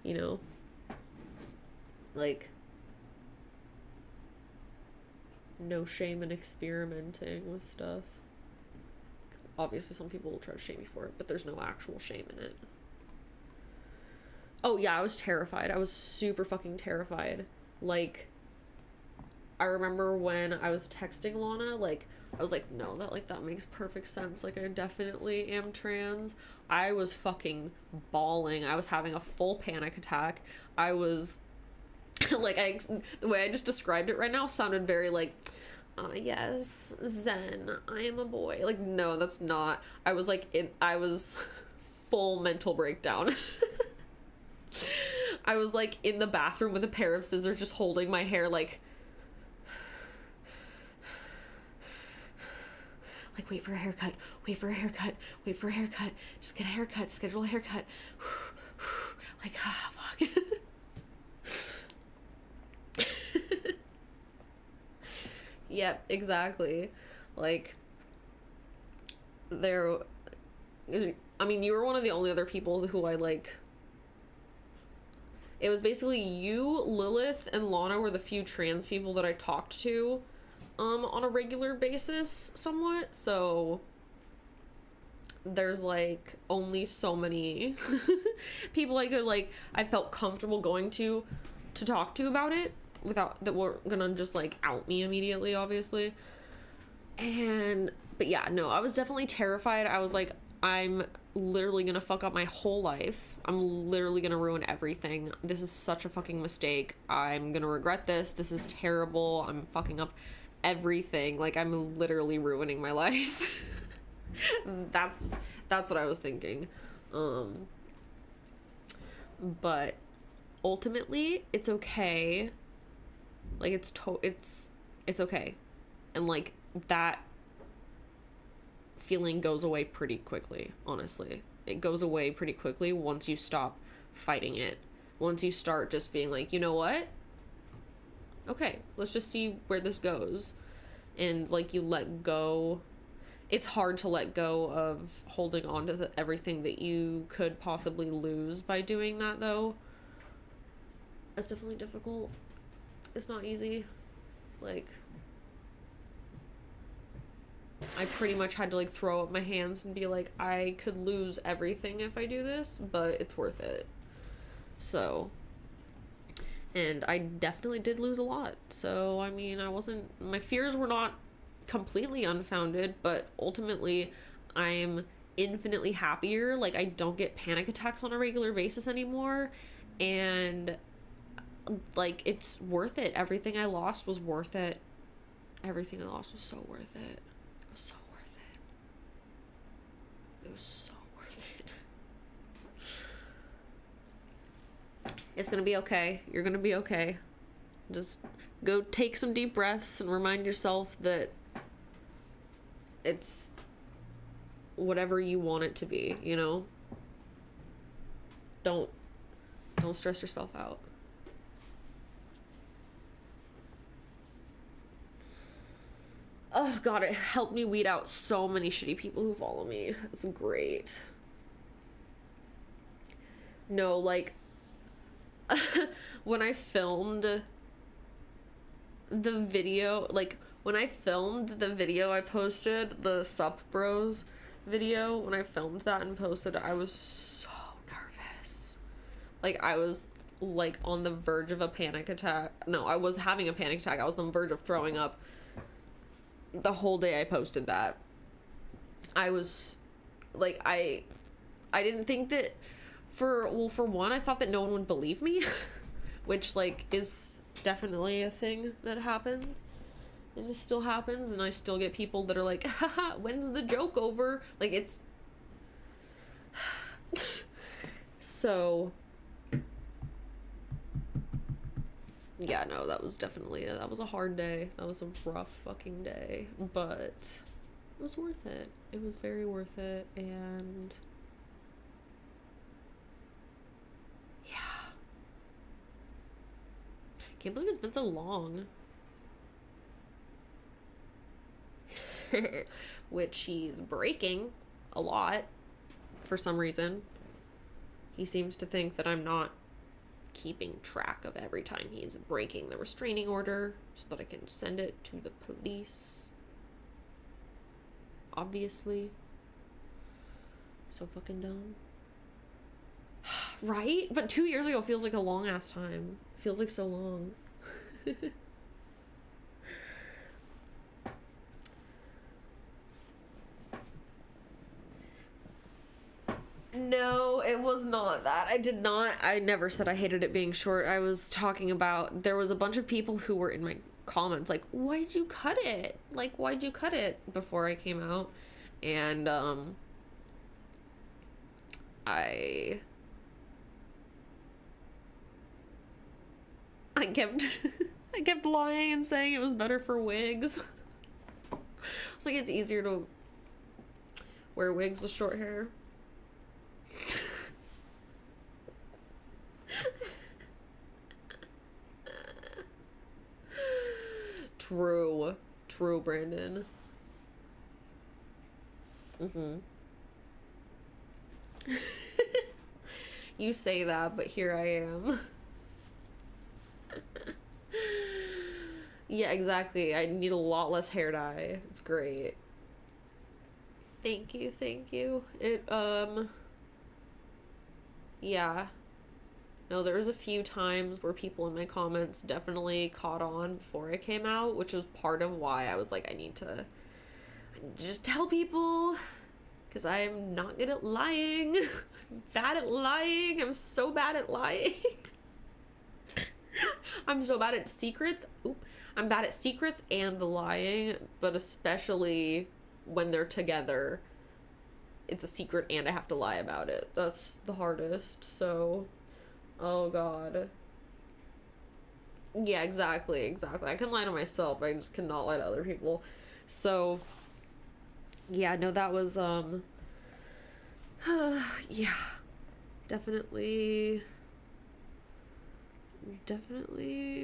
you know? Like, no shame in experimenting with stuff. Obviously some people will try to shame you for it, but there's no actual shame in it. Oh yeah, I was terrified. I was super fucking terrified. Like, I remember when I was texting Lana, like, I was like, no, that makes perfect sense. Like, I definitely am trans. I was fucking bawling. I was having a full panic attack. I was like, the way I just described it right now sounded very like, yes, Zen, I am a boy. Like, no, that's not. I was like, I was full mental breakdown. I was like in the bathroom with a pair of scissors just holding my hair like wait for a haircut, wait for a haircut, wait for a haircut, just get a haircut, schedule a haircut. Like, ah, fuck. Yep, exactly. Like, I mean, you were one of the only other people who I, like, it was basically you, Lilith, and Lana were the few trans people that I talked to, on a regular basis, somewhat, so there's, like, only so many people I felt comfortable going to talk to about it, without that were gonna just like out me immediately, obviously. But yeah, no, I was definitely terrified. I was like, I'm literally gonna fuck up my whole life. I'm literally gonna ruin everything. This is such a fucking mistake. I'm gonna regret this. This is terrible. I'm fucking up everything. Like, I'm literally ruining my life. That's what I was thinking. But ultimately, it's okay. Like, it's okay. And, like, that feeling goes away pretty quickly, honestly. It goes away pretty quickly once you stop fighting it. Once you start just being like, you know what? Okay, let's just see where this goes. And, like, you let go. It's hard to let go of holding on to everything that you could possibly lose by doing that, though. It's definitely difficult. It's not easy. Like, I pretty much had to like throw up my hands and be like, I could lose everything if I do this, but it's worth it. So, and I definitely did lose a lot. So, I mean, my fears were not completely unfounded, but ultimately, I'm infinitely happier. Like, I don't get panic attacks on a regular basis anymore. And, like, it's worth it. Everything I lost was worth it. Everything I lost was so worth it. It was so worth it. It was so worth it. It's gonna be okay. You're gonna be okay. Just go take some deep breaths and remind yourself that it's whatever you want it to be, you know? Don't stress yourself out. Oh god, it helped me weed out so many shitty people who follow me. It's great. No, like when I filmed the video, I posted the Sup Bros video, when I filmed that and posted it, I was so nervous. Like, I was like on the verge of a panic attack. No, I was having a panic attack. I was on the verge of throwing up the whole day I posted that. I was like, I didn't think that for one, I thought that no one would believe me, which like is definitely a thing that happens. And it still happens, and I still get people that are like, haha, when's the joke over? Like, it's so yeah, no, that was definitely that was a hard day. That was a rough fucking day, but it was worth it. It was very worth it. And yeah, can't believe it's been so long. Which he's breaking a lot for some reason. He seems to think that I'm not keeping track of every time he's breaking the restraining order so that I can send it to the police. Obviously. So fucking dumb. Right? But 2 years ago feels like a long ass time. Feels like so long. No, it was not that. I never said I hated it being short. I was talking about, there was a bunch of people who were in my comments like, why'd you cut it? Like, why'd you cut it before I came out? And, I kept, I kept lying and saying it was better for wigs. It's like, it's easier to wear wigs with short hair. True, Brandon. You say that, but here I am. Yeah, exactly. I need a lot less hair dye. It's great. Thank you. It, yeah. No, there was a few times where people in my comments definitely caught on before I came out, which was part of why I was like, I need to just tell people, because I'm not good at lying. I'm bad at lying. I'm so bad at lying. I'm so bad at secrets. I'm bad at secrets and the lying, but especially when they're together. It's a secret and I have to lie about it. That's the hardest. So, oh god. Yeah, exactly. I can lie to myself. I just cannot lie to other people. So, yeah, no, that was, yeah. Definitely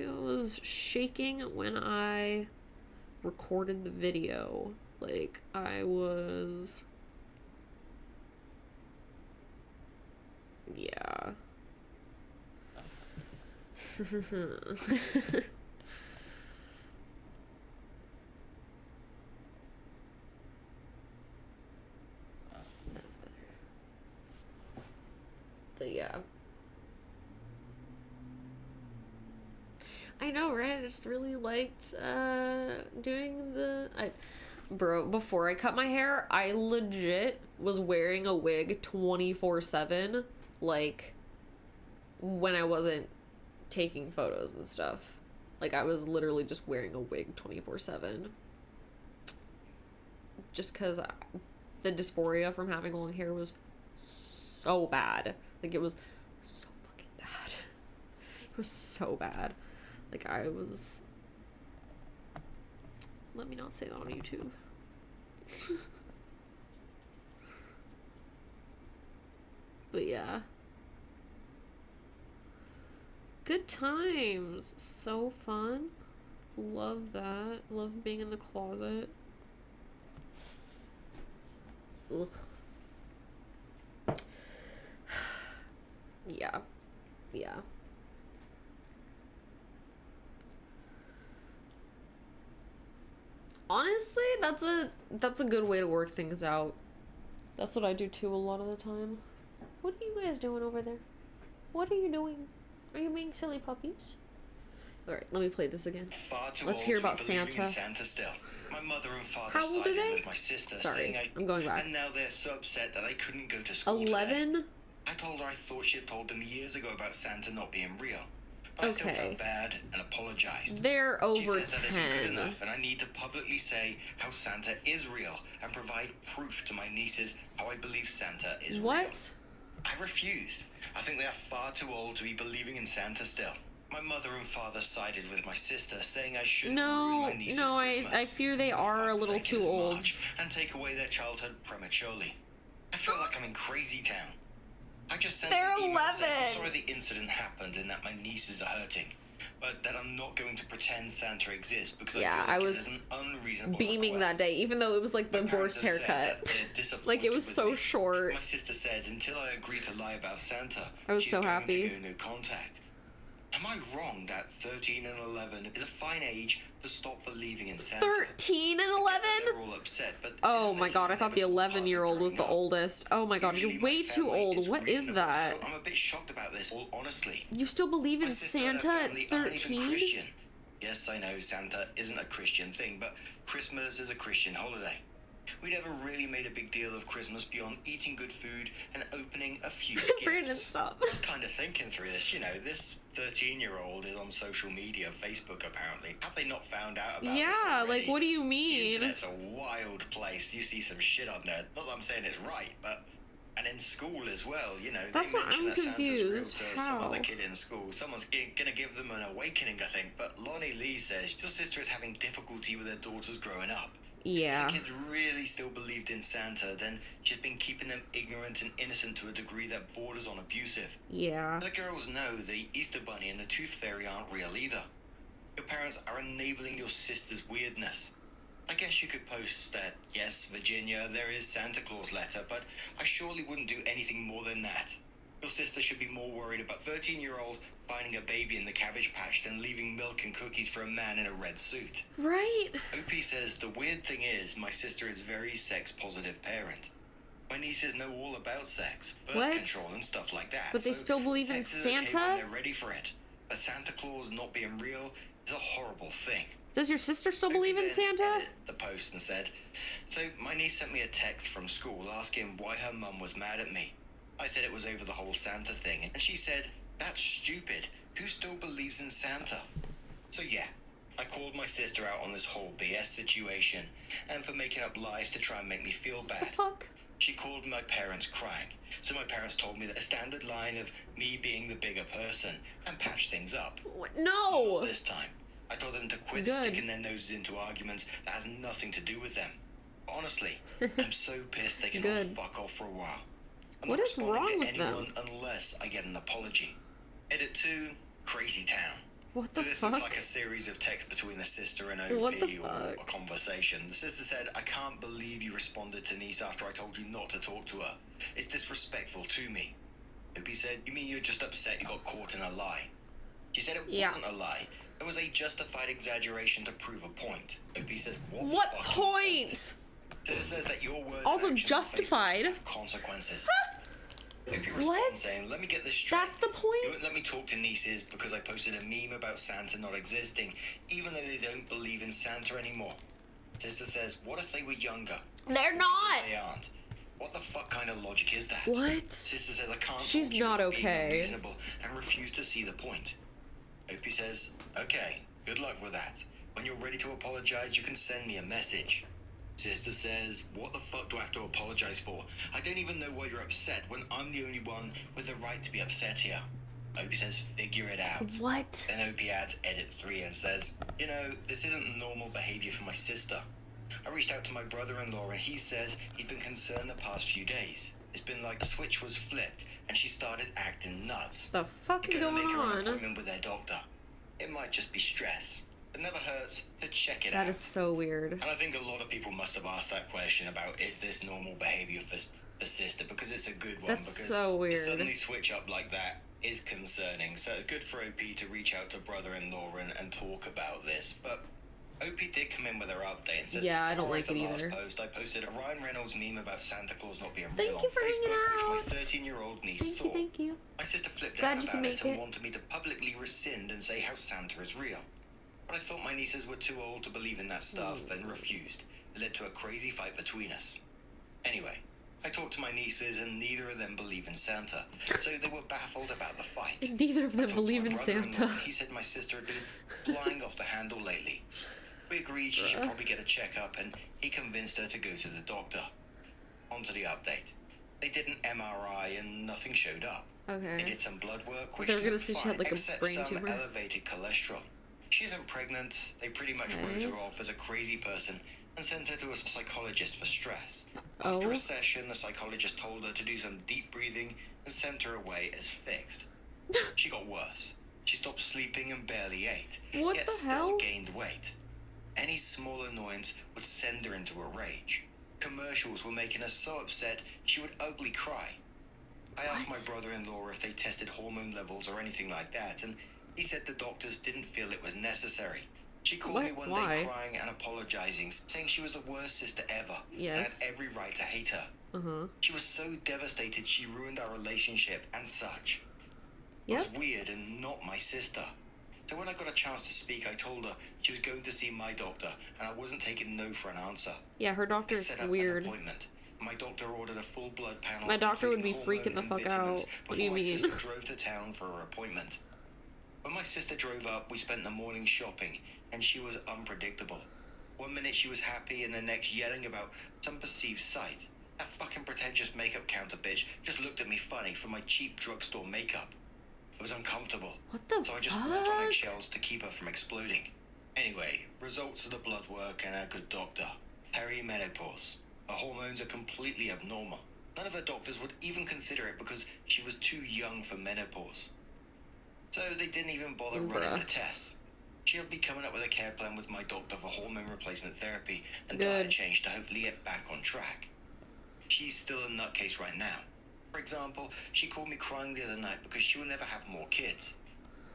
was shaking when I recorded the video. Like, I was... Yeah. That's better. So, yeah. I know, right? I just really liked doing the... Bro, before I cut my hair, I legit was wearing a wig 24/7, like, when I wasn't taking photos and stuff. Like, I was literally just wearing a wig 24/7. Just because the dysphoria from having long hair was so bad. Like, it was so fucking bad. It was so bad. Like, I was... Let me not say that on YouTube. But yeah. Good times. So fun. Love that. Love being in the closet. Ugh. Yeah. Yeah. Honestly, that's a good way to work things out. That's what I do too a lot of the time. What are you guys doing over there? What are you doing? Are you being silly puppies? Alright, let me play this again. Let's hear about Santa. Santa still. My mother and father How old are sided they? with my sister, Sorry, saying I'm going back. and now they're so upset that they couldn't go to school 11? today. I told her I thought she had told them years ago about Santa not being real. But I still felt bad and apologized. They're over 10. She says that isn't good enough, and I need to publicly say how Santa is real and provide proof to my nieces how I believe Santa is real. What? I refuse. I think they are far too old to be believing in Santa still. My mother and father sided with my sister, saying I shouldn't ruin my niece's Christmas. I fear they are a little too old. And take away their childhood prematurely. I feel like I'm in crazy town. I just sent They're an email 11. saying I'm sorry the incident happened and that my nieces are hurting, but that I'm not going to pretend Santa exists because I was an unreasonable beaming request. that day, even though it was like the worst haircut. Like it was so short. My sister said until I agreed to lie about Santa, I was she's so going happy. to go no contact. Am I wrong that 13 and 11 is a fine age to stop believing in Santa? 13 and 11? They're all upset, but oh my god, I thought the 11-year-old was the oldest. Oh my god, you're way too old. What is that? So I'm a bit shocked about this, all honestly. You still believe in Santa at 13? Yes, I know Santa isn't a Christian thing, but Christmas is a Christian holiday. We never really made a big deal of Christmas beyond eating good food and opening a few Brandon, gifts. stop. I was kind of thinking through this, this 13-year-old is on social media, Facebook apparently. Have they not found out about this already? Like, what do you The mean? internet's a wild place. You see some shit on there. Not that I'm saying it's right, but... And in school as well, That's they what mention I'm that Santa's real confused. to How? some other kid in school. Someone's gonna give them an awakening, I think. But Lonnie Lee says your sister is having difficulty with her daughters growing up. Yeah. If the kids really still believed in Santa, then she's been keeping them ignorant and innocent to a degree that borders on abusive. Yeah. The girls know the Easter Bunny and the Tooth Fairy aren't real either. Your parents are enabling your sister's weirdness. I guess you could post that, yes, Virginia, there is Santa Claus letter, but I surely wouldn't do anything more than that. Your sister should be more worried about 13-year-old finding a baby in the Cabbage Patch than leaving milk and cookies for a man in a red suit. Right. OP says, the weird thing is, my sister is a very sex-positive parent. My nieces know all about sex, birth control and stuff like that. But they still believe in sex is Santa? okay when they're ready for it. But Santa Claus not being real is a horrible thing. Does your sister still believe in Santa? Edited the post and said, so my niece sent me a text from school asking why her mum was mad at me. I said it was over the whole Santa thing, and she said, that's stupid. Who still believes in Santa? So yeah, I called my sister out on this whole BS situation, and for making up lies to try and make me feel bad. The fuck? She called my parents crying, so my parents told me that a standard line of me being the bigger person, and patched things up. No! Not this time. I told them to quit sticking their noses into arguments that has nothing to do with them. Honestly, I'm so pissed they can all fuck off for a while. I'm what not is wrong responding with to anyone them? unless I get an apology. Edit 2, Crazy Town. What the so this fuck? looks like a series of texts between the sister and OP or a conversation. The sister said, I can't believe you responded to niece after I told you not to talk to her. It's disrespectful to me. OP said, you mean you're just upset you got caught in a lie? She said it wasn't a lie. It was a justified exaggeration to prove a point. OP says, what point? This says that your words also justified. Have consequences. Opie responds What? saying, let me get this straight. That's the point? You won't let me talk to nieces because I posted a meme about Santa not existing, even though they don't believe in Santa anymore. Sister says, what if they were younger? They're Opie not! says they aren't. What the fuck kind of logic is that? What? Sister says, I can't She's fault you not for being okay. unreasonable and refuse to see the point. Opie says, okay, good luck with that. When you're ready to apologize, you can send me a message. Sister says, what the fuck do I have to apologize for? I don't even know why you're upset when I'm the only one with the right to be upset here. Opie says, figure it out. What? Then Opie adds edit 3 and says, you know, this isn't normal behavior for my sister. I reached out to my brother-in-law and he says he's been concerned the past few days. It's been like the switch was flipped and she started acting nuts. The fuck is They're gonna going make her an on? appointment with their doctor. It might just be stress. It never hurts to check it out. That is so weird. And I think a lot of people must have asked that question about, is this normal behavior for sister? Because it's a good one. That's because so weird. to suddenly switch up like that is concerning. So it's good for OP to reach out to brother-in-law and talk about this. But OP did come in with her update and says, Yeah, to I don't like summarize it the last either. post, I posted a Ryan Reynolds meme about Santa Claus not being Thank real you on for hanging Facebook, out. which my 13-year-old niece saw. Thank you. My sister flipped Glad out you can about make it and it. wanted me to publicly rescind and say how Santa is real. But I thought my nieces were too old to believe in that stuff and refused. It led to a crazy fight between us. Anyway, I talked to my nieces and neither of them believe in Santa, so they were baffled about the fight. Neither of I them talked to believe my in brother-in-law Santa. and he said my sister had been flying off the handle lately. We agreed she should probably get a checkup and he convinced her to go to the doctor. On to the update. They did an MRI and nothing showed up. Okay. They did some blood work, which They were gonna looked say she fine, had, like, a except brain some tumor. elevated cholesterol. She isn't pregnant. They pretty much Okay. wrote her off as a crazy person and sent her to a psychologist for stress. Oh. After a session, the psychologist told her to do some deep breathing and sent her away as fixed. She got worse. She stopped sleeping and barely ate, What yet the still hell? gained weight. Any small annoyance would send her into a rage. Commercials were making her so upset she would ugly cry. I asked my What? brother-in-law if they tested hormone levels or anything like that, and he said the doctors didn't feel it was necessary. She called me one Why? day crying and apologizing, saying she was the worst sister ever and Yes. had every right to hate her. Uh-huh. She was so devastated she ruined our relationship and such. It Yep. was weird and not my sister. So when I got a chance to speak, I told her she was going to see my doctor and I wasn't taking no for an answer. Yeah, her I doctor's set up weird. an appointment. My doctor ordered a full blood panel. My doctor would be including freaking the hormone and fuck out. vitamins, What do you before my mean? sister drove to town for her appointment. When my sister drove up, we spent the morning shopping, and she was unpredictable. One minute she was happy, and the next yelling about some perceived sight. That fucking pretentious makeup counter bitch just looked at me funny for my cheap drugstore makeup. It was uncomfortable. What the So I just walked on fuck? eggshells to keep her from exploding. Anyway, results of the blood work and a good doctor. Perimenopause. Her hormones are completely abnormal. None of her doctors would even consider it because she was too young for menopause. So they didn't even bother running Bruh. the tests. She'll be coming up with a care plan with my doctor for hormone replacement therapy and Good. diet change to hopefully get back on track. She's still a nutcase right now. For example, she called me crying the other night because she will never have more kids.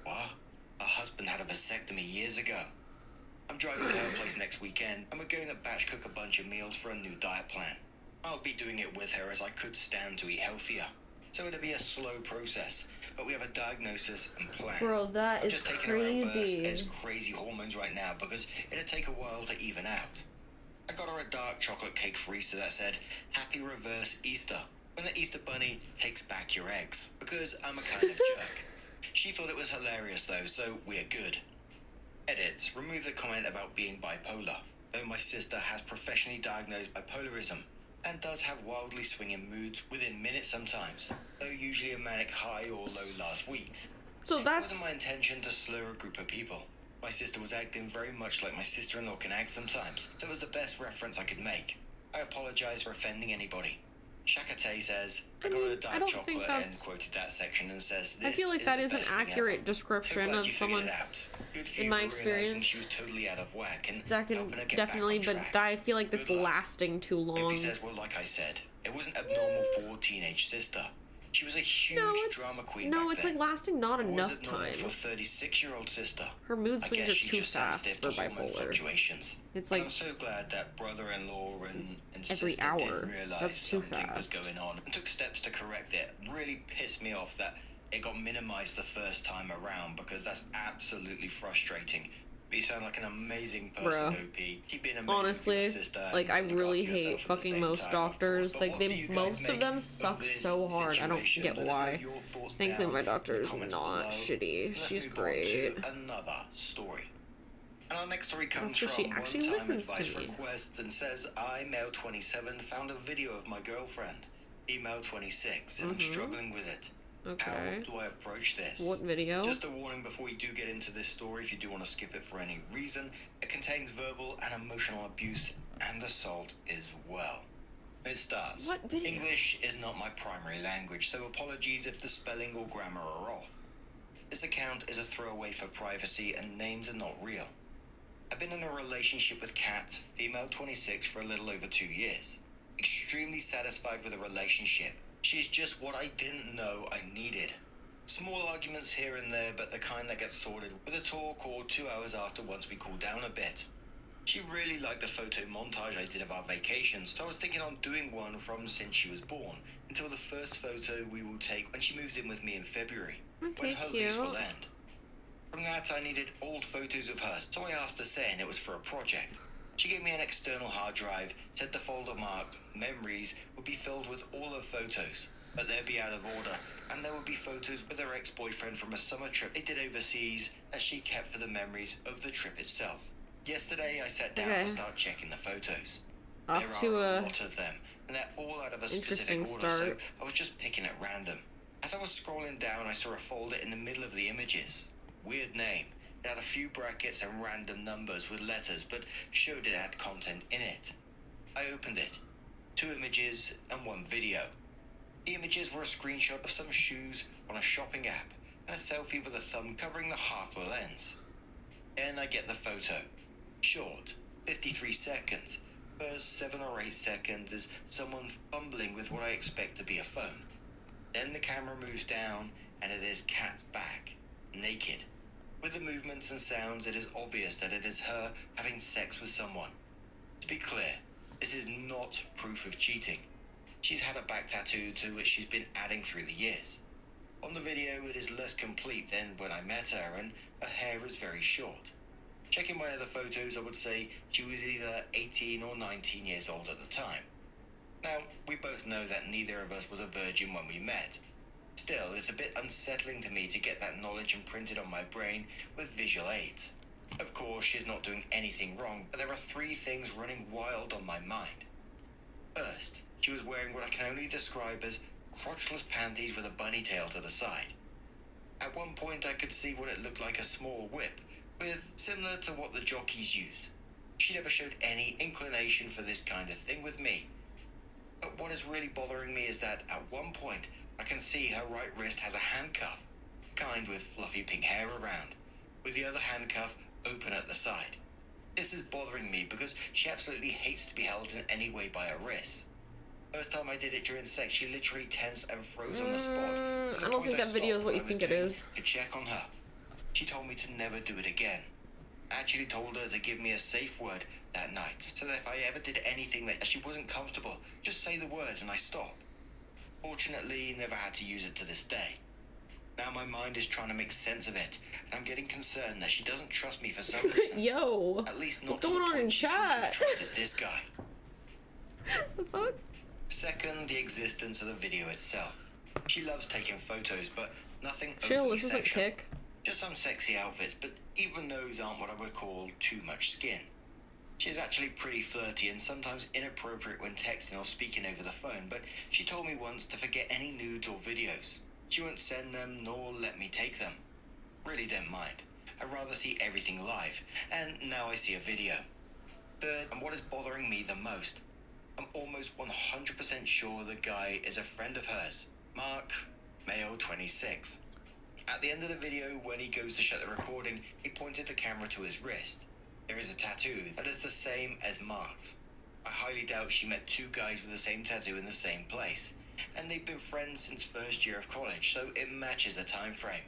What? Her husband had a vasectomy years ago. I'm driving to her place next weekend and we're going to batch cook a bunch of meals for a new diet plan. I'll be doing it with her as I could stand to eat healthier. So it'll be a slow process, but we have a diagnosis and plan. Bro, that I'm is just taking her out crazy. as crazy hormones right now because it'll take a while to even out. I got her a dark chocolate cake for Easter that said, Happy Reverse Easter, when the Easter Bunny takes back your eggs, because I'm a kind of jerk. She thought it was hilarious though, so we're good. Edits, remove the comment about being bipolar, though my sister has professionally diagnosed bipolarism and does have wildly swinging moods within minutes sometimes, though usually a manic high or low last weeks. So It that's... wasn't my intention to slur a group of people. My sister was acting very much like my sister-in-law can act sometimes, so it was the best reference I could make. I apologize for offending anybody. Shakate says, I got her a I dark don't think chocolate and that's- quoted that section and says, I this feel like is that the is an best thing accurate ever. description So glad of you figured someone. it out. Good for in you my for realizing experience. she was totally out of whack and That can helping her get definitely, back on but track. I feel like that's Good luck. lasting too long. Opie says, well, like I said, it wasn't abnormal for teenage sister. She was a huge No, it's drama queen no, back it's then. like lasting not Or was enough it normal time. for a 36-year-old sister? Her mood I swings guess are she too just fast sensitive for to hormone bipolar. fluctuations. It's And like I'm so glad that brother-in-law and every sister hour. didn't realize That's too something was fast. going on and took steps to correct it. Really pissed me off that it got minimized the first time around, because that's absolutely frustrating. But you sound like an amazing person, Bruh. OP. Keep being amazing Honestly, for your sister. like, I and look really after yourself hate at the fucking same most time, of doctors. course. But Like, what do they you guys most of make them suck this so hard. I don't situation? get Let us know why. your thoughts Thankfully, down my in the doctor is comments not below. shitty. Let's She's move great. on to another story. And our next story comes so she from actually one-time listens to advice me. request and says, I, male 27, found a video of my girlfriend, female 26, and I'm struggling with it. Okay. How do I approach this? What video? Just a warning before we do get into this story, if you do want to skip it for any reason, it contains verbal and emotional abuse and assault as well. It starts. What video? English is not my primary language, so apologies if the spelling or grammar are off. This account is a throwaway for privacy and names are not real. I've been in a relationship with Kat, female 26, for a little over 2 years. Extremely satisfied with the relationship. She's just what I didn't know I needed. Small arguments here and there, but the kind that gets sorted with a talk or 2 hours after once we cool down a bit. She really liked the photo montage I did of our vacations, so I was thinking on doing one from since she was born, until the first photo we will take when she moves in with me in February, Okay, when her lease cute. will end. From that, I needed old photos of her, so I asked her saying it was for a project. She gave me an external hard drive, said the folder marked Memories would be filled with all her photos, but they'd be out of order, and there would be photos with her ex-boyfriend from a summer trip they did overseas that she kept for the memories of the trip itself. Yesterday, I sat down Okay. to start checking the photos. Off There to are a a lot of them, and they're all out of a specific interesting order, so start. I was just picking at random. As I was scrolling down, I saw a folder in the middle of the images. Weird name. It had a few brackets and random numbers with letters, but showed it had content in it. I opened it. 2 images and 1 video. The images were a screenshot of some shoes on a shopping app and a selfie with a thumb covering the half the lens. Then I get the photo. Short, 53 seconds. First 7 or 8 seconds is someone fumbling with what I expect to be a phone. Then the camera moves down and it is Kat's back, naked. With the movements and sounds, it is obvious that it is her having sex with someone. To be clear, this is not proof of cheating. She's had a back tattoo to which she's been adding through the years. On the video, it is less complete than when I met her, and her hair is very short. Checking my other photos, I would say she was either 18 or 19 years old at the time. Now, we both know that neither of us was a virgin when we met. Still, it's a bit unsettling to me to get that knowledge imprinted on my brain with visual aids. Of course, she's not doing anything wrong, but there are 3 things running wild on my mind. First, she was wearing what I can only describe as crotchless panties with a bunny tail to the side. At one point, I could see what it looked like a small whip, with similar to what the jockeys used. She never showed any inclination for this kind of thing with me. But what is really bothering me is that at one point, I can see her right wrist has a handcuff, kind with fluffy pink hair around, with the other handcuff open at the side. This is bothering me because she absolutely hates to be held in any way by her wrists. First time I did it during sex, she literally tensed and froze on the spot. to the I don't point think that video is stopped what you I was think it doing is. To check on her. She told me to never do it again. I actually told her to give me a safe word that night, so that if I ever did anything that she wasn't comfortable, just say the word and I stop. Fortunately, never had to use it to this day. Now my mind is trying to make sense of it, and I'm getting concerned that she doesn't trust me for some reason. Yo, At least not what's to the going on point in she seems to have chat? trusted this guy. The fuck? Second, the existence of the video itself. She loves taking photos, but nothing Chill, overly this isn't sexual. kick. Just some sexy outfits, but even those aren't what I would call too much skin. She's actually pretty flirty and sometimes inappropriate when texting or speaking over the phone, but she told me once to forget any nudes or videos. She won't send them nor let me take them. Really don't mind. I'd rather see everything live, and now I see a video. Third, and what is bothering me the most, I'm almost 100% sure the guy is a friend of hers. Mark, male 26. At the end of the video, when he goes to shut the recording, he pointed the camera to his wrist. There is a tattoo that is the same as Mark's. I highly doubt she met 2 guys with the same tattoo in the same place. and they've been friends since first year of college, so it matches the time frame.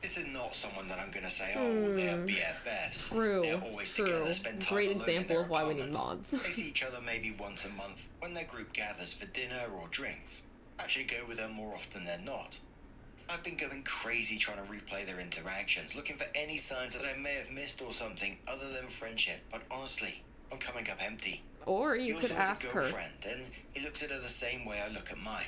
This is not someone that I'm going to say, oh, they're BFFs. They're always together, spend time Great alone example in of why we need apartments. mods. They see each other maybe once a month when their group gathers for dinner or drinks. I actually go with them more often than not. I've been going crazy trying to replay their interactions, looking for any signs that I may have missed or something other than friendship, but honestly, I'm coming up empty. Or you He could also has ask a her. girlfriend, and he looks at her the same way I look at mine.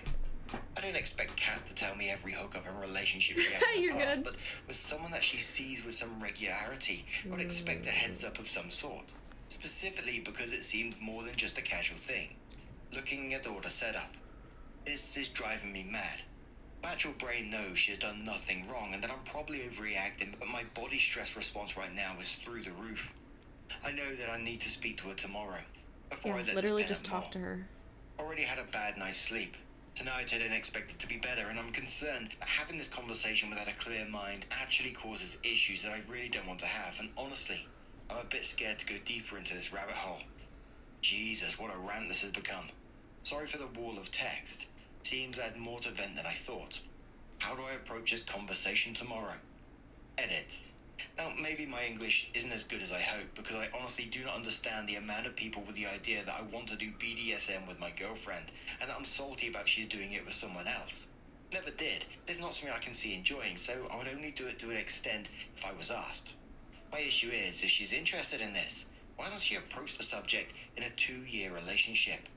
I don't expect Kat to tell me every hookup and relationship she has in the You're past, good. but with someone that she sees with some regularity, I would expect a heads up of some sort. Specifically because it seems more than just a casual thing. Looking at all the setup. This is driving me mad. My actual brain knows she has done nothing wrong and that I'm probably overreacting, but my body stress response right now is through the roof. I know that I need to speak to her tomorrow. Before I let Literally this just talk to her. Already had a bad night's sleep. Tonight I didn't expect it to be better, and I'm concerned that having this conversation without a clear mind actually causes issues that I really don't want to have, and honestly, I'm a bit scared to go deeper into this rabbit hole. Jesus, what a rant this has become. Sorry for the wall of text. Seems I had more to vent than I thought. How do I approach this conversation tomorrow? Edit. Now, maybe my English isn't as good as I hope, because I honestly do not understand the amount of people with the idea that I want to do BDSM with my girlfriend, and that I'm salty about she's doing it with someone else. Never did. It's not something I can see enjoying, so I would only do it to an extent if I was asked. My issue is, if she's interested in this, why doesn't she approach the subject in a 2-year relationship?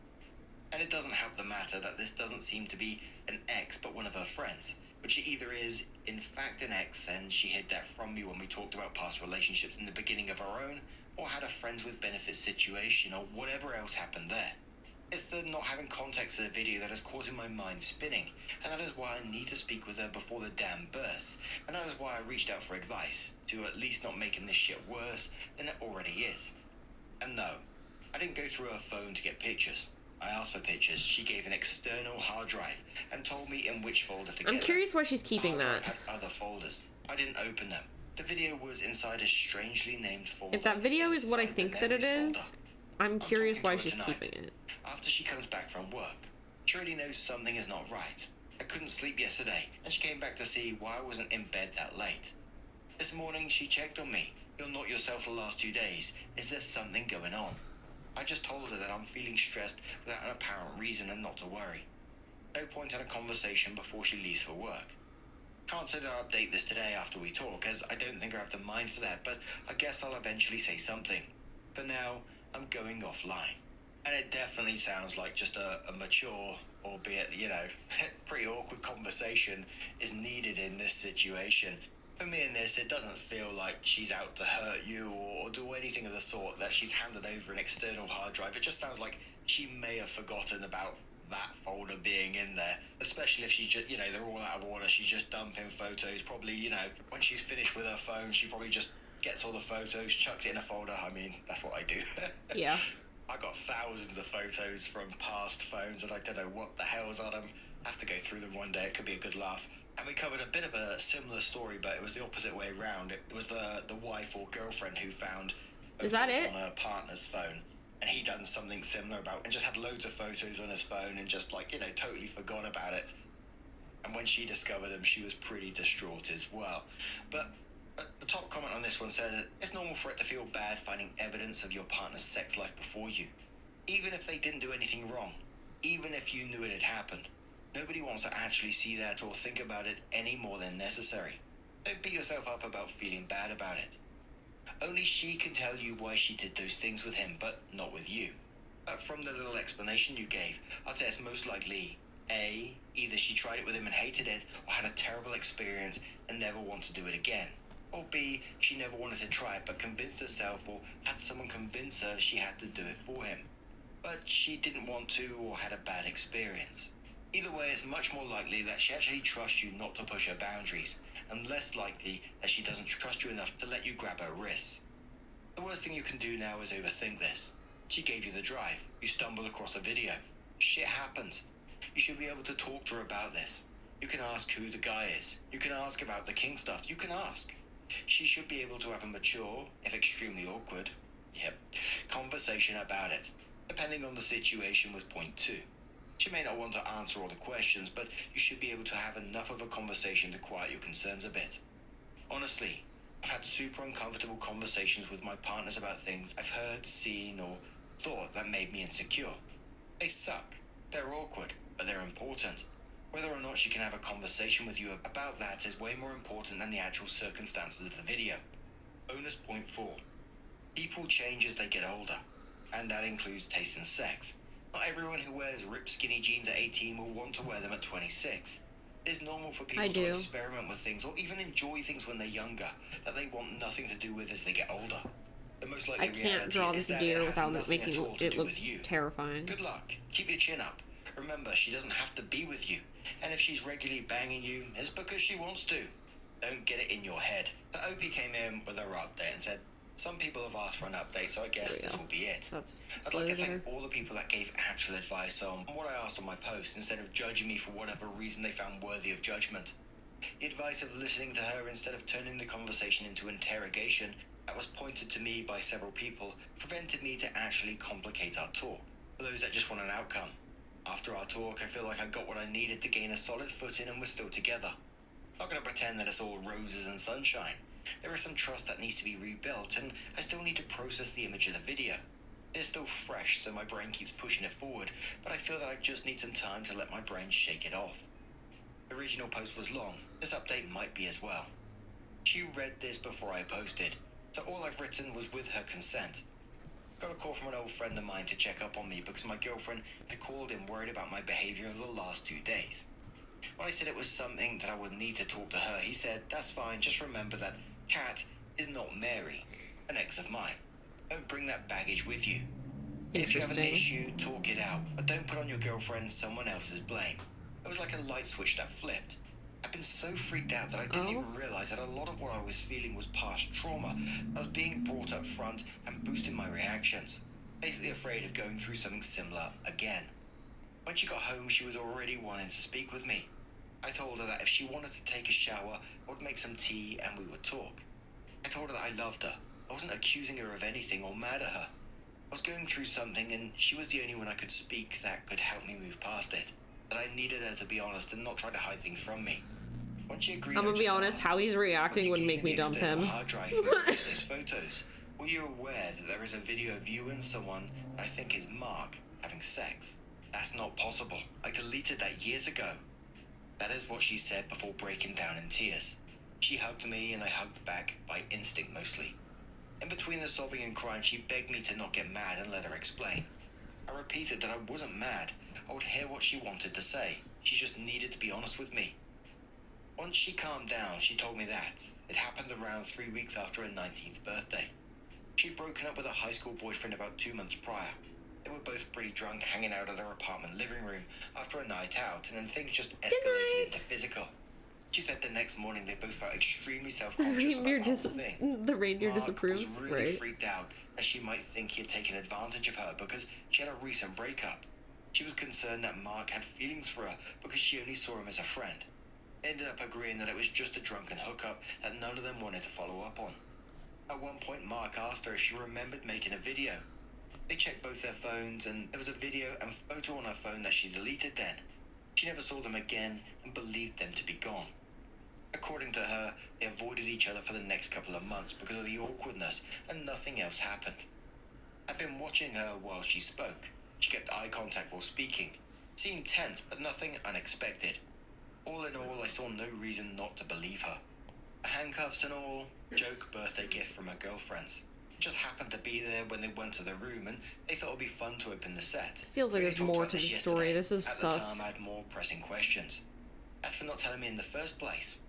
And it doesn't help the matter that this doesn't seem to be an ex but one of her friends, which it either is in fact an ex and she hid that from me when we talked about past relationships in the beginning of our own, or had a friends with benefits situation, or whatever else happened there. It's the not having context of the video that is causing my mind spinning, and that is why I need to speak with her before the dam bursts, and that is why I reached out for advice, to at least not making this shit worse than it already is. And no, I didn't go through her phone to get pictures. I asked for pictures, she gave an external hard drive, and told me in which folder to get I'm curious why she's keeping the hard that. drive had other folders. I didn't open them. The video was inside a strangely named folder. If that video is what I inside the think that it memories is, folder. I'm curious talking to why her she's tonight. keeping it. After she comes back from work, she already knows something is not right. I couldn't sleep yesterday, and she came back to see why I wasn't in bed that late. This morning, she checked on me. You're not yourself the last 2 days. Is there something going on? I just told her that I'm feeling stressed without an apparent reason and not to worry. No point in a conversation before she leaves for work. Can't say that I'll update this today after we talk, as I don't think I have the mind for that, but I guess I'll eventually say something. For now, I'm going offline. And it definitely sounds like just a mature, albeit, pretty awkward conversation is needed in this situation. For me in this, it doesn't feel like she's out to hurt you or do anything of the sort, that she's handed over an external hard drive. It just sounds like she may have forgotten about that folder being in there, especially if she's just, they're all out of order. She's just dumping photos. Probably, when she's finished with her phone, she probably just gets all the photos, chucks it in a folder. I mean, that's what I do. Yeah. I got thousands of photos from past phones and I don't know what the hell's on them. I have to go through them one day. It could be a good laugh. And we covered a bit of a similar story, but it was the opposite way around. It was the wife or girlfriend who found Is that photos it? on her partner's phone. And he done something similar and just had loads of photos on his phone and just totally forgot about it. And when she discovered them, she was pretty distraught as well. But the top comment on this one says, it's normal for it to feel bad finding evidence of your partner's sex life before you. Even if they didn't do anything wrong. Even if you knew it had happened. Nobody wants to actually see that or think about it any more than necessary. Don't beat yourself up about feeling bad about it. Only she can tell you why she did those things with him, but not with you. From the little explanation you gave, I'd say it's most likely A, either she tried it with him and hated it, or had a terrible experience and never wanted to do it again. Or B, she never wanted to try it but convinced herself or had someone convince her she had to do it for him. But she didn't want to or had a bad experience. Either way, it's much more likely that she actually trusts you not to push her boundaries, and less likely that she doesn't trust you enough to let you grab her wrists. The worst thing you can do now is overthink this. She gave you the drive. You stumbled across a video. Shit happens. You should be able to talk to her about this. You can ask who the guy is. You can ask about the king stuff. You can ask. She should be able to have a mature, if extremely awkward, conversation about it, depending on the situation with point 2. She may not want to answer all the questions, but you should be able to have enough of a conversation to quiet your concerns a bit. Honestly, I've had super uncomfortable conversations with my partners about things I've heard, seen, or thought that made me insecure. They suck. They're awkward, but they're important. Whether or not she can have a conversation with you about that is way more important than the actual circumstances of the video. Bonus point 4. People change as they get older, and that includes taste in sex. Not everyone who wears ripped skinny jeans at 18 will want to wear them at 26. It is normal for people to experiment with things or even enjoy things when they're younger that they want nothing to do with as they get older. The most likely I can't draw this deer without making it look terrifying. Good luck. Keep your chin up. Remember, she doesn't have to be with you. And if she's regularly banging you, it's because she wants to. Don't get it in your head. But Opie came in with her update and said, some people have asked for an update, so I guess this will be it. I'd like to thank all the people that gave actual advice on what I asked on my post, instead of judging me for whatever reason they found worthy of judgment. The advice of listening to her instead of turning the conversation into interrogation that was pointed to me by several people prevented me to actually complicate our talk. For those that just want an outcome. After our talk, I feel like I got what I needed to gain a solid footing and we're still together. Not going to pretend that it's all roses and sunshine. There is some trust that needs to be rebuilt, and I still need to process the image of the video. It is still fresh, so my brain keeps pushing it forward, but I feel that I just need some time to let my brain shake it off. The original post was long. This update might be as well. She read this before I posted, so all I've written was with her consent. Got a call from an old friend of mine to check up on me because my girlfriend had called him worried about my behavior over the last 2 days. When I said it was something that I would need to talk to her, he said, that's fine, just remember that Kat is not Mary, an ex of mine. Don't bring that baggage with you. If you have an issue, talk it out, but don't put on your girlfriend someone else's blame. It was like a light switch that flipped. I've been so freaked out that I didn't even realize that a lot of what I was feeling was past trauma. I was being brought up front and boosting my reactions. Basically afraid of going through something similar again. When she got home, she was already wanting to speak with me. I told her that if she wanted to take a shower, I would make some tea and we would talk. I told her that I loved her. I wasn't accusing her of anything or mad at her. I was going through something and she was the only one I could speak that could help me move past it. That I needed her to be honest and not try to hide things from me. When she agreed, I'm gonna be honest, how he's reacting would make me dump him. Hard drive for those photos. Were you aware that there is a video of you and someone I think is Mark having sex? That's not possible. I deleted that years ago. That is what she said before breaking down in tears. She hugged me and I hugged back, by instinct mostly. In between the sobbing and crying, she begged me to not get mad and let her explain. I repeated that I wasn't mad. I would hear what she wanted to say. She just needed to be honest with me. Once she calmed down, she told me that it happened around 3 weeks after her 19th birthday. She'd broken up with her high school boyfriend about 2 months prior. They were both pretty drunk, hanging out at their apartment living room after a night out, and then things just escalated into physical. She said the next morning they both felt extremely self-conscious about the whole thing. The reindeer Mark disapproves, was really right? freaked out that she might think he had taken advantage of her because she had a recent breakup. She was concerned that Mark had feelings for her because she only saw him as a friend. They ended up agreeing that it was just a drunken hookup that none of them wanted to follow up on. At one point, Mark asked her if she remembered making a video. They checked both their phones, and there was a video and photo on her phone that she deleted then. She never saw them again and believed them to be gone. According to her, they avoided each other for the next couple of months because of the awkwardness, and nothing else happened. I'd been watching her while she spoke. She kept eye contact while speaking. Seemed tense, but nothing unexpected. All in all, I saw no reason not to believe her. Handcuffs and all, joke birthday gift from her girlfriends. Just happened to be there when they went to the room, and they thought it would be fun to open the set. Feels like there's more to the story. This is sus. At the time, I had more pressing questions. As for not telling me in the first place.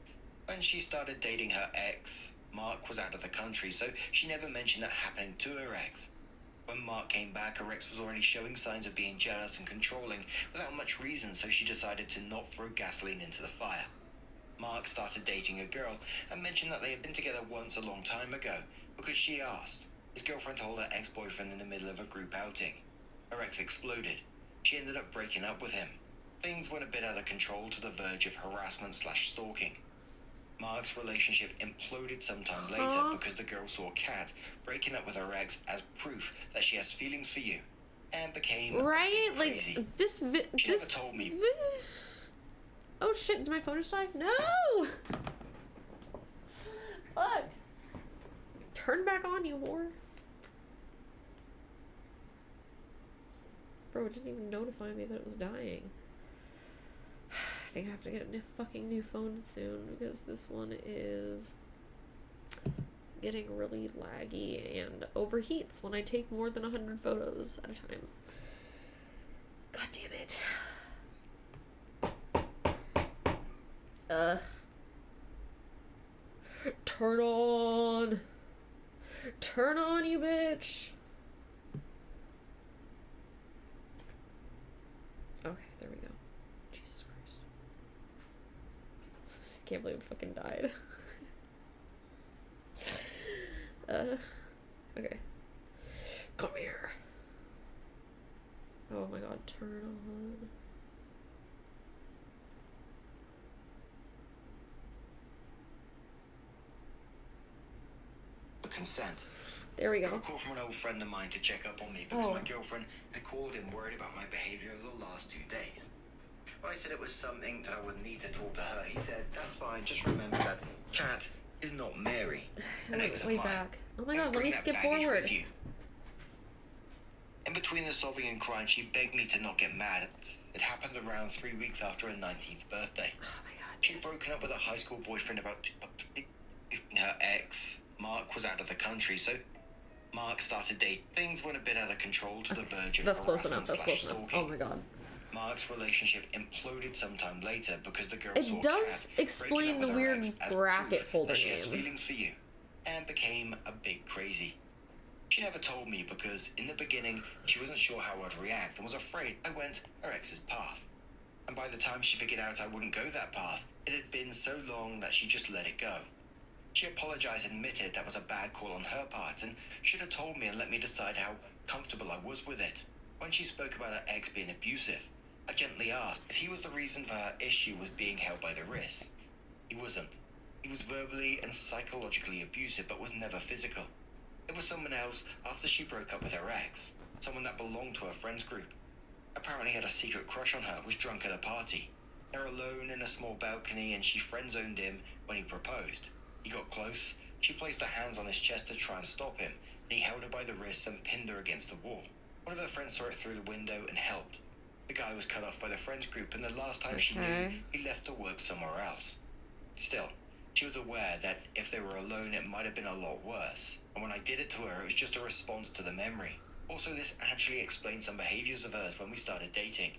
When she started dating her ex, Mark was out of the country, so she never mentioned that happening to her ex. When Mark came back, her ex was already showing signs of being jealous and controlling without much reason, so she decided to not throw gasoline into the fire. Mark started dating a girl and mentioned that they had been together once a long time ago because she asked. His girlfriend told her ex-boyfriend in the middle of a group outing. Her ex exploded. She ended up breaking up with him. Things went a bit out of control to the verge of harassment/stalking. Mark's relationship imploded sometime later because the girl saw Kat breaking up with her ex as proof that she has feelings for you. and became right? a bit crazy. Like, this She never told me. Oh shit, did my phone just die? No! Fuck. Turn back on, you whore. Bro, it didn't even notify me that it was dying. I think I have to get a fucking new phone soon because this one is getting really laggy and overheats when I take more than 100 photos at a time. God damn it. Turn on. Turn on, you bitch. Okay, there we go. Jesus Christ. I can't believe it fucking died. Okay. Come here. Oh my god, turn on. Consent. There we I got go. a call from an old friend of mine to check up on me because my girlfriend had called him worried about my behavior over the last 2 days. When I said it was something that I would need to talk to her, he said, "That's fine, just remember that Kat is not Mary, an ex of Way mine. back. Oh my And god, let bring me that skip baggage forward. with you." In between the sobbing and crying, she begged me to not get mad. It happened around 3 weeks after her 19th birthday. Oh my god. She'd broken up with her high school boyfriend about her ex. Mark was out of the country, so Mark started dating. Things went a bit out of control to the verge of That's close enough. harassment That's close slash enough. stalking. Oh my god. Mark's relationship imploded sometime later because the girl It saw does Kat explain breaking up the with her weird ex as bracket proof folder that she has name. feelings for you, and became a bit crazy. She never told me because in the beginning she wasn't sure how I'd react and was afraid I went her ex's path. And by the time she figured out I wouldn't go that path, it had been so long that she just let it go. She apologized and admitted that was a bad call on her part and should have told me and let me decide how comfortable I was with it. When she spoke about her ex being abusive, I gently asked if he was the reason for her issue with being held by the wrist. He wasn't. He was verbally and psychologically abusive but was never physical. It was someone else after she broke up with her ex, someone that belonged to her friends group. Apparently had a secret crush on her, was drunk at a party. They were alone in a small balcony and she friend-zoned him when he proposed. He got close, she placed her hands on his chest to try and stop him, and he held her by the wrists and pinned her against the wall. One of her friends saw it through the window and helped. The guy was cut off by the friends group and the last time she knew, he left to work somewhere else. Still, she was aware that if they were alone it might have been a lot worse, and when I did it to her it was just a response to the memory. Also, this actually explained some behaviors of hers when we started dating.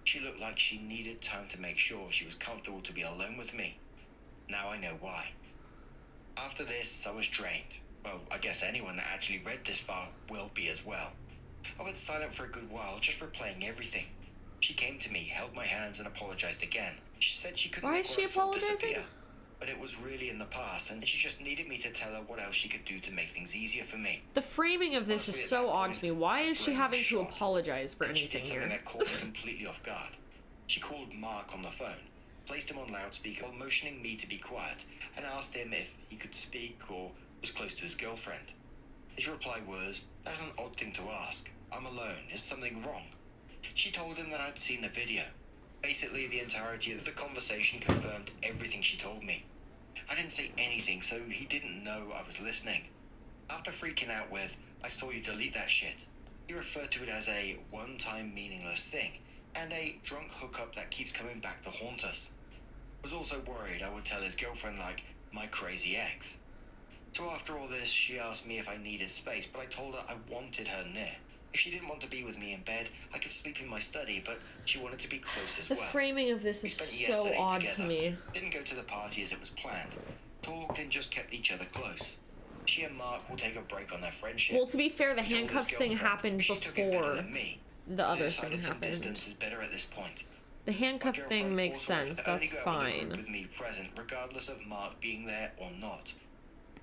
She looked like she needed time to make sure she was comfortable to be alone with me. Now I know why. After this, I was drained. Well, I guess anyone that actually read this far will be as well. I went silent for a good while, just replaying everything. She came to me, held my hands, and apologized again. She said she couldn't let what I saw disappear, but it was really in the past, and she just needed me to tell her what else she could do to make things easier for me. The framing of this is so odd to me. Why is she having to apologize for anything here? She did something that caught me completely off guard. She called Mark on the phone, placed him on loudspeaker, motioning me to be quiet, and asked him if he could speak or was close to his girlfriend. His reply was, "That's an odd thing to ask. I'm alone. Is something wrong?" She told him that I'd seen the video. Basically, the entirety of the conversation confirmed everything she told me. I didn't say anything, so he didn't know I was listening. After freaking out with, "I saw you delete that shit," he referred to it as a one-time meaningless thing, and a drunk hookup that keeps coming back to haunt us. Was also worried I would tell his girlfriend like, my crazy ex. So after all this, she asked me if I needed space, but I told her I wanted her near. If she didn't want to be with me in bed, I could sleep in my study, but she wanted to be close as well. The framing of this is so odd to me. Didn't go to the party as it was planned. Talked and just kept each other close. She and Mark will take a break on their friendship. Well, to be fair, the handcuffs thing happened before the other thing happened. Distance is better at this point. The handcuff thing makes sense. That's fine. With me present, regardless of Mark being there or not.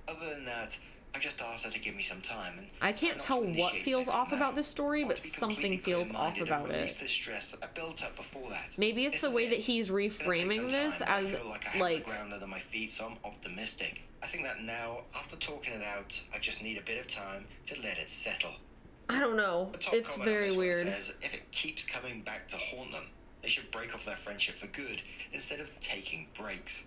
Other than that, I just asked her to give me some time, and I can't tell what feels off about this story, but something feels off about it. The stress that I built up before that. Maybe it's the way that he's reframing this as like the ground under my feet, so I'm optimistic. I think that now, after talking it out, I just need a bit of time to let it settle. I don't know. The top It's comment on very this one weird. says, if it keeps coming back to haunt them, they should break off their friendship for good instead of taking breaks.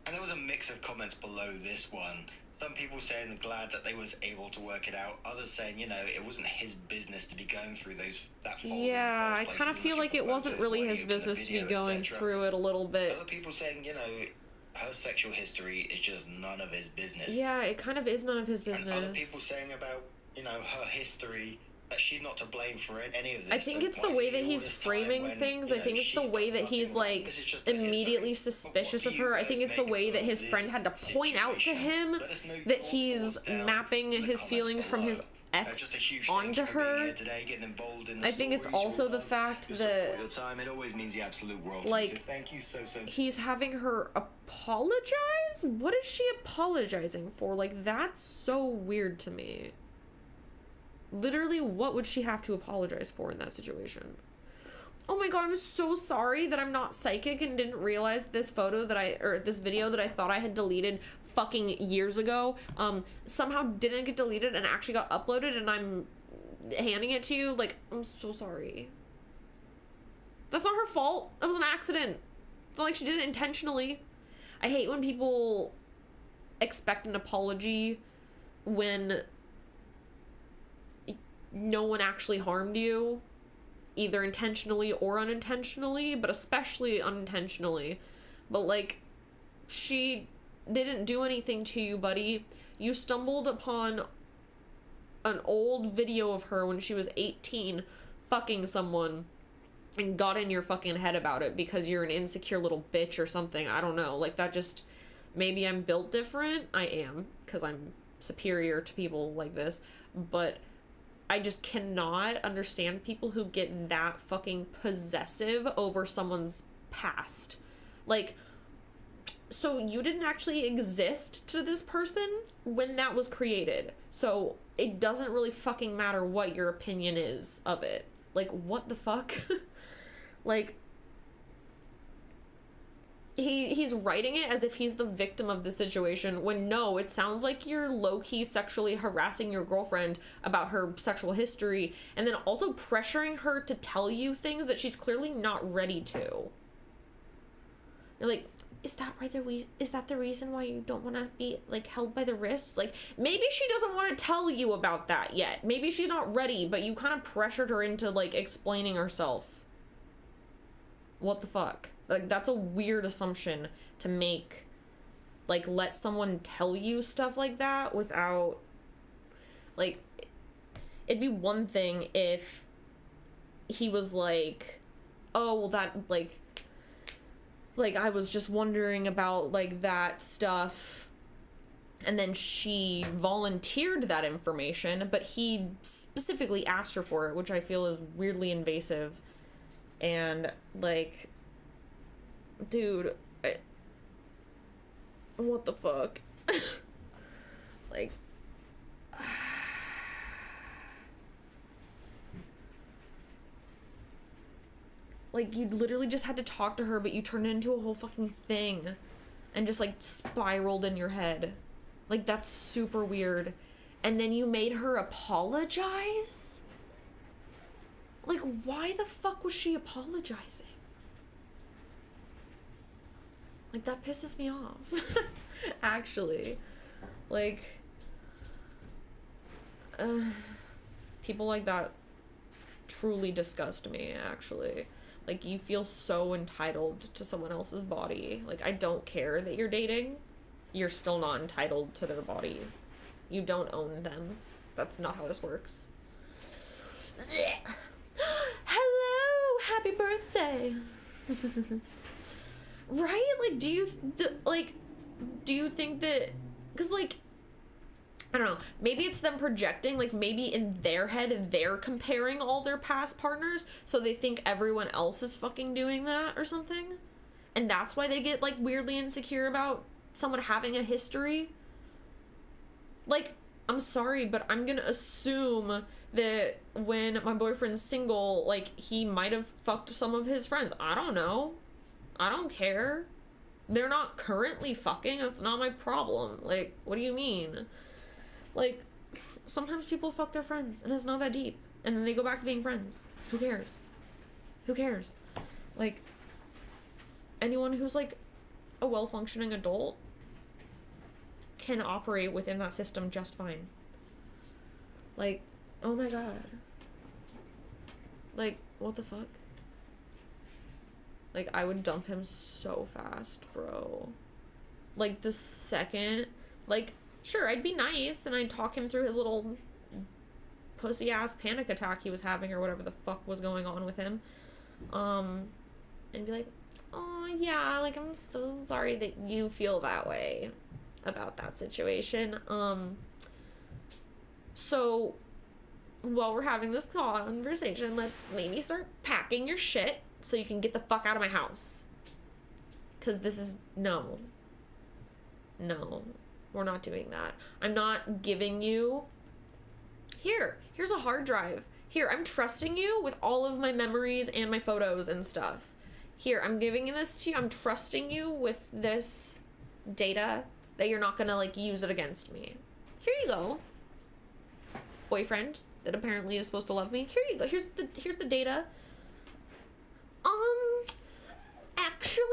And there was a mix of comments below this one. Some people saying they're glad that they was able to work it out. Others saying, you know, it wasn't his business to be going through that folder. Yeah, I in the first place. kind of feel like it wasn't really his business to be going through it a little bit. Other people saying, you know, her sexual history is just none of his business. Yeah, it kind of is none of his business. And other people saying about, you know, her history, that she's not to blame for any of this. I think it's the way that he's framing things. I think it's the way that he's, like, immediately suspicious of her. I think it's the way that his friend had to point out to him that he's mapping his feelings from his ex onto her. I think it's also the fact that, like, he's having her apologize? What is she apologizing for? Like, that's so weird to me. Literally, what would she have to apologize for in that situation? Oh my god, I'm so sorry that I'm not psychic and didn't realize this this video that I thought I had deleted fucking years ago, somehow didn't get deleted and actually got uploaded, and I'm handing it to you. Like, I'm so sorry. That's not her fault. That was an accident. It's not like she did it intentionally. I hate when people expect an apology when no one actually harmed you, either intentionally or unintentionally, but especially unintentionally. But, like, she didn't do anything to you, buddy. You stumbled upon an old video of her when she was 18 fucking someone and got in your fucking head about it because you're an insecure little bitch or something. I don't know. Like, that just... Maybe I'm built different. I am, because I'm superior to people like this. But I just cannot understand people who get that fucking possessive over someone's past. Like, so you didn't actually exist to this person when that was created. So it doesn't really fucking matter what your opinion is of it. Like, what the fuck? Like, he's writing it as if he's the victim of the situation, when no, it sounds like you're low-key sexually harassing your girlfriend about her sexual history, and then also pressuring her to tell you things that she's clearly not ready to. You're like, is that the reason why you don't want to be, like, held by the wrists? Like, maybe she doesn't want to tell you about that yet. Maybe she's not ready, but you kind of pressured her into, like, explaining herself. What the fuck? Like, that's a weird assumption to make. Like, let someone tell you stuff like that without... Like, it'd be one thing if he was like, oh, well, that, like, I was just wondering about, like, that stuff, and then she volunteered that information, but he specifically asked her for it, which I feel is weirdly invasive. And, like, dude, what the fuck? Like, like, you literally just had to talk to her, but you turned it into a whole fucking thing and just, like, spiraled in your head. Like, that's super weird. And then you made her apologize? Like, why the fuck was she apologizing? Like, that pisses me off. Actually. Like, people like that truly disgust me, actually. Like, you feel so entitled to someone else's body. Like, I don't care that you're dating. You're still not entitled to their body. You don't own them. That's not how this works. Hello, happy birthday. Right? Like, do you think that, because, like, I don't know, maybe it's them projecting, like, maybe in their head they're comparing all their past partners, so they think everyone else is fucking doing that or something, and that's why they get, like, weirdly insecure about someone having a history. Like, I'm sorry, but I'm gonna assume that when my boyfriend's single, like, he might have fucked some of his friends. I don't know. I don't care. They're not currently fucking. That's not my problem. Like, what do you mean? Like, sometimes people fuck their friends, and it's not that deep. And then they go back to being friends. Who cares? Who cares? Like, anyone who's, like, a well-functioning adult can operate within that system just fine. Like, oh my god. Like, what the fuck? Like, I would dump him so fast, bro. Like, the second... Like, sure, I'd be nice, and I'd talk him through his little pussy-ass panic attack he was having, or whatever the fuck was going on with him. And be like, oh, yeah, like, I'm so sorry that you feel that way about that situation. So, while we're having this conversation, let's maybe start packing your shit so you can get the fuck out of my house. Because this is... No. No. We're not doing that. I'm not giving you... Here's a hard drive. Here, I'm trusting you with all of my memories and my photos and stuff. Here, I'm giving this to you. I'm trusting you with this data that you're not gonna, like, use it against me. Here you go. Boyfriend that apparently is supposed to love me. Here you go. Here's the data. Actually,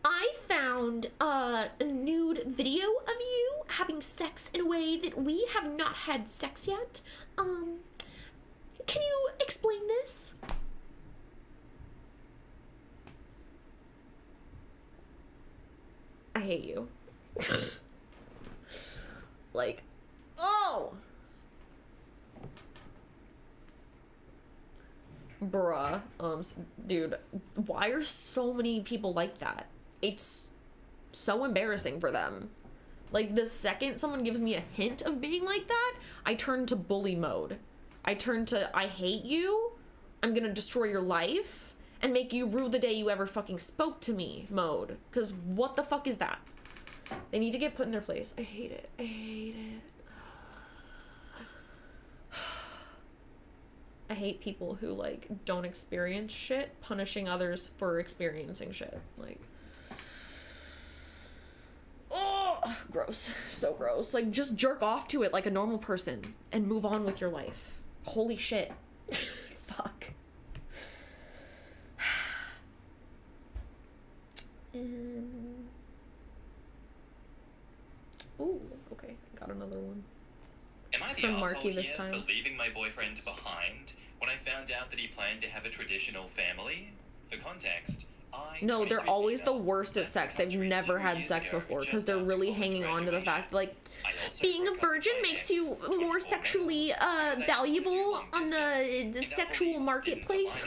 I found a nude video of you having sex in a way that we have not had sex yet. Can you explain this? I hate you. Like, oh! Bruh, dude, why are so many people like that? It's so embarrassing for them. Like, the second someone gives me a hint of being like that, I turn to bully mode. I turn to, I hate you, I'm gonna destroy your life, and make you rue the day you ever fucking spoke to me mode. Because what the fuck is that? They need to get put in their place. I hate it. I hate it. I hate people who, like, don't experience shit, punishing others for experiencing shit. Like, oh, gross. So gross. Like, just jerk off to it like a normal person and move on with your life. Holy shit. Fuck. Ooh, okay. Got another one. Am I the From asshole Marky here this time. for leaving my boyfriend behind when I found out that he planned to have a traditional family? For context, No, they're always the worst at sex. They've never had sex before because they're really hanging on to the fact that, like, being a virgin makes you more sexually valuable on the sexual marketplace.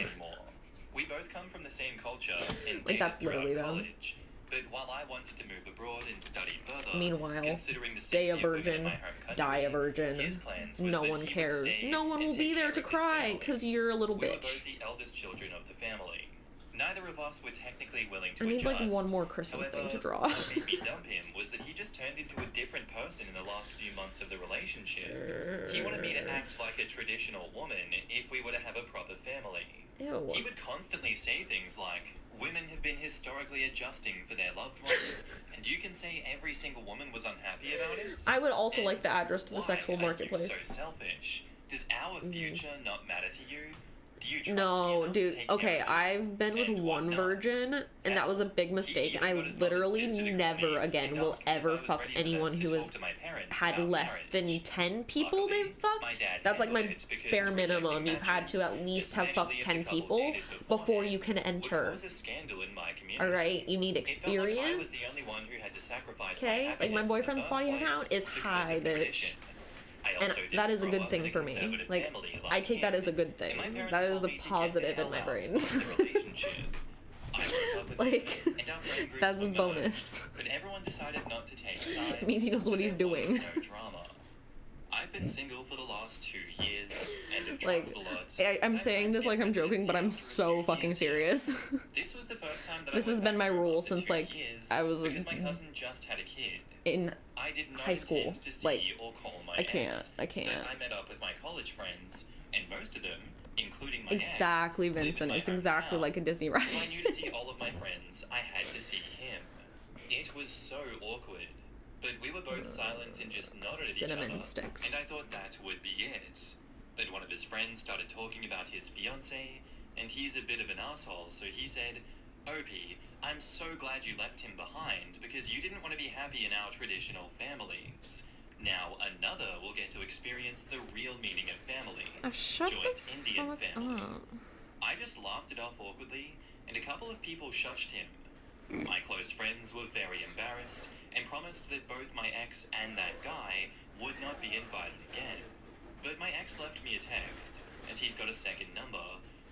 We both come from the same culture and Like, that's literally them. college. But while I wanted to move abroad and study further, Meanwhile, considering the stay a safety of living in virgin, my home country, die a virgin. his plans was No that one he would cares. stay No one and will be take there care to of his cry family. because you're a little We were both bitch. the eldest children of the family. Neither of us were technically willing to I need, adjust. like, one more Christmas thing to draw. What made me dump him was that he just turned into a different person in the last few months of the relationship. He wanted me to act like a traditional woman if we were to have a proper family. Ew. He would constantly say things like, women have been historically adjusting for their loved ones, and you can say every single woman was unhappy about it? I would also And like the address to the why sexual are you marketplace. so selfish? Does our future not matter to you? Do you trust me No, enough to dude, take care okay, of it? I've been with And one whatnot? virgin, and that was a big mistake, and I literally never again will ever fuck anyone who has had less than 10 people they've fucked. That's like my bare minimum. You've had to at least have fucked 10 people before you can enter. Alright, you need experience. Okay, like my boyfriend's body count is high, bitch. And that is a good thing for me. Like, I take that as a good thing. That is a positive in my brain. Like, that's a bonus. But everyone decided not to take sides. It means he knows what he's there was doing. no drama. I've been single for the last 2 years and have Like, traveled a lot. I'm saying this like I'm joking, but I'm so fucking serious. This was the first time that This I has went been my back rule after since, 2 like, years I was because my cousin just had a kid. in I did not high school. intend to see Like, or call my I can't. ex, I can't. But I met up with my college friends, and most of them, including my Exactly, ex, live in Vincent. my It's exactly hometown. like a Disney ride. So I knew to see all of my friends, I had to see him. It was so awkward. but we were both silent and just nodded at each Cinnamon other, sticks. and I thought that would be it. But one of his friends started talking about his fiancée, and he's a bit of an asshole, so he said, Opie, I'm so glad you left him behind because you didn't want to be happy in our traditional families. Now another will get to experience the real meaning of family. Shut joint the Indian fuck family. up. I just laughed it off awkwardly, and a couple of people shushed him. My close friends were very embarrassed and promised that both my ex and that guy would not be invited again. But my ex left me a text, as he's got a second number,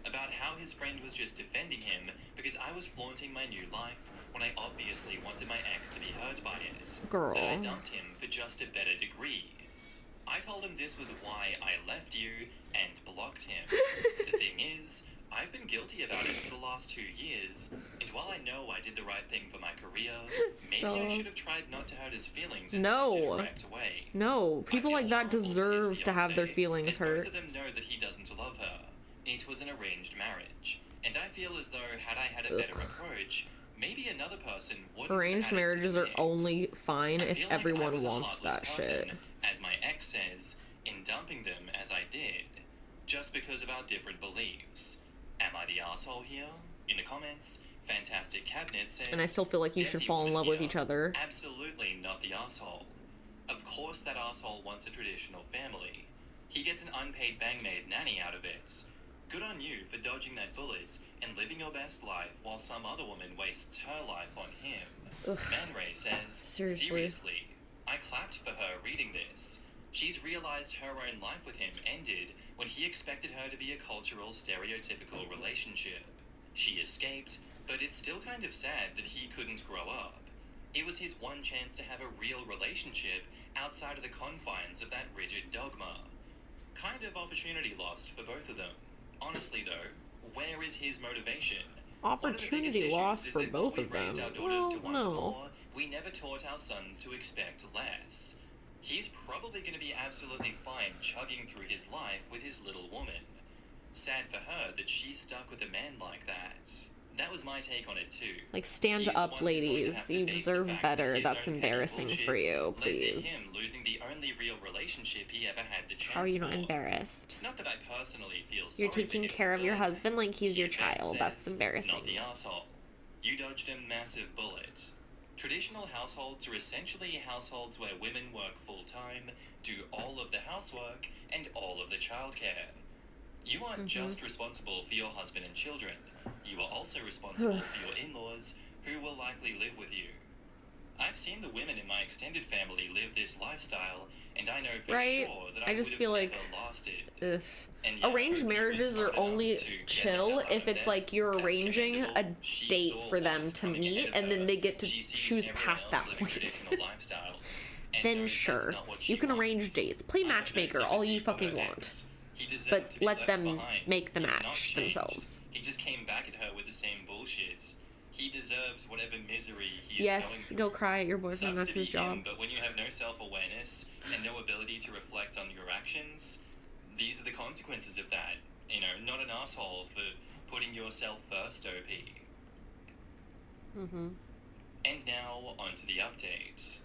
about how his friend was just defending him because I was flaunting my new life when I obviously wanted my ex to be hurt by it. Girl. That I dumped him for just a better degree. I told him this was why I left you and blocked him. The thing is, I've been guilty about it for the last 2 years, and while I know I did the right thing for my career, maybe I Stop. should have tried not to hurt his feelings in No. such a direct way. No, people I like feel that horrible for his deserve to have their fiancée, feelings as hurt. both of them know that he doesn't love her. It was an arranged marriage, and I feel as though had I had a better approach, maybe another person wouldn't have Arranged added to the marriages are mix. only fine I if feel like I everyone was a wants heartless that person, shit. as my ex says, in dumping them as I did, just because of our different beliefs. Am I the asshole here? In the comments, Fantastic Cabinet says... And I still feel like you should Desi fall in woman love with here. each other. Absolutely not the asshole. Of course that asshole wants a traditional family. He gets an unpaid bang-maid nanny out of it. Good on you for dodging that bullet and living your best life while some other woman wastes her life on him. Ugh. Man Ray says, Seriously. I clapped for her reading this. She's realized her own life with him ended when he expected her to be a cultural, stereotypical relationship. She escaped, but it's still kind of sad that he couldn't grow up. It was his one chance to have a real relationship outside of the confines of that rigid dogma. Kind of opportunity lost for both of them. Honestly though, where is his motivation? Opportunity lost for both of them. Our daughters Well, to want no. more, we never taught our sons to expect less. He's probably going to be absolutely fine chugging through his life with his little woman. Sad for her that she's stuck with a man like that. That was my take on it too. Like, stand He's the up, one who's going to ladies. have to You face the deserve fact better. that his That's own petty embarrassing bullshit for you, led to please. him losing the only real relationship he ever had the chance How are you not for. embarrassed? Not that I personally feel sorry You're taking for him, care of your but husband like he's your the event child. That's says, embarrassing. Not the asshole. You dodged a massive bullet. Traditional households are essentially households where women work full-time, do all of the housework, and all of the childcare. You aren't just responsible for your husband and children. You are also responsible for your in-laws, who will likely live with you. I've seen the women in my extended family live this lifestyle, and I know for Right? sure that I I just would feel have like never lasted. Ugh. And yeah, Arranged Opie was marriages smart are enough only to get the chill hell out if of it's there. like you're That's arranging a commendable. She date saw for them what was to coming meet, ahead of and then her. they get to She sees choose everyone past else that living point. traditional lifestyles, and Then knows that's sure, not what she you can arrange wants. dates. Play I have no matchmaker all you sympathy for fucking her want. ex. He deserved But to be let left them behind. make the He's not match changed. themselves. He just came back at her with the same bullshit. He deserves whatever misery he is Yes, going go through. cry at your boyfriend. Sucks That's to his be job. him, but when you have no self-awareness and no ability to reflect on your actions, these are the consequences of that. You know, not an asshole for putting yourself first, OP. And now, on to the update.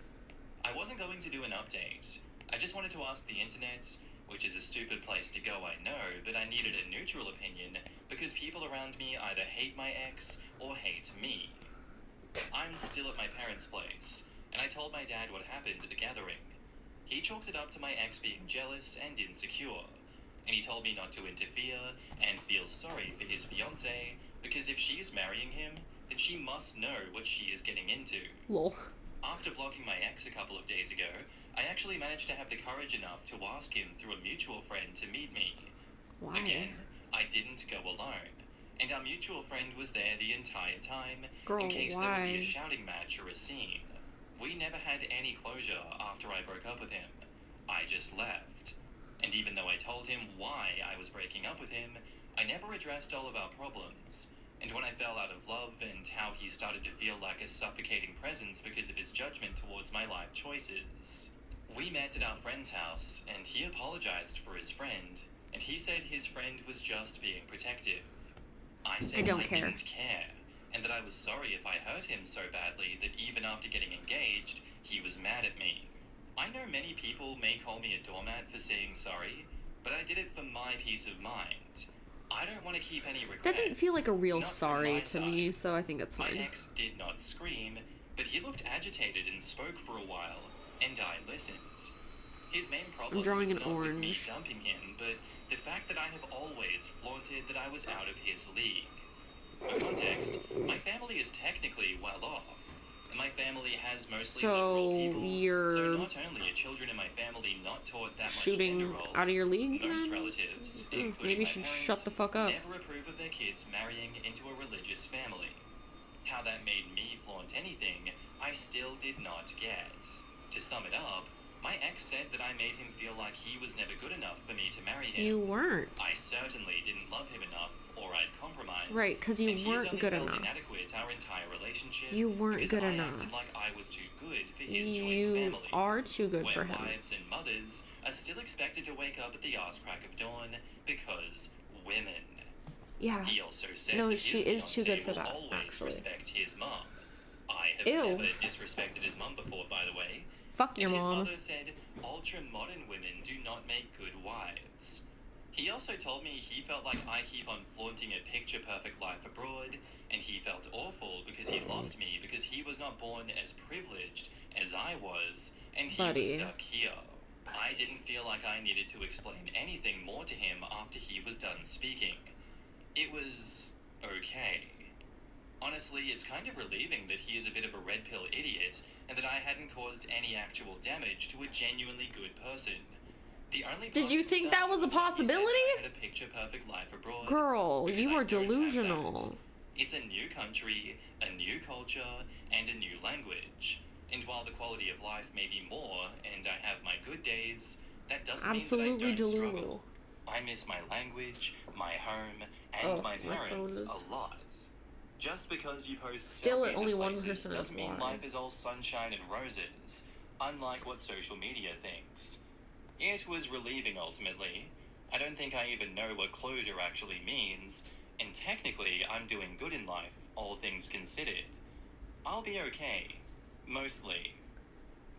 I wasn't going to do an update. I just wanted to ask the internet, which is a stupid place to go, I know, but I needed a neutral opinion because people around me either hate my ex or hate me. I'm still at my parents' place, and I told my dad what happened at the gathering. He chalked it up to my ex being jealous and insecure, and he told me not to interfere and feel sorry for his fiancée because if she is marrying him, then she must know what she is getting into. Lol. After blocking my ex a couple of days ago, I actually managed to have the courage enough to ask him through a mutual friend to meet me. Why? Again, I didn't go alone, and our mutual friend was there the entire time Girl, in case there would be why? a shouting match or a scene. We never had any closure after I broke up with him. I just left. And even though I told him why I was breaking up with him, I never addressed all of our problems. And when I fell out of love and how he started to feel like a suffocating presence because of his judgment towards my life choices. We met at our friend's house, and he apologized for his friend, and he said his friend was just being protective. I said I don't care. didn't care, and that I was sorry if I hurt him so badly that even after getting engaged, he he was mad at me. I know many people may call me a doormat for saying sorry, but I did it for my peace of mind. I don't want to keep any regrets. That didn't feel like a real not from sorry my to me, side. so I think it's My fine. ex did not scream, but he looked agitated and spoke for a while, and I listened. His main problem drawing was an not with me orange. dumping him, but the fact that I have always flaunted that I was out of his league. For context, my family is technically well off. My family has mostly So, liberal people, you're so not only are children in my family not taught that much shooting gender roles, out of your league, most then? relatives, including Maybe you my should parents, shut the fuck up. never approve of their kids marrying into a religious family. How that made me flaunt anything, I still did not get. To sum it up, my ex said that I made him feel like he was never good enough for me to marry him. You weren't. I certainly didn't love him enough, or I'd compromise. Right, 'cause you and he's weren't only good felt enough. inadequate our entire relationship. You weren't because good I enough. acted like I was too good for his joint You family. are too good where for him. wives and mothers are still expected to wake up at the arse crack of dawn because women. Yeah. He also said No, that she his is too good fiancée for will that, always actually. respect his mum. I have Ew. never disrespected his mum before, by the way. Fuck your And his mom. mother said ultra-modern women do not make good wives. He also told me he felt like I keep on flaunting a picture-perfect life abroad, and he felt awful because he lost me because he was not born as privileged as I was, and he was Buddy. stuck here. I didn't feel like I needed to explain anything more to him after he was done speaking. It was okay. Honestly, it's kind of relieving that he is a bit of a red pill idiot and that I hadn't caused any actual damage to a genuinely good person. The only Did you positive think stuff that was a that he said possibility? I had a picture-perfect life abroad, Girl, because you I are don't have delusional. that. It's a new country, a new culture, and a new language. And while the quality of life may be more, and I have my good days, that doesn't Absolutely mean that I don't delusional. struggle. I miss my language, my home, and Oh, my my phone parents is- a lot. Just because you post Still at selfies only of 1% places is doesn't mean why. life is all sunshine and roses, unlike what social media thinks. It was relieving ultimately. I don't think I even know what closure actually means, and technically I'm doing good in life, all things considered. I'll be okay. Mostly.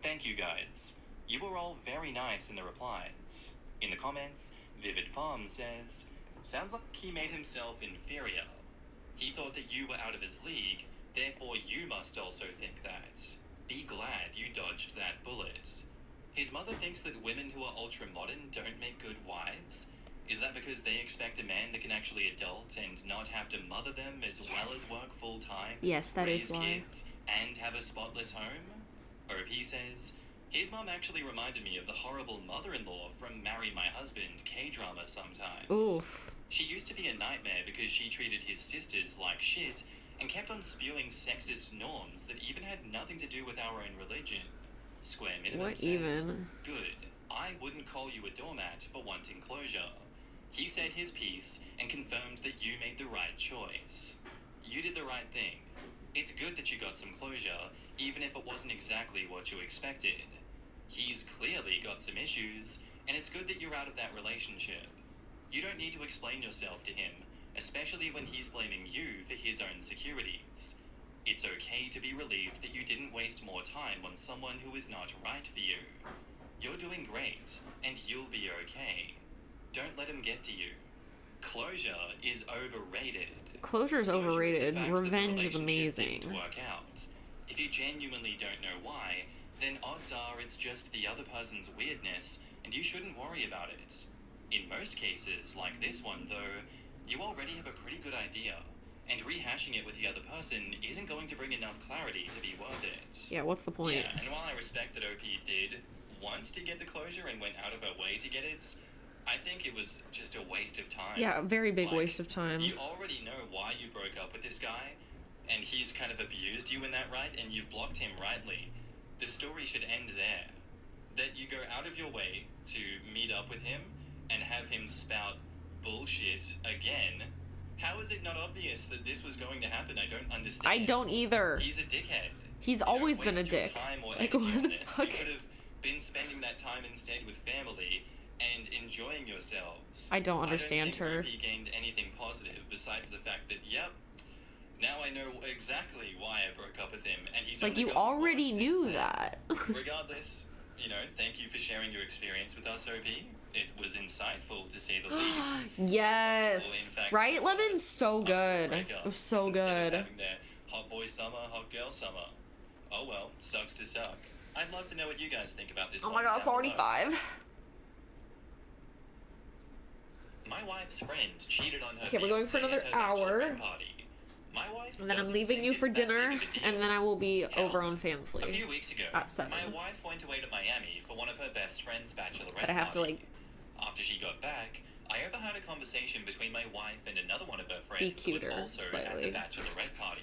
Thank you guys. You were all very nice in the replies. In the comments, Vivid Farm says, sounds like he made himself inferior. He thought that you were out of his league, therefore you must also think that. Be glad you dodged that bullet. His mother thinks that women who are ultra-modern don't make good wives. Is that because they expect a man that can actually adult and not have to mother them as well as work full-time? Yes, that raise is why. kids, and have a spotless home? OP says, his mom actually reminded me of the horrible mother-in-law from Marry My Husband K-drama sometimes. Oof. She used to be a nightmare because she treated his sisters like shit and kept on spewing sexist norms that even had nothing to do with our own religion. Square Minimum What says, even? good. I wouldn't call you a doormat for wanting closure. He said his piece and confirmed that you made the right choice. You did the right thing. It's good that you got some closure, even if it wasn't exactly what you expected. He's clearly got some issues, and it's good that you're out of that relationship. You don't need to explain yourself to him, especially when he's blaming you for his own insecurities. It's okay to be relieved that you didn't waste more time on someone who is not right for you. You're doing great, and you'll be okay. Don't let him get to you. Closure is overrated. Closure is Closure the overrated. fact that the Revenge is relationship amazing. didn't work out. If you genuinely don't know why, then odds are it's just the other person's weirdness, and you shouldn't worry about it. In most cases, like this one though, you already have a pretty good idea, and rehashing it with the other person isn't going to bring enough clarity to be worth it. Yeah, what's the point? Yeah, and while I respect that OP did want to get the closure and went out of her way to get it, I think it was just a waste of time. Yeah, very big Like, waste of time. You already know why you broke up with this guy, and he's kind of abused you in that right, and you've blocked him rightly. The story should end there. That you go out of your way to meet up with him and have him spout bullshit again. How is it not obvious that this was going to happen? I don't understand. I don't either. He's a dickhead. He's You always don't been a waste your dick. time or Like, energy what on the this. fuck? You could have been spending that time instead with family and enjoying yourselves. I don't understand I don't her. think he gained anything positive besides the fact that, yep, Now I know exactly why I broke up with him, and he's Like, only you gotten already worse knew since then. that. Regardless, thank you for sharing your experience with us, OP. It was insightful, to say the least. Yes. Some people, in fact, Right? Lemon's so up to a good. breakup It was so instead of good. having their hot boy summer, hot girl summer. Oh well, sucks to suck. I'd love to know what you guys think about this Oh one my god, it's down already below. 5. My wife's friend cheated on her Okay, we're going for fiancé another at her hour. bachelorette party. My wife And then I'm doesn't leaving think you it's for that dinner, big of a deal. and then I will be Hell, over on A Fansly. few weeks ago, At 7. my wife went away to Miami for one of her best friend's bachelorette But I have to, party. like, After she got back, I overheard a conversation between my wife and another one of her friends Be that was cuter, also at slightly. the bachelorette party.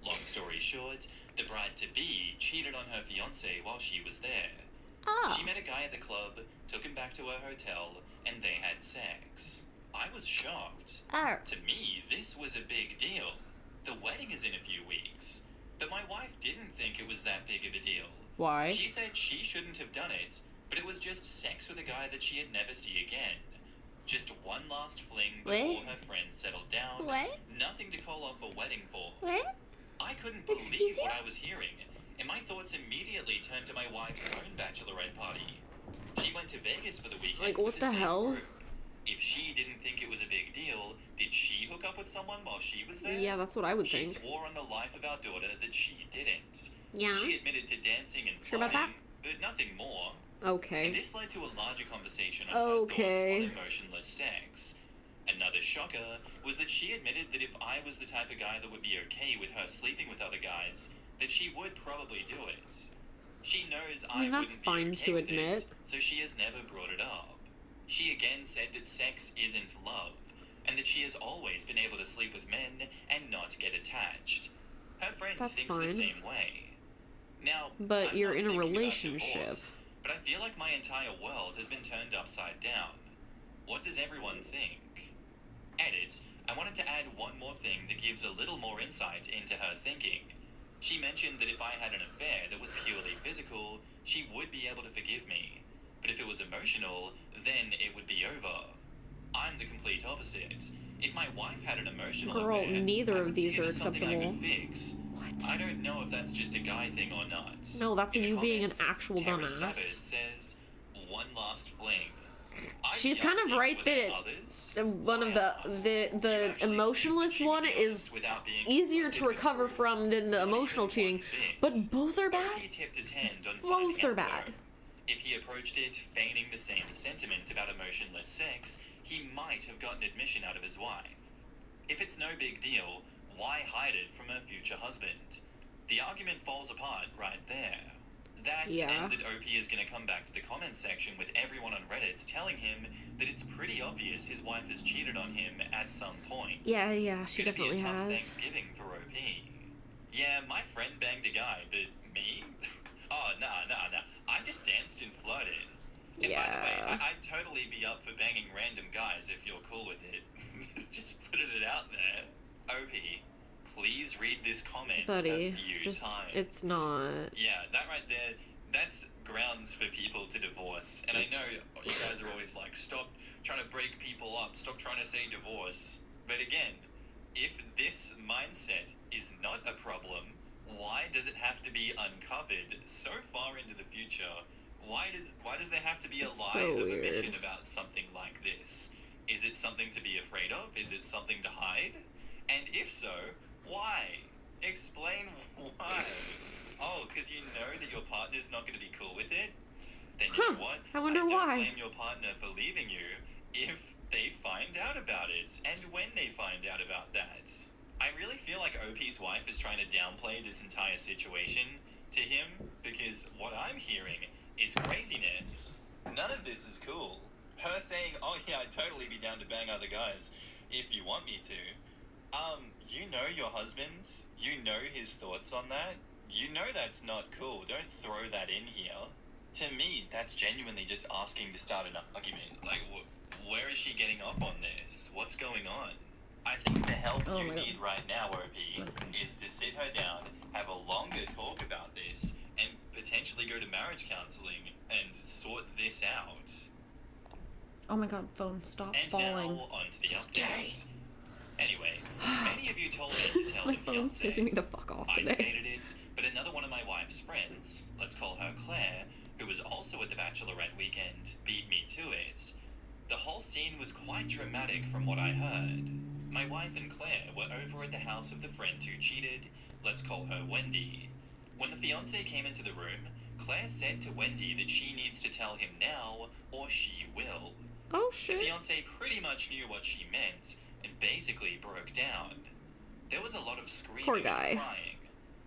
Long story short, the bride-to-be cheated on her fiancé while she was there. Ah. She met a guy at the club, took him back to her hotel, and they had sex. I was shocked. Ah. To me, this was a big deal. The wedding is in a few weeks. But my wife didn't think it was that big of a deal. Why? She said she shouldn't have done it, but it was just sex with a guy that she'd never see again. Just one last fling before What? her friends settled down. What? Nothing to call off a wedding for. What? I couldn't Excuse believe you? what I was hearing, and my thoughts immediately turned to my wife's own bachelorette party. She went to Vegas for the weekend. Like, with what the the same hell? group. If she didn't think it was a big deal, did she hook up with someone while she was there? Yeah, that's what I would She think. swore on the life of our daughter that she didn't. Yeah. She admitted to dancing and Sure about flirting, but nothing more. Okay. And this led to a larger conversation on Okay. her thoughts on emotionless sex. Another shocker was that she admitted that if I was the type of guy that would be okay with her sleeping with other guys, that she would probably do it. She knows I mean, that's wouldn't fine be okay to with admit. it, so she has never brought it up. She again said that sex isn't love, and that she has always been able to sleep with men and not get attached. Her friend That's thinks the fine. same way. Now, But I'm you're not in a thinking about relationship. divorce, but I feel like my entire world has been turned upside down. What does everyone think? Edit, I wanted to add one more thing that gives a little more insight into her thinking. She mentioned that if I had an affair that was purely physical, she would be able to forgive me. But if it was emotional, then it would be over. I'm the complete opposite. If my wife had an emotional Girl, affair, neither I of would these see it are as something I acceptable. could fix. What? I don't know if that's just a guy thing or not. No, that's In the you being an comments, actual Tara dumbass. Savage says, one last fling. I'd She's be kind of upset right with that it- others. One of I the asked, "Do you the actually emotionless think that one she could do is this without being easier to confronted with recover proof?" from than the Not emotional even cheating, one but bit. both are He bad. tipped his hand on Both finding are out, bad. though. If he approached it feigning the same sentiment about emotionless sex, he might have gotten admission out of his wife. If it's no big deal, why hide it from her future husband? The argument falls apart right there. That Yeah. and that OP is going to come back to the comments section with everyone on Reddit telling him that it's pretty obvious his wife has cheated on him at some point. Yeah, she Gonna be definitely a tough has. Thanksgiving for OP. Yeah, my friend banged a guy, but me? Oh, nah. I just danced and flirted. And by the way, Yeah. I'd totally be up for banging random guys if you're cool with it. Just putting it out there. OP, please read this comment Buddy, a few just times. it's not. Yeah, that right there, that's grounds for people to divorce. And I know you guys are always like, stop trying to break people up, stop trying to say divorce. But again, if this mindset is not a problem, why does it have to be uncovered so far into the future? Why does there have to be a It's lie so of weird. omission about something like this? Is it something to be afraid of? Is it something to hide? And if so, why? Explain why. Oh, because you know that your partner's not going to be cool with it? Then you know what? I wonder don't why. blame your partner for leaving you if they find out about it, and when they find out about that. I really feel like OP's wife is trying to downplay this entire situation to him, because what I'm hearing is craziness. None of this is cool. Her saying, oh yeah, I'd totally be down to bang other guys if you want me to. You know your husband. You know his thoughts on that. You know that's not cool. Don't throw that in here. To me, that's genuinely just asking to start an argument. Like, where is she getting off on this? What's going on? I think the help Oh you my need right now, OP, Okay. is to sit her down, have a longer talk about this, and potentially go to marriage counseling and sort this out. Oh my god, phone, stop And falling. now on to the Stay. updates. Anyway, many of you told me to tell My the phone's fiancé. pissing me the fuck off I today. debated it, but another one of my wife's friends, let's call her Claire, who was also at the Bachelorette weekend, beat me to it. The whole scene was quite dramatic from what I heard. My wife and Claire were over at the house of the friend who cheated, let's call her Wendy. When the fiancé came into the room, Claire said to Wendy that she needs to tell him now, or she will. Oh The shit. fiancé pretty much knew what she meant, and basically broke down. There was a lot of screaming Poor guy. and crying.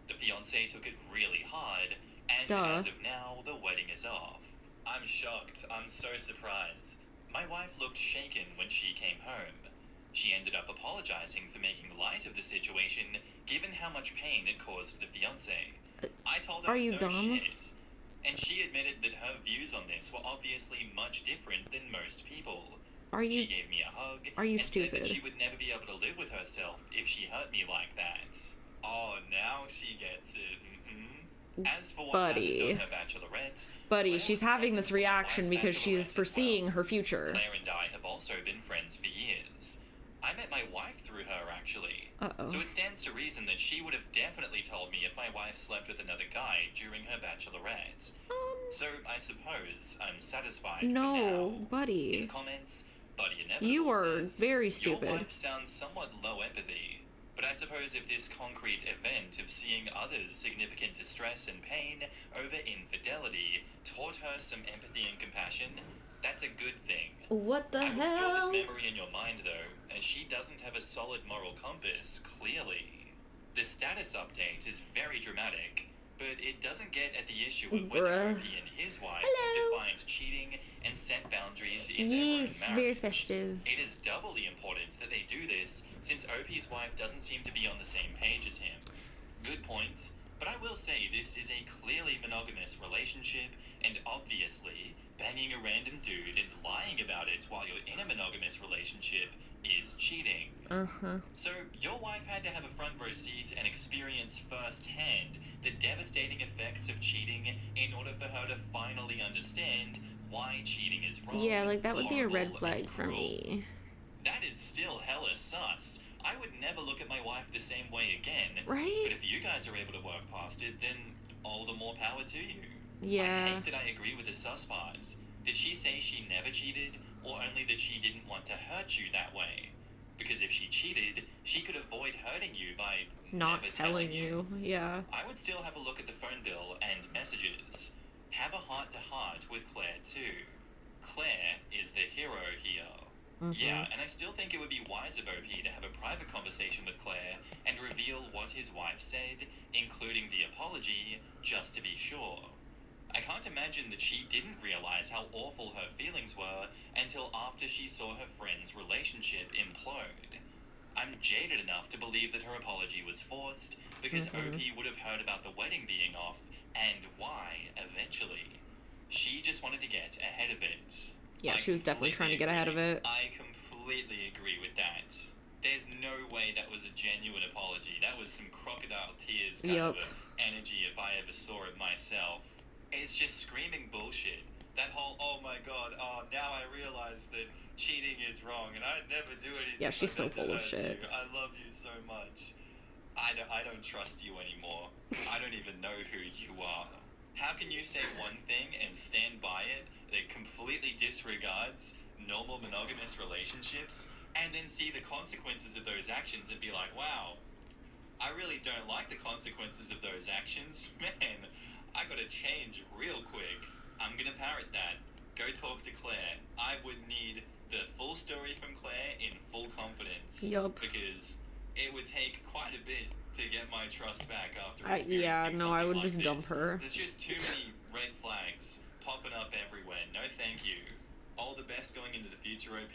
The fiancé took it really hard, and Duh. as of now, the wedding is off. I'm shocked. I'm so surprised. My wife looked shaken when she came home. She ended up apologizing for making light of the situation, given how much pain it caused the fiancé. I told her Are you no dumb? shit, and she admitted that her views on this were obviously much different than most people. Are She you gave me a hug Are you and said stupid? that she would never be able to live with herself if she hurt me like that. Oh, now she gets it. As for what Buddy. happened on her bachelorette, Buddy, Claire she's was having present this for my reaction wife's because she bachelorette is as foreseeing well. her future. Claire and I have also been friends for years. I met my wife through her, actually. Uh-oh. So it stands to reason that she would have definitely told me if my wife slept with another guy during her bachelorette. So I suppose I'm satisfied for No, now. In buddy. comments, Buddy Inevitable You are says, very Your stupid. wife sounds somewhat low empathy, but I suppose if this concrete event of seeing others' significant distress and pain over infidelity taught her some empathy and compassion, that's a good thing. What the I would store this hell? memory in your mind, though, as she doesn't have a solid moral compass, clearly. The status update is very dramatic, but it doesn't get at the issue of whether Bruh. Opie and his wife Hello. have defined cheating and set boundaries in their own Yes, marriage. very festive. It is doubly important that they do this, since Opie's wife doesn't seem to be on the same page as him. Good point, but I will say this is a clearly monogamous relationship, and obviously, banging a random dude and lying about it while you're in a monogamous relationship is cheating. Uh-huh. So, your wife had to have a front row seat and experience firsthand the devastating effects of cheating in order for her to finally understand why cheating is wrong. Yeah, like that would be a red horrible, flag and for cruel. me. That is still hella sus. I would never look at my wife the same way again. Right? But if you guys are able to work past it, then all the more power to you. I Yeah. hate that I agree with the sus part. Did she say she never cheated, or only that she didn't want to hurt you that way? Because if she cheated, she could avoid hurting you by Not never telling you. Yeah. I would still have a look at the phone bill and messages. Have a heart-to-heart with Claire, too. Claire is the hero here. Yeah, and I still think it would be wise of OP to have a private conversation with Claire and reveal what his wife said, including the apology, just to be sure. I can't imagine that she didn't realize how awful her feelings were until after she saw her friend's relationship implode. I'm jaded enough to believe that her apology was forced because OP would have heard about the wedding being off and why eventually. She just wanted to get ahead of it. Yeah, I she was definitely trying to get ahead of completely it. I completely agree with that. There's no way that was a genuine apology. That was some crocodile tears kind Yup. of energy if I ever saw it myself. It's just screaming bullshit. That whole, oh my god, oh, now I realize that cheating is wrong and I'd never do anything. Yeah, she's so like that to full of hurt shit. you. I love you so much. I don't trust you anymore. I don't even know who you are. How can you say one thing and stand by it that completely disregards normal monogamous relationships and then see the consequences of those actions and be like, wow, I really don't like the consequences of those actions. Man, I gotta change real quick. I'm gonna parrot that. Go talk to Claire. I would need the full story from Claire in full confidence. Yup. Because it would take quite a bit to get my trust back after Yeah, experiencing no, I something would like just dump this. her. There's just too many red flags popping up everywhere. No thank you. All the best going into the future, OP.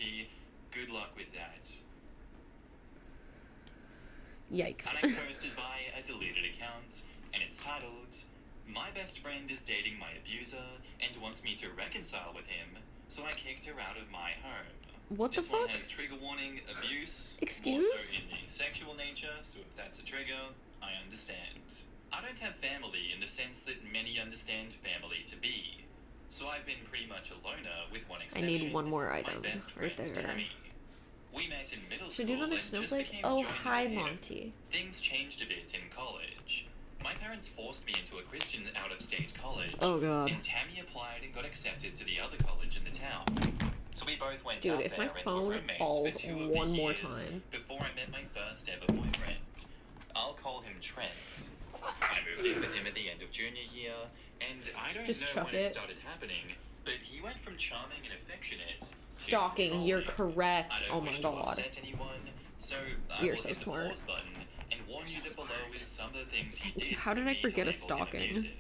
Good luck with that. Yikes. Our next post is by a deleted account, and it's titled, My best friend is dating my abuser and wants me to reconcile with him, so I kicked her out of my home. What the This one fuck? has trigger warning, abuse, Excuse? more so in the sexual nature, so if that's a trigger, I understand. I don't have family in the sense that many understand family to be, so I've been pretty much a loner with one I exception. need one more my item best right friend, there. Tammy. We met in middle So school do another and just snowflake? became Oh, joined at hi, the hip. Monty. Things changed a bit in college. My parents forced me into a Christian out-of-state college. Oh, God. And Tammy applied and got accepted to the other college in the town. So we both went Dude, out if there my and were phone roommates falls for 2 of one the more years time. before I met my first ever boyfriend. I'll call him Trent. I moved in with him at the end of junior year, and I don't Just know chuck when it. it started happening, but he went from charming and affectionate to Stalking, you're controlling. correct. I don't Oh my wish to God. upset anyone, so I You're will so hit smart. the pause button and warn you that below is some of the things he did. How did for I me forget to a label him stalking? abusive.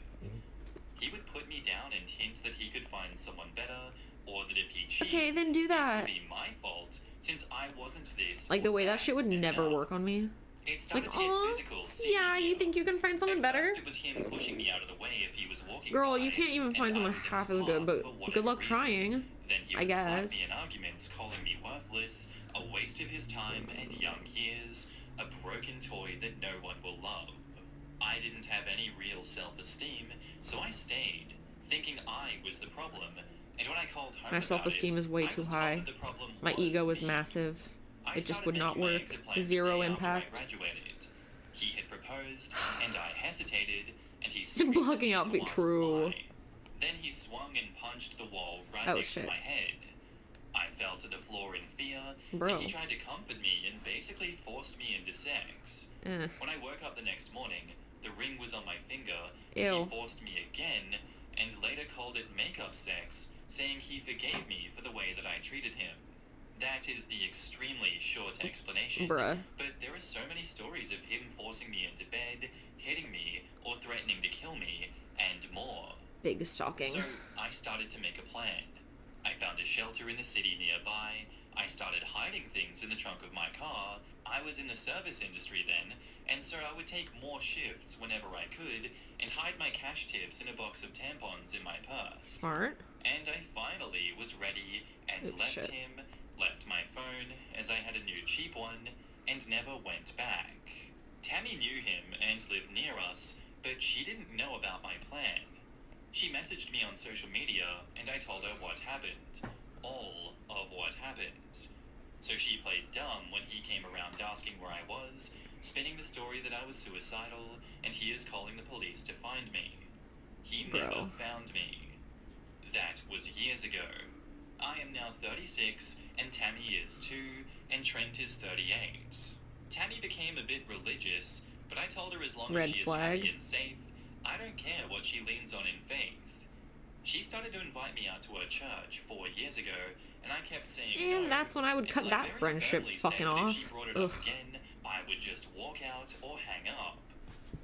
He would put me down and hint that he could find someone better, or that if he cheats, Okay, then do that. it would be my fault since I wasn't this. Like, the or way that shit would and never now. work on me. It started Like, to get aw, physical. yeah, you think you can find someone At better? first, it was him pushing me out of the way if he was walking Girl, by, you can't even and find I someone was in half his as good, path but for good whatever luck reason. trying. Then he I would slap guess. me in arguments, calling me worthless, a waste of his time and young years, a broken toy that no one will love. I didn't have any real self-esteem, so I stayed, thinking I was the problem. And when I called home My about self-esteem it, is way I too was told high. that the problem My was ego is me. massive. I It just started would not making my work. exit plan the Zero day after I impact. graduated. He had proposed, and I hesitated, and he Blocking out to be ask true. why. Then he swung and punched the wall right Oh, next shit. to my head. I fell to the floor in fear, Bro. and he tried to comfort me and basically forced me into sex. Eh. When I woke up the next morning, the ring was on my finger, Ew. and he forced me again, and later called it makeup sex, saying he forgave me for the way that I treated him. That is the extremely short explanation. Bruh. But there are so many stories of him forcing me into bed, hitting me, or threatening to kill me, and more. Big stalking. So I started to make a plan. I found a shelter in the city nearby. I started hiding things in the trunk of my car. I was in the service industry then, and so I would take more shifts whenever I could and hide my cash tips in a box of tampons in my purse. Smart. And I finally was ready and Oh, left shit. him, left my phone, as I had a new cheap one, and never went back. Tammy knew him and lived near us, but she didn't know about my plan. She messaged me on social media, and I told her what happened. All of what happened. So she played dumb when he came around asking where I was, spinning the story that I was suicidal, and he is calling the police to find me. He never found me. That was years ago. I am now 36, and Tammy is 2, and Trent is 38. Tammy became a bit religious, but I told her as long Red as she flag. is happy and safe, I don't care what she leans on in faith. She started to invite me out to her church 4 years ago, and I kept saying no. And that's when I would cut until I that very friendship firmly fucking said that off. If she brought it Ugh. up again, I would just walk out or hang up.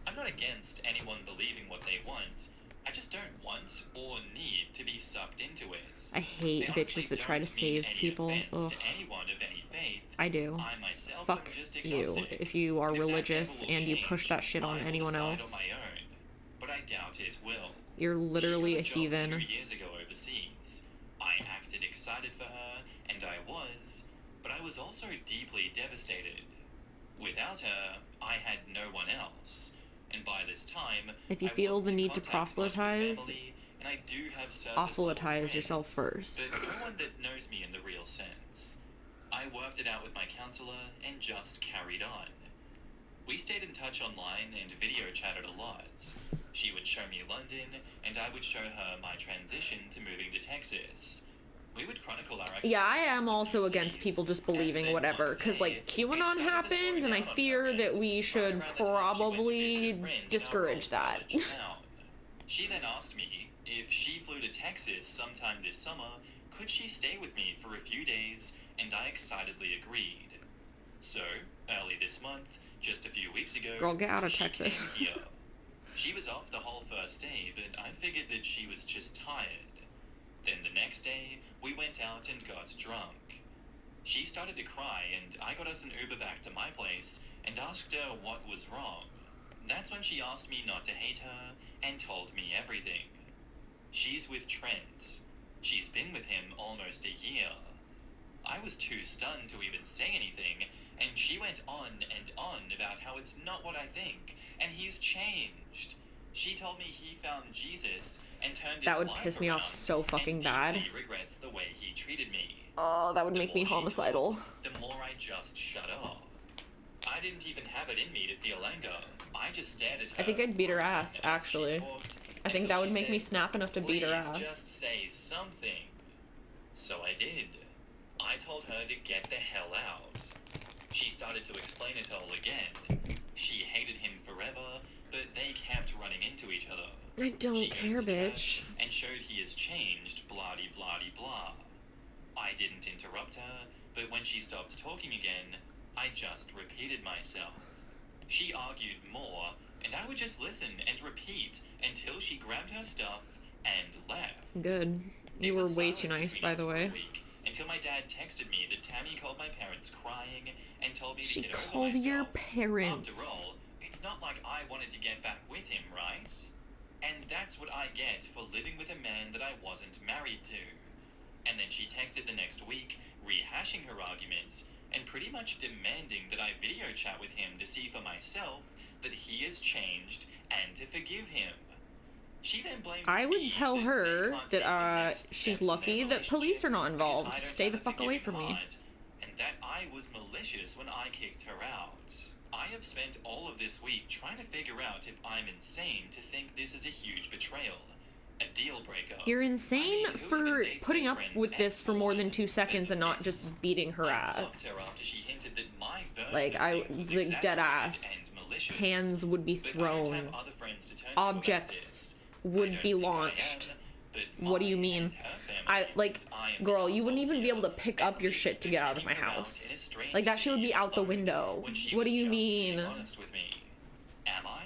I'm not against anyone believing what they want. I just don't want or need to be sucked into it. I hate They honestly bitches that try to don't mean save any people. offense Ugh. to anyone of any faith. I do. I myself Fuck am just you agnostic. if you are And if that religious ever will and you push change, that shit on I will anyone decide else. on my own. But I doubt it will. You're literally a She got a job heathen. 2 years ago overseas. I acted excited for her, and I was, but I was also deeply devastated. Without her, I had no one else. And by this time, If you I feel wasn't the in need to contact much with proselytize, family, and I do have surface proselytize level yourself friends, first. but no one that knows me in the real sense. I worked it out with my counselor and just carried on. We stayed in touch online and video chatted a lot. She would show me London, and I would show her my transition to moving to Texas. We would chronicle our Yeah, I am experiences in also new against cities, people just and believing then whatever, one because, day, like, it QAnon started to slow happened, and I down on fear her that end. we Right should around the time she went to probably visit a friend in our discourage old that. college town. She then asked me if she flew to Texas sometime this summer, could she stay with me for a few days, and I excitedly agreed. So, early this month, just a few weeks ago, Girl, get out of she Texas. came here. She was off the whole first day, but I figured that she was just tired. Then the next day, we went out and got drunk. She started to cry, and I got us an Uber back to my place and asked her what was wrong. That's when she asked me not to hate her and told me everything. She's with Trent. She's been with him almost a year. I was too stunned to even say anything, and she went on and on about how it's not what I think, and he's changed. She told me he found Jesus and turned his That would life piss me off around so fucking and bad. deeply regrets the way he treated me. Oh, that would The make me more she homicidal. talked, the more I just shut off. I didn't even have it in me to feel anger. I just stared at her. I think I'd beat her frozen ass, as she actually. talked, I think until that would she make me said, snap enough to beat her "Please ass. just say something." So I did. I told her to get the hell out. She started to explain it all again. She hated him forever, but they kept running into each other. I don't She care, goes to bitch. church and showed he has changed, blah-de-blah-de-blah. I didn't interrupt her, but when she stopped talking again, I just repeated myself. She argued more, and I would just listen and repeat until she grabbed her stuff and left. Good. You It were was way silent too nice, between by us the for a way. week, until my dad texted me that Tammy called my parents crying and told me She to get over called myself. your parents. After all, it's not like I wanted to get back with him, right? And that's what I get for living with a man that I wasn't married to. And then she texted the next week, rehashing her arguments, and pretty much demanding that I video chat with him to see for myself that he has changed and to forgive him. She then blamed I would me tell that her they can't take the that next she's steps in their lucky that police relationship are not because involved. I don't Stay have the a fuck away from forgiving me. heart, and that I was malicious when I kicked her out. I have spent all of this week trying to figure out if I'm insane to think this is a huge betrayal. A deal breaker. You're insane I mean, who for even dates putting their up friend's with this for more than 2 ex-boy? seconds and not This- just beating her I blocked ass. her after she hinted that my version Like, of I, things was like, dead exaggerated ass. and malicious. Hands would be But I don't thrown. have other friends to turn to about Objects this. I would don't be think I launched. am, but What do you mine mean? and her family I, like, thinks I am girl, the you wouldn't asshole even be here, able to pick at up your least shit to for get out of my hanging around house. in a strange Like, that shit would be city out the alone window. when she What was do you just mean? being honest with me. Am I?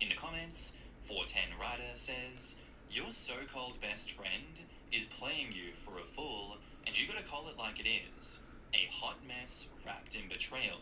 In the comments, 410 Rider says, your so-called best friend is playing you for a fool, and you gotta call it like it is. A hot mess wrapped in betrayal.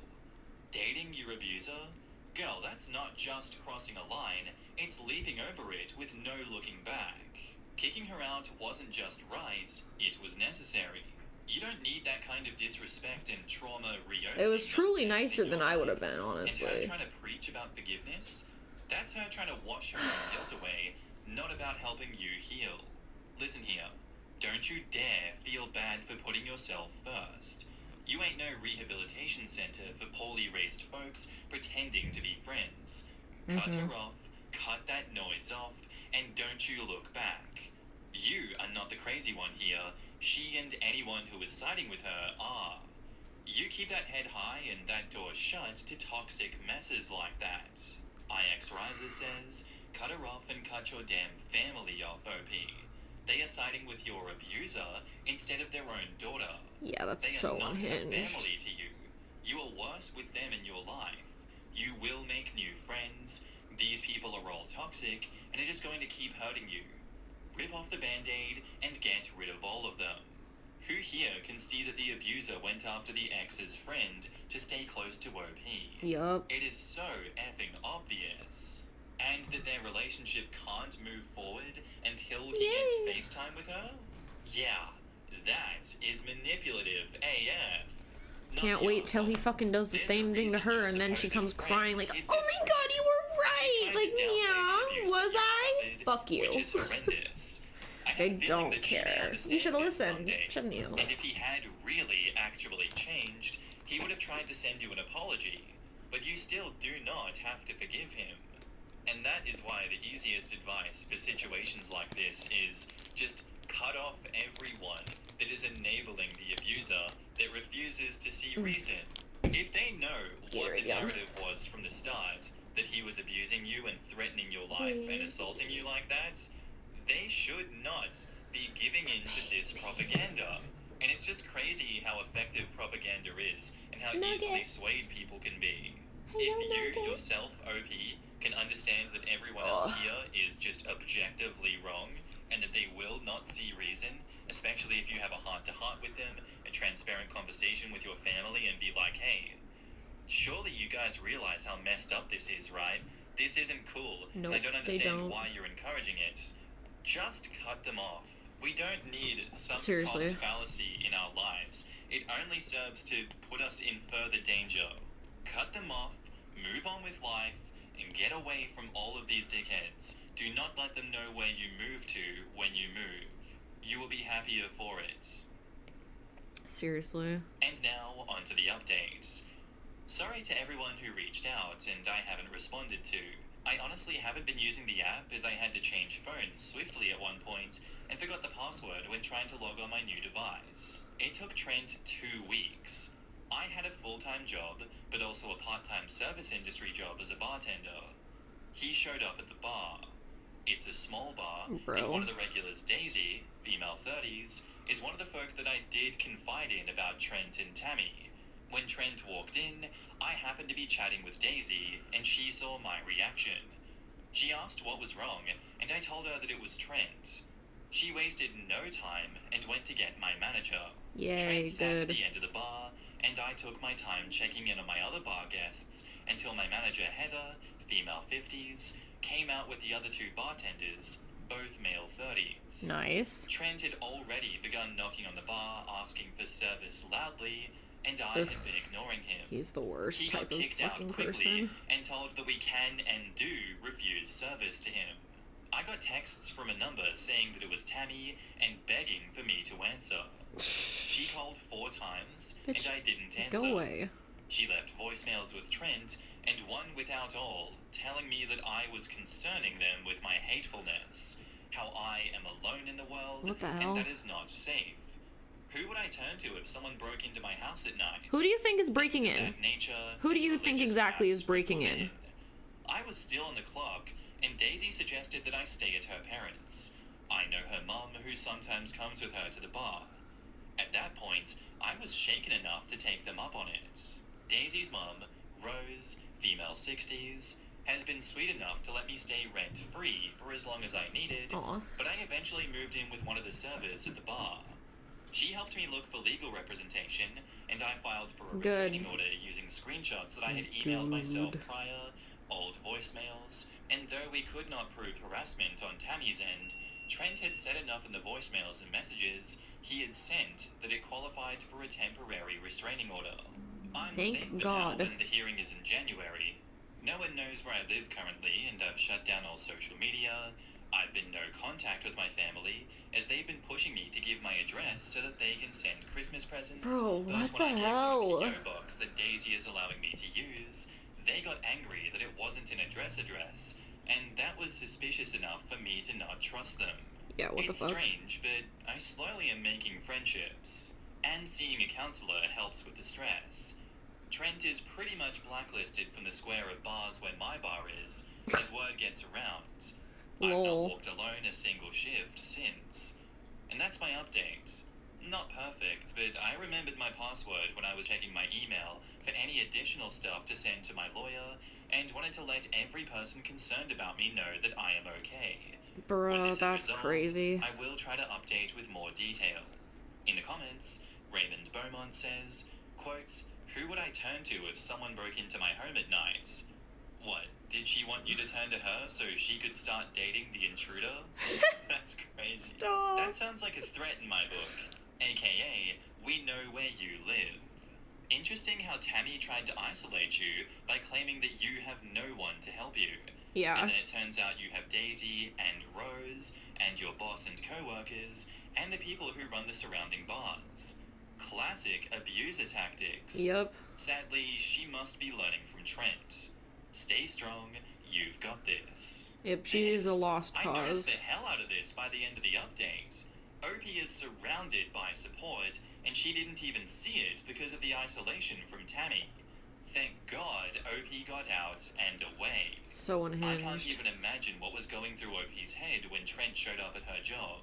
Dating your abuser? Girl, that's not just crossing a line, it's leaping over it with no looking back. Kicking her out wasn't just right, it was necessary. You don't need that kind of disrespect and trauma reopening. It was truly nonsense nicer in than your I would have life. been, And her honestly. trying to preach about forgiveness? That's her trying to wash her own guilt away, not about helping you heal. Listen here, don't you dare feel bad for putting yourself first. You ain't no rehabilitation center for poorly raised folks pretending to be friends. Cut her off, cut that noise off, and don't you look back. You are not the crazy one here. She and anyone who is siding with her are. You keep that head high and that door shut to toxic messes like that. IX Riser says, cut her off and cut your damn family off, OP. They are siding with your abuser instead of their own daughter. Yeah, that's They are so not a unhinged. family to you. You are worse with them in your life. You will make new friends. These people are all toxic and are just going to keep hurting you. Rip off the band-aid and get rid of all of them. Who here can see that the abuser went after the ex's friend to stay close to OP? Yup. It is so effing obvious. And that their relationship can't move forward until he Yay. gets FaceTime with her? Yeah, that is manipulative AF. Not Can't the wait till he asshole. fucking does the There's a same thing to reason her you're and then she supposed comes to crying like, pray oh my this god, you were right! She's Like, trying to downplay the yeah, abuse was that I? you suffered, Fuck you. Which is horrendous. I have I a feeling don't that she may care. understand You should have this listened, someday. shouldn't you? And if he had really actually changed, he would have tried to send you an apology. But you still do not have to forgive him. And that is why the easiest advice for situations like this is just cut off everyone that is enabling the abuser that refuses to see reason. If they know what the narrative was from the start, that he was abusing you and threatening your life and assaulting you like that, they should not be giving in to this propaganda. And it's just crazy how effective propaganda is and how easily swayed people can be. If you yourself, OP, can understand that everyone else here is just objectively wrong and that they will not see reason, especially if you have a heart-to-heart with them, a transparent conversation with your family and be like, hey, surely you guys realize how messed up this is, right? This isn't cool. Nope, and I don't they understand don't. why you're encouraging it. Just cut them off. We don't need some Seriously. cost fallacy in our lives. It only serves to put us in further danger. Cut them off, move on with life, and get away from all of these dickheads. Do not let them know where you move to when you move. You will be happier for it. Seriously. And now, on to the updates. Sorry to everyone who reached out and I haven't responded to. I honestly haven't been using the app as I had to change phones swiftly at one point and forgot the password when trying to log on my new device. It took Trent 2 weeks. I had a full-time job, but also a part-time service industry job as a bartender. He showed up at the bar. It's a small bar, and one of the regulars, Daisy, female 30s, is one of the folk that I did confide in about Trent and Tammy. When Trent walked in, I happened to be chatting with Daisy, and she saw my reaction. She asked what was wrong, and I told her that it was Trent. She wasted no time and went to get my manager. Yay, Trent sat at good. the end of the bar, and I took my time checking in on my other bar guests until my manager, Heather, female 50s, came out with the other two bartenders, both male 30s. Nice. Trent had already begun knocking on the bar, asking for service loudly, and I had been ignoring him. He's the worst He type got of kicked out fucking quickly person. and told that we can and do refuse service to him. I got texts from a number saying that it was Tammy and begging for me to answer. She called 4 times, Bitch, and I didn't answer. Go away. She left voicemails with Trent, and one without all, telling me that I was concerning them with my hatefulness, how I am alone in the world, What the hell? and that is not safe. Who would I turn to if someone broke into my house at night? Who do you think is breaking Things of in? that nature, Who do you and think religious exactly is acts breaking were in? I was still on the clock, and Daisy suggested that I stay at her parents'. I know her mum, who sometimes comes with her to the bar. At that point, I was shaken enough to take them up on it. Daisy's mum, Rose, female 60s, has been sweet enough to let me stay rent-free for as long as I needed, Aw. but I eventually moved in with one of the servers at the bar. She helped me look for legal representation, and I filed for a Good. restraining order using screenshots that I had emailed myself prior, old voicemails, and though we could not prove harassment on Tammy's end, Trent had said enough in the voicemails and messages he had sent that it qualified for a temporary restraining order. I'm Thank safe for God. now, and the hearing is in January. No one knows where I live currently, and I've shut down all social media. I've been no contact with my family, as they've been pushing me to give my address so that they can send Christmas presents. Bro, But what when I the gave them hell? a PO box that Daisy is allowing me to use, they got angry that it wasn't an address, and that was suspicious enough for me to not trust them. Yeah, what It's the fuck? strange, but I slowly am making friendships, and seeing a counselor helps with the stress. Trent is pretty much blacklisted from the square of bars where my bar is, as word gets around. I've not Lol. walked alone a single shift since. And that's my update. Not perfect, but I remembered my password when I was checking my email for any additional stuff to send to my lawyer, and wanted to let every person concerned about me know that I am okay. When Bro, this is that's resolved, crazy. I will try to update with more detail. In the comments, Raymond Beaumont says, quote, "Who would I turn to if someone broke into my home at night? What, did she want you to turn to her so she could start dating the intruder?" That's crazy. Stop. That sounds like a threat in my book. AKA, we know where you live. Interesting how Tammy tried to isolate you by claiming that you have no one to help you. Yeah. And then it turns out you have Daisy and Rose and your boss and co-workers and the people who run the surrounding bars. Classic abuser tactics. Yep. Sadly, she must be learning from Trent. Stay strong, you've got this. Yep, she is a Next, lost I noticed cause. the hell out of this by the end of the update. OP is surrounded by support, and she didn't even see it because of the isolation from Tammy. Thank God OP got out and away. So I can't unhinged. even imagine what was going through OP's head when Trent showed up at her job.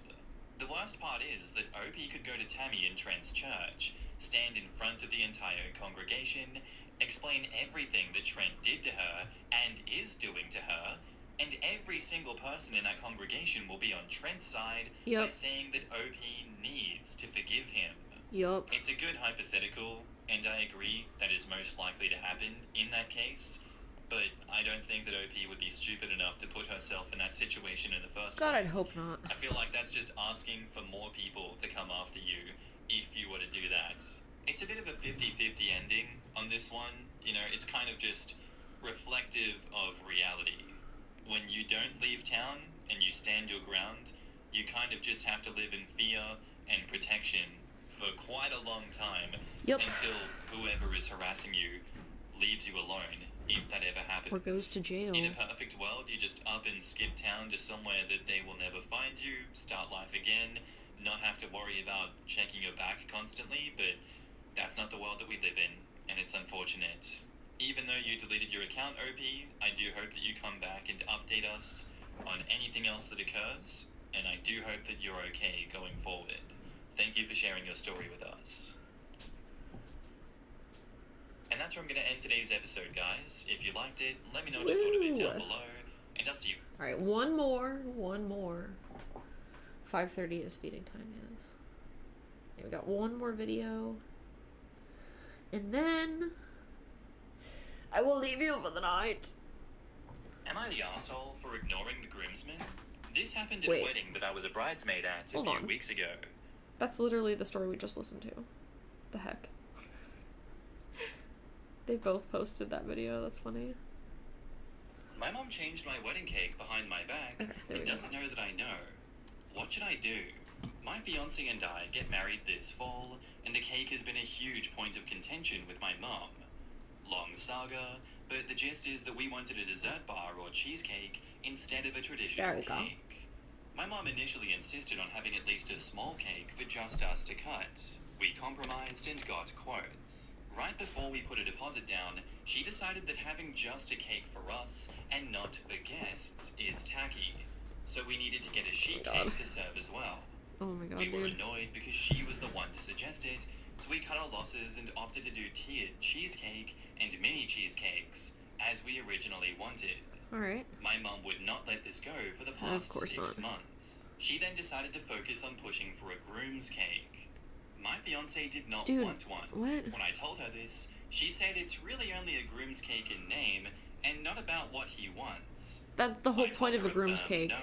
The worst part is that OP could go to Tammy in Trent's church, stand in front of the entire congregation, explain everything that Trent did to her and is doing to her, and every single person in that congregation will be on Trent's side by Yep. saying that OP needs to forgive him. Yup. It's a good hypothetical, and I agree that is most likely to happen in that case, but I don't think that OP would be stupid enough to put herself in that situation in the first God, place. I'd hope not. I feel like that's just asking for more people to come after you if you were to do that. It's a bit of a 50-50 ending on this one. You know, it's kind of just reflective of reality. When you don't leave town and you stand your ground, you kind of just have to live in fear and protection for quite a long time. Yep. Until whoever is harassing you leaves you alone, if that ever happens. Or goes to jail. In a perfect world, you just up and skip town to somewhere that they will never find you, start life again, not have to worry about checking your back constantly, but that's not the world that we live in, and it's unfortunate. Even though you deleted your account, OP, I do hope that you come back and update us on anything else that occurs, and I do hope that you're okay going forward. Thank you for sharing your story with us. And that's where I'm going to end today's episode, guys. If you liked it, let me know what you thought of it down below, and I'll see you. Alright, one more. 5:30 is feeding time, yes. Yeah, we got one more video. And then I will leave you for the night. Am I the asshole for ignoring the groomsmen? This happened at Wait. a wedding that I was a bridesmaid at a Hold few on. weeks ago. That's literally the story we just listened to. The heck? They both posted that video. That's funny. My mom changed my wedding cake behind my back Okay, there we and go. doesn't know that I know. What should I do? My fiance and I get married this fall, and the cake has been a huge point of contention with my mom. Long saga, but the gist is that we wanted a dessert bar or cheesecake instead of a traditional There we go. cake. My mom initially insisted on having at least a small cake for just us to cut. We compromised and got quotes. Right before we put a deposit down, she decided that having just a cake for us and not for guests is tacky. So we needed to get a sheet God. cake to serve as well. Oh my god, We were dude. annoyed because she was the one to suggest it, so we cut our losses and opted to do tiered cheesecake and mini cheesecakes, as we originally wanted. Alright. My mum would not let this go for the past course 6 not. months. She then decided to focus on pushing for a groom's cake. My fiance did not Dude, want one. what? When I told her this, she said it's really only a groom's cake in name and not about what he wants. That's the whole I told point of her a groom's firm cake. No,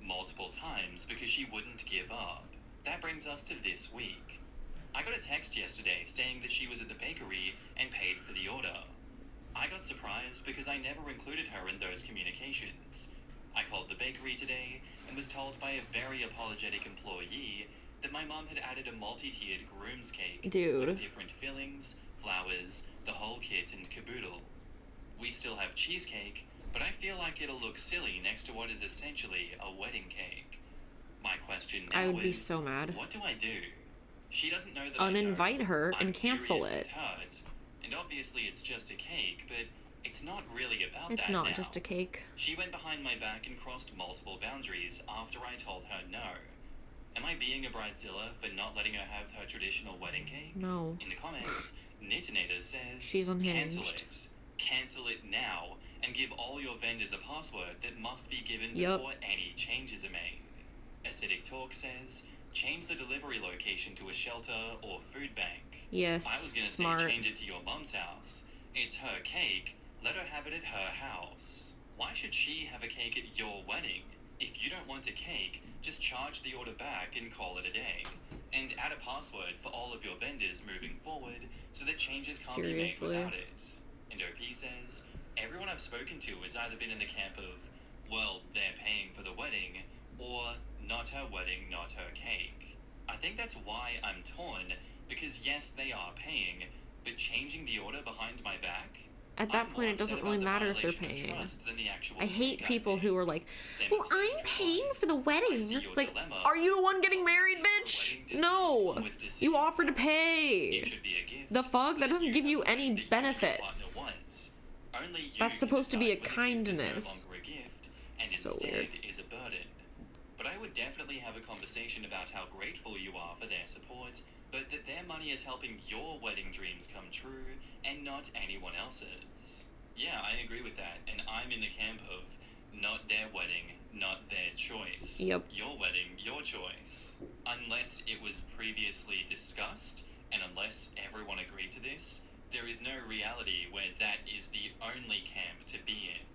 multiple times because she wouldn't give up. That brings us to this week. I got a text yesterday saying that she was at the bakery and paid for the order. I got surprised because I never included her in those communications. I called the bakery today and was told by a very apologetic employee that my mom had added a multi-tiered groom's cake Dude. with different fillings, flowers, the whole kit and caboodle. We still have cheesecake, but I feel like it'll look silly next to what is essentially a wedding cake. My question now I would be is, so mad. what do I do? She doesn't know that I know. Uninvite her I'm and cancel furious it. and hurt, and obviously it's just a cake, but it's not really about It's that not now. just a cake. She went behind my back and crossed multiple boundaries after I told her no. Am I being a bridezilla for not letting her have her traditional wedding cake? No. In the comments, Knitinator says, She's unhinged. cancel it. Cancel it now, and give all your vendors a password that must be given Yup. before any changes are made. Acidic Talk says, change the delivery location to a shelter or food bank. Yes, I was gonna smart. say change it to your mum's house. It's her cake. Let her have it at her house. Why should she have a cake at your wedding? If you don't want a cake, just charge the order back and call it a day. And add a password for all of your vendors moving forward so that changes can't be made Seriously? without it. And OP says, everyone I've spoken to has either been in the camp of, well, they're paying for the wedding, or not her wedding, not her cake. I think that's why I'm torn, because yes, they are paying, but changing the order behind my back? At that I'm point, more it doesn't upset really about the matter if they're violation of paying. trust than the actual I hate cake, people think. who are like, Stemming well, I'm stage paying wise, for the I wedding. see your It's like, dilemma. are you the one getting Your married, wedding bitch? does No. come with decision You offered to power. pay. It should be a gift, The fuck? so That doesn't give you have the any wedding that you and your benefits. partner want. Only you That's can supposed to be a decide when gift is kindness. no longer a gift, and So instead weird. is a burden. But I would definitely have a conversation about how grateful you are for their support, but that their money is helping your wedding dreams come true, and not anyone else's. Yeah, I agree with that, and I'm in the camp of not their wedding, not their choice. Yep. Your wedding, your choice. Unless it was previously discussed, and unless everyone agreed to this, there is no reality where that is the only camp to be in.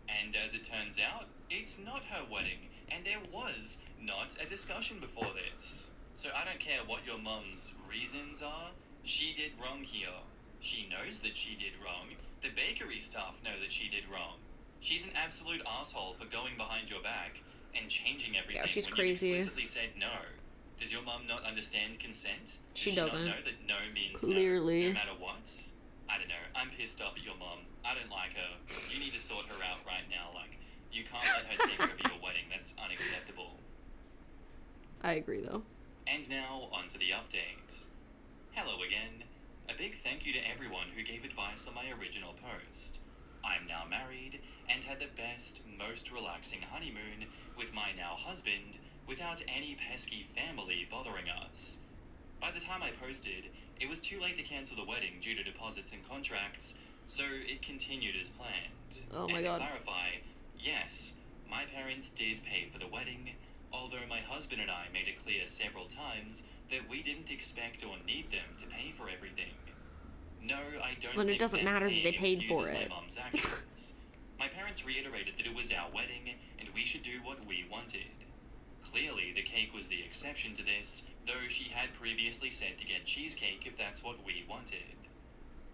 And as it turns out, it's not her wedding, and there was not a discussion before this. So I don't care what your mum's reasons are, she did wrong here. She knows that she did wrong. The bakery staff know that she did wrong. She's an absolute asshole for going behind your back and changing everything she's when crazy. you explicitly said no. Does your mum not understand consent? She Does doesn't. not know that no means Clearly. no, no matter what? I don't know. I'm pissed off at your mum. I don't like her. You need to sort her out right now. Like, you can't let her take over your wedding. That's unacceptable. I agree, though. And now, on to the update. Hello again. A big thank you to everyone who gave advice on my original post. I'm now married and had the best, most relaxing honeymoon with my now husband without any pesky family bothering us. By the time I posted, it was too late to cancel the wedding due to deposits and contracts, so it continued as planned. Oh my and God. To clarify, yes, my parents did pay for the wedding, although my husband and I made it clear several times that we didn't expect or need them to pay for everything. No, I don't When it think doesn't them matter that they paying paid for excuses it. my mum's actions. My parents reiterated that it was our wedding and we should do what we wanted. Clearly, the cake was the exception to this, though she had previously said to get cheesecake if that's what we wanted.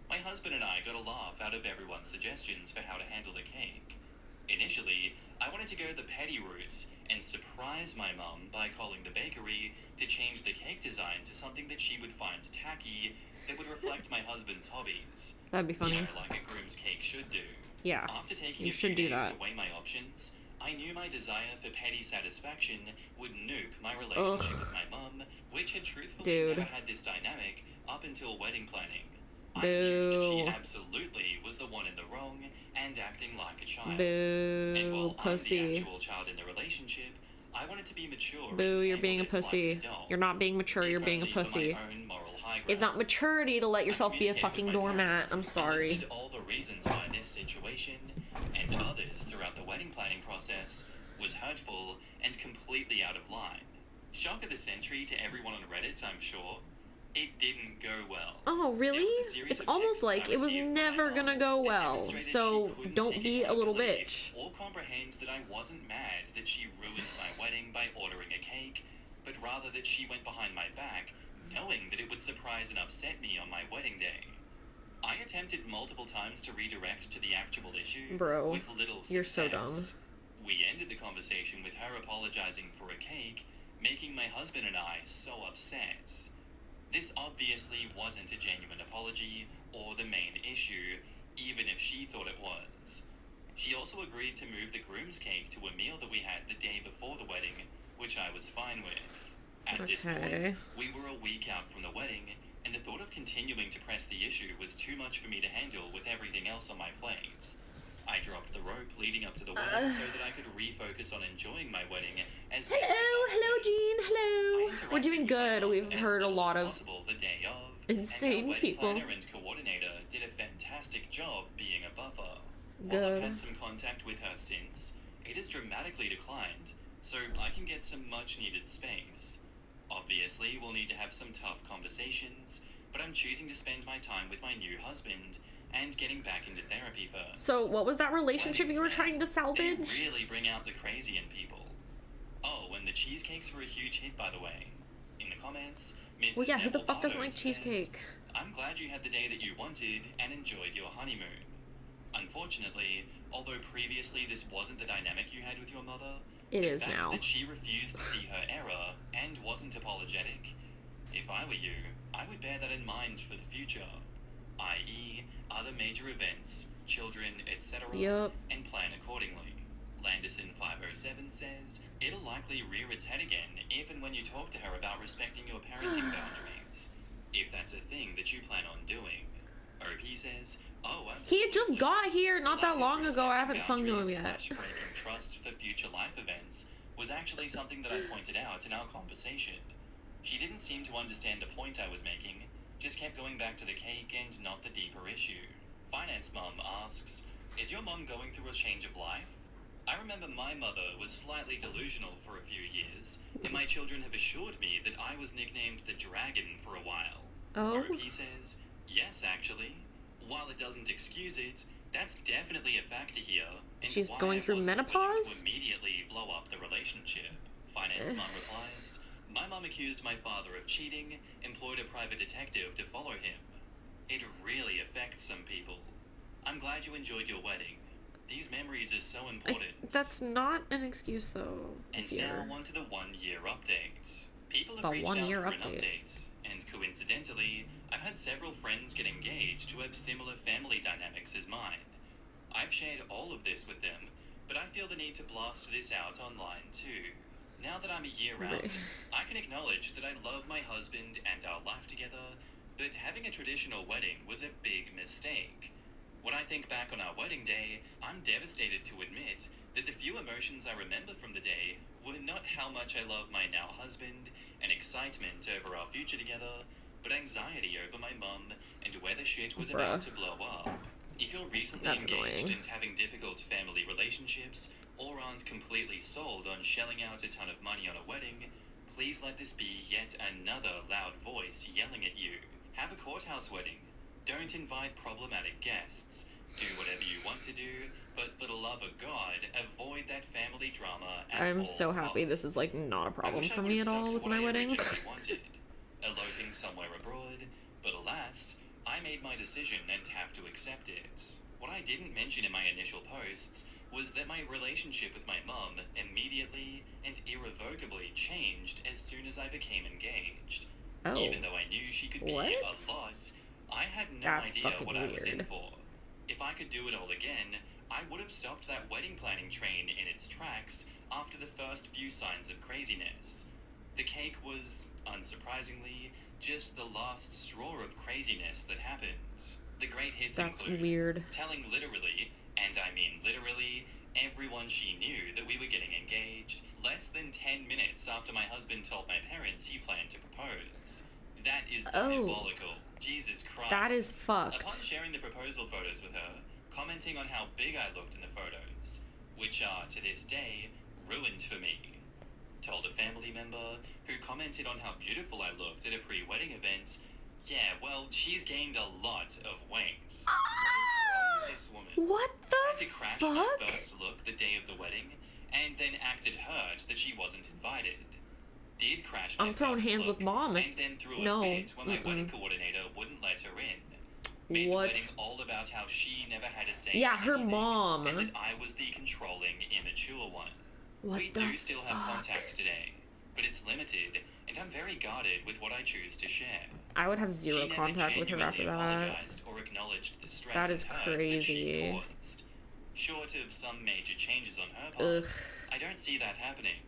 My husband and I got a laugh out of everyone's suggestions for how to handle the cake. Initially, I wanted to go the petty route and surprise my mum by calling the bakery to change the cake design to something that she would find tacky that would reflect my husband's hobbies. That'd be funny. You know, like a groom's cake should do. Yeah. After taking You a few should do days that. to weigh my options, I knew my desire for petty satisfaction would nuke my relationship with my mum, which had truthfully Dude. never had this dynamic up until wedding planning. I knew that she Boo. absolutely was the one in the wrong and acting like a child. Boo, And while I'm pussy. the actual child in the relationship, I wanted to be mature. Boo, and you're being a handle this pussy. like an adult, You're not being mature, you're if being a only for my pussy. own moral high It's not ground. maturity to let yourself be a I fucking communicated with my doormat. parents, I'm sorry. listed all the reasons why this situation and others throughout the wedding planning process was hurtful and completely out of line. Shock of the century to everyone on Reddit, I'm sure. It didn't go well. Oh, really? It was a series It's of almost texts I like it was received from my never mom gonna go that well. demonstrated So she couldn't don't take be a little accountability bitch. or comprehend that I wasn't mad that she ruined my wedding by ordering a cake, but rather that she went behind my back, knowing that it would surprise and upset me on my wedding day. I attempted multiple times to redirect to the actual issue, Bro, with little success. you're so dumb. We ended the conversation with her apologizing for a cake, making my husband and I so upset. This obviously wasn't a genuine apology or the main issue, even if she thought it was. She also agreed to move the groom's cake to a meal that we had the day before the wedding, which I was fine with. At this point, Okay. we were a week out from the wedding, and the thought of continuing to press the issue was too much for me to handle with everything else on my plate. I dropped the rope leading up to the wedding so that I could refocus on enjoying my wedding as best as I Hello, could. Jean, I hello. interacted We're doing with my good. mom We've as heard a little lot as of possible the day of, insane and our wedding people. planner and coordinator did a fantastic job being a buffer. While Good. I've had some contact with her since, it has dramatically declined, so I can get some much needed space. Obviously, we'll need to have some tough conversations, but I'm choosing to spend my time with my new husband and getting back into therapy first. So what was that relationship Weddings, you were man, trying to salvage? They really bring out the crazy in people. Oh, and the cheesecakes were a huge hit, by the way. In the comments, Mrs. Well, yeah, who the Neville fuck doesn't like Bardo cheesecake? says, I'm glad you had the day that you wanted and enjoyed your honeymoon. Unfortunately, although previously this wasn't the dynamic you had with your mother, It the is fact now. that she refused to see her error and wasn't apologetic, if I were you, I would bear that in mind for the future, i.e., other major events, children, etc., Yup. and plan accordingly. Landison507 says, it'll likely rear its head again if and when you talk to her about respecting your parenting boundaries, if that's a thing that you plan on doing. OP says, oh, He had just absolutely. got here not that Along long with ago. I respecting haven't sung to him boundaries yet. slash breaking trust for future life events was actually something that I pointed out in our conversation. She didn't seem to understand the point I was making, just kept going back to the cake and not the deeper issue. Finance Mum asks, is your mum going through a change of life? I remember my mother was slightly delusional for a few years, and my children have assured me that I was nicknamed the Dragon for a while. Oh. OP says, yes, actually. While it doesn't excuse it, that's definitely a factor here. And She's why going I through wasn't willing menopause? to immediately blow up the relationship. Finance Mum replies, my mum accused my father of cheating, employed a private detective to follow him. It really affects some people. I'm glad you enjoyed your wedding. These memories are so important. That's not an excuse, though. And if you're- now on to the 1 year update. People have The reached 1 out year for an update. update, and coincidentally, I've had several friends get engaged who have similar family dynamics as mine. I've shared all of this with them, but I feel the need to blast this out online too. Now that I'm a year out, I can acknowledge that I love my husband and our life together, but having a traditional wedding was a big mistake. When I think back on our wedding day, I'm devastated to admit that the few emotions I remember from the day were not how much I love my now husband and excitement over our future together, but anxiety over my mum and whether shit was about to blow up. If you're recently That's engaged annoying. and having difficult family relationships, or aren't completely sold on shelling out a ton of money on a wedding, please let this be yet another loud voice yelling at you. Have a courthouse wedding. Don't invite problematic guests. Do whatever you want to do, but for the love of God, avoid that family drama at all I'm so happy this is, costs. like, not a I problem wish I for would me have at stuck all to with what my I wedding. originally wanted, eloping somewhere abroad, but alas, I made my decision and have to accept it. What I didn't mention in my initial posts was that my relationship with my mum immediately and irrevocably changed as soon as I became engaged. Oh. Even though I knew she could be What? a lot, I had no That's idea fucking what I was in weird. for. If I could do it all again, I would have stopped that wedding planning train in its tracks after the first few signs of craziness. The cake was, unsurprisingly, just the last straw of craziness that happened. The great hits That's include weird. telling literally, and I mean literally, everyone she knew that we were getting engaged less than 10 minutes after my husband told my parents he planned to propose. That is diabolical. Jesus Christ. That is fucked. Upon sharing the proposal photos with her, commenting on how big I looked in the photos, which are, to this day, ruined for me. Told a family member who commented on how beautiful I looked at a pre-wedding event, yeah, well, she's gained a lot of weight. What is wrong with this woman? What I had the to crash my fuck? first look the day of the wedding, and then acted hurt that she wasn't invited. Did crash my I'm throwing first hands look, with mom. and then threw a No. fit when my wedding Mm-mm. coordinator wouldn't let her in. Made What? the wedding all about how she never had a say Yeah, in her anything, mom. and that I was the controlling, immature one. What We the do still have fuck? contact today, but it's limited, and I'm very guarded with what I choose to share. I would have She zero never contact with her genuinely after that. apologized or acknowledged the stress That and is hurt that she crazy. caused. Short of some major changes on her part, Ugh. I don't see that happening.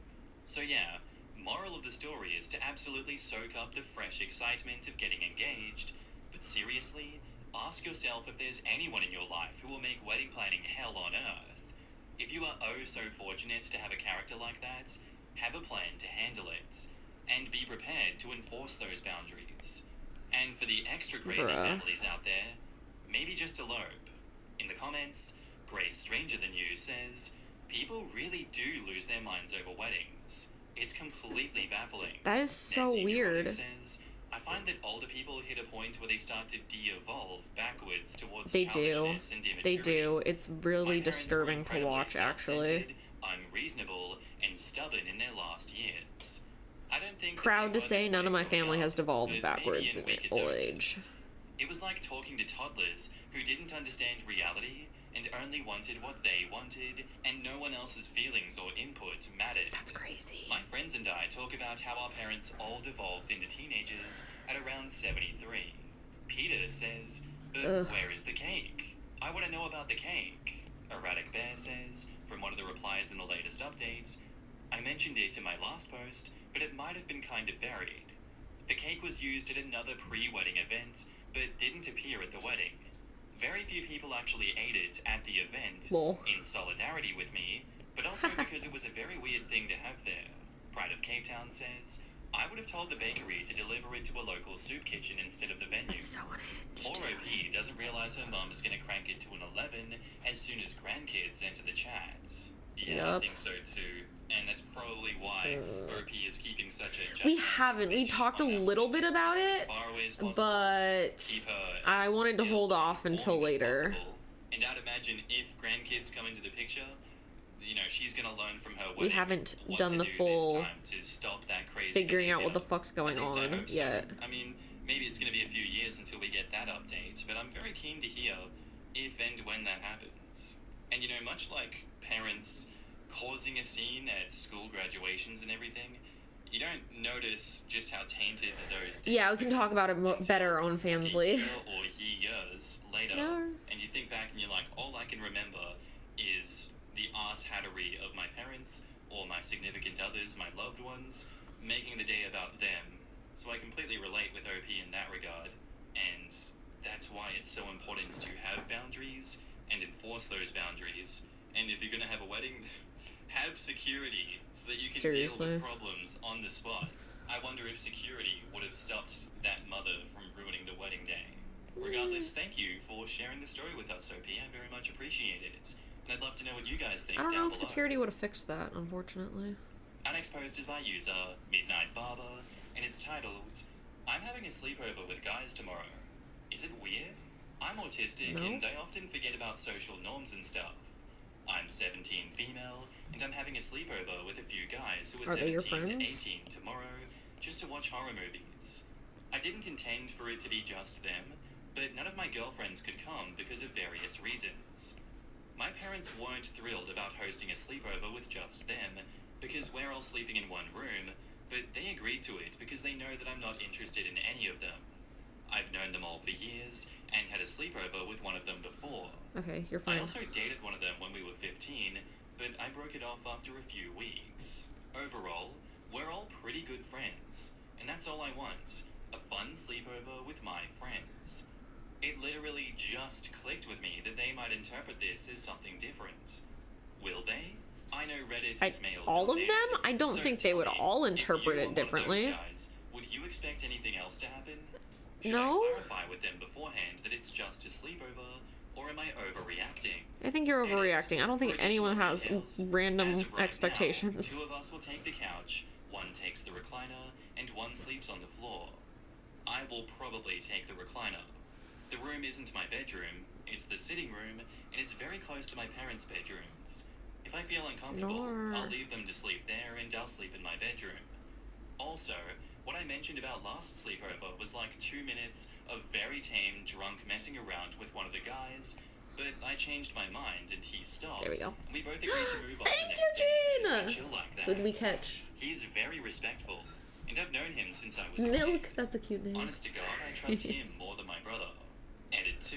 So yeah, moral of the story is to absolutely soak up the fresh excitement of getting engaged, but seriously, ask yourself if there's anyone in your life who will make wedding planning hell on earth. If you are oh so fortunate to have a character like that, have a plan to handle it, and be prepared to enforce those boundaries. And for the extra crazy Bruh. families out there, maybe just elope. In the comments, Grace Stranger Than You says, people really do lose their minds over weddings. It's completely baffling. That is so Nancy weird. Neurotic says, I find that older people hit a point where they start to de-evolve backwards towards They do. childishness and They immaturity. do. It's My really parents were disturbing to incredibly watch, actually. self-centered, unreasonable, and stubborn in their last years. I don't think that Proud they to were say this none of way my growing family up, has devolved but backwards maybe in wicked old doses. age. It was like talking to toddlers who didn't understand reality and only wanted what they wanted, and no one else's feelings or input mattered. That's crazy. My friends and I talk about how our parents all devolved into teenagers at around 73. Peter says, but Ugh. where is the cake? I want to know about the cake. Erratic Bear says, from one of the replies in the latest updates, I mentioned it in my last post, but it might have been kind of buried. The cake was used at another pre-wedding event, but didn't appear at the wedding. Very few people actually ate it at the event Lol. in solidarity with me, but also because it was a very weird thing to have there. Pride of Cape Town says, I would have told the bakery to deliver it to a local soup kitchen instead of the venue. That's so unhinged. Poor OP doesn't realize her mum is going to crank it to an 11 as soon as grandkids enter the chat. Yeah, I Yup. think so too. And that's probably why OP is keeping such a We gigantic haven't. We bitch talked a on that little bit as about it, far away as possible. but Keep her I as wanted to ill hold off informed until as later. possible. And I'd imagine if grandkids come into the picture, you know, she's gonna learn from her We wedding haven't what done to the do this full time to stop that crazy figuring out behavior. what the fuck's going At least I on hope so. yet. I mean, maybe it's gonna be a few years until we get that update, but I'm very keen to hear if and when that happens. And you know, much like parents causing a scene at school graduations and everything, You don't notice just how tainted those days Yeah, we can talk about it better on a Fansly. year or years later, Yeah. and you think back and you're like, all I can remember is the ass-hattery of my parents or my significant others, my loved ones, making the day about them. So I completely relate with OP in that regard, and that's why it's so important to have boundaries and enforce those boundaries. And if you're gonna have a wedding, have security so that you can deal Seriously. with problems on the spot. I wonder if security would have stopped that mother from ruining the wedding day. Regardless, thank you for sharing the story with us, OP. I very much appreciate it. And I'd love to know what you guys think I don't down know if below. security would have fixed that, unfortunately. Unexposed is my user, Midnight Barber, and it's titled, I'm having a sleepover with guys tomorrow. Is it weird? I'm autistic No. and I often forget about social norms and stuff. I'm 17 female, and I'm having a sleepover with a few guys who are Are they your 17 to friends? 18 tomorrow, just to watch horror movies. I didn't intend for it to be just them, but none of my girlfriends could come because of various reasons. My parents weren't thrilled about hosting a sleepover with just them, because we're all sleeping in one room, but they agreed to it because they know that I'm not interested in any of them. I've known them all for years, and had a sleepover with one of them before. Okay, you're I fine. also dated one of them when we were 15, but I broke it off after a few weeks. Overall, we're all pretty good friends, and that's all I want. A fun sleepover with my friends. It literally just clicked with me that they might interpret this as something different. Will they? I know Reddit is male all of dominated, them? I don't so think they tell would me, all if interpret you were it one of those differently. guys, would you expect anything else to happen? Should No. I clarify with them beforehand that it's just a sleepover, or am I overreacting? I think you're overreacting. I don't think For anyone additional has details, random as of right expectations. Now, 2 of us will take the couch, 1 takes the recliner, and 1 sleeps on the floor. I will probably take the recliner. The room isn't my bedroom, it's the sitting room, and it's very close to my parents' bedrooms. If I feel uncomfortable, I'll leave them to sleep there and I'll sleep in my bedroom. Also, what I mentioned about last sleepover was like 2 minutes of very tame drunk messing around with one of the guys, but I changed my mind and he stopped. There we go. And we both agreed to move on Thank the next day because you, we chill like that. Who did we catch? He's very respectful, and I've known him since I was a Milk. kid. That's a cute name. Honest to God, I trust him more than my brother. Edit 2,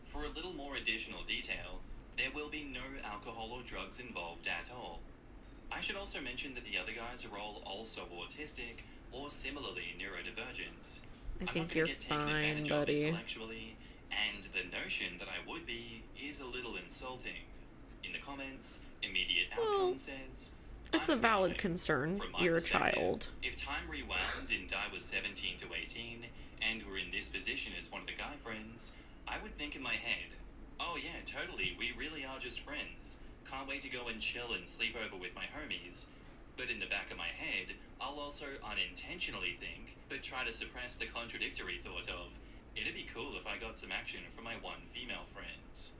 for a little more additional detail, there will be no alcohol or drugs involved at all. I should also mention that the other guys are all also autistic or similarly neurodivergent. I I'm think not you're gonna get taken fine, advantage of buddy. intellectually, and the notion that I would be is a little insulting. In the comments, immediate outcome says, It's I'm a valid aware. concern. From my You're a perspective, child. If time rewound and I was 17 to 18 and were in this position as one of the guy friends, I would think in my head, oh yeah, totally, we really are just friends. Can't wait to go and chill and sleep over with my homies. But in the back of my head, I'll also unintentionally think, but try to suppress the contradictory thought of, it'd be cool if I got some action from my one female friends.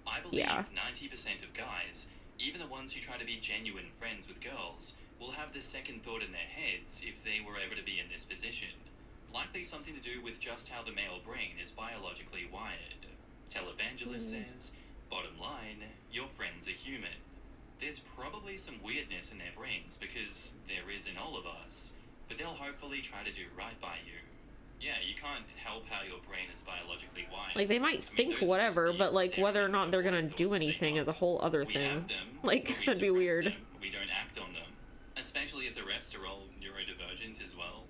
I believe Yeah. 90% of guys, even the ones who try to be genuine friends with girls, will have this second thought in their heads if they were ever to be in this position. Likely something to do with just how the male brain is biologically wired. Televangelist says, bottom line, your friends are human. There's probably some weirdness in their brains because there is in all of us, but they'll hopefully try to do right by you. Yeah, you can't help how your brain is biologically wired. Like, they might think those are whatever, just the but, like, whether or stereotypical not they're gonna thoughts do they anything is a want. whole other We thing. have them, Like, but we that'd be suppress weird. them. We don't act on them. Especially if the rest are all neurodivergent as well.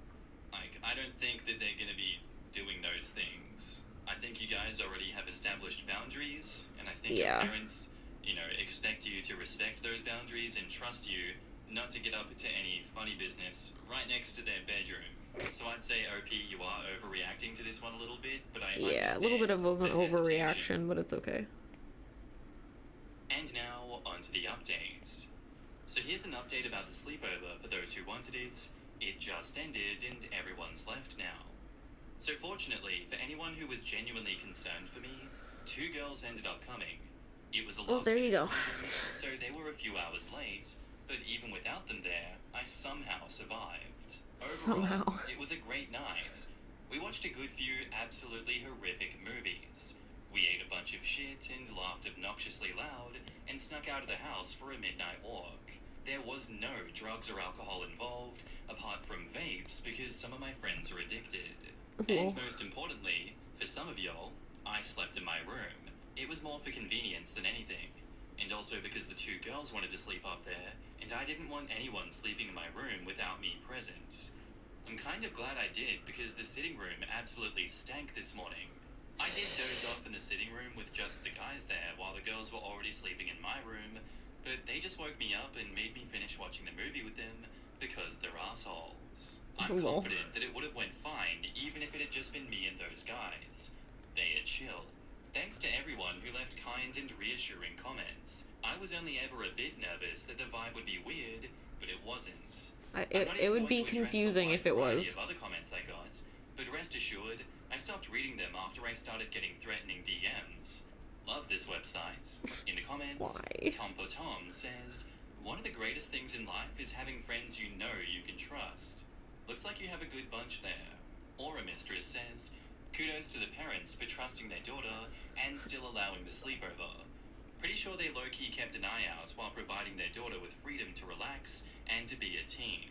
Like, I don't think that they're gonna be doing those things. I think you guys already have established boundaries, and I think Yeah. your parents, expect you to respect those boundaries and trust you not to get up to any funny business right next to their bedroom. So I'd say, OP, you are overreacting to this one a little bit, but I Yeah, a little bit of an understand the hesitation. overreaction, but it's okay. And now, on to the updates. So here's an update about the sleepover for those who wanted it. It just ended and everyone's left now. So fortunately, for anyone who was genuinely concerned for me, 2 girls ended up coming. It was a Well, there you go. decision, so they were a few hours late, but even without them there, I somehow survived. Overall, Somehow. it was a great night. We watched a good few absolutely horrific movies. We ate a bunch of shit and laughed obnoxiously loud and snuck out of the house for a midnight walk. There was no drugs or alcohol involved, apart from vapes, because some of my friends are addicted. And most importantly, for some of y'all, I slept in my room. It was more for convenience than anything. And also because the two girls wanted to sleep up there, and I didn't want anyone sleeping in my room without me present. I'm kind of glad I did, because the sitting room absolutely stank this morning. I did doze off in the sitting room with just the guys there while the girls were already sleeping in my room, but they just woke me up and made me finish watching the movie with them because they're assholes. I'm confident that it would have went fine even if it had just been me and those guys. They are chill. Thanks to everyone who left kind and reassuring comments. I was only ever a bit nervous that the vibe would be weird, but it wasn't. It would be confusing if it was. Of other comments I got, but rest assured, I stopped reading them after I started getting threatening DMs. Love this website. In the comments, Why? Tom says, one of the greatest things in life is having friends you know you can trust. Looks like you have a good bunch there. Aura Mistress says, kudos to the parents for trusting their daughter and still allowing the sleepover. Pretty sure they low-key kept an eye out while providing their daughter with freedom to relax and to be a teen.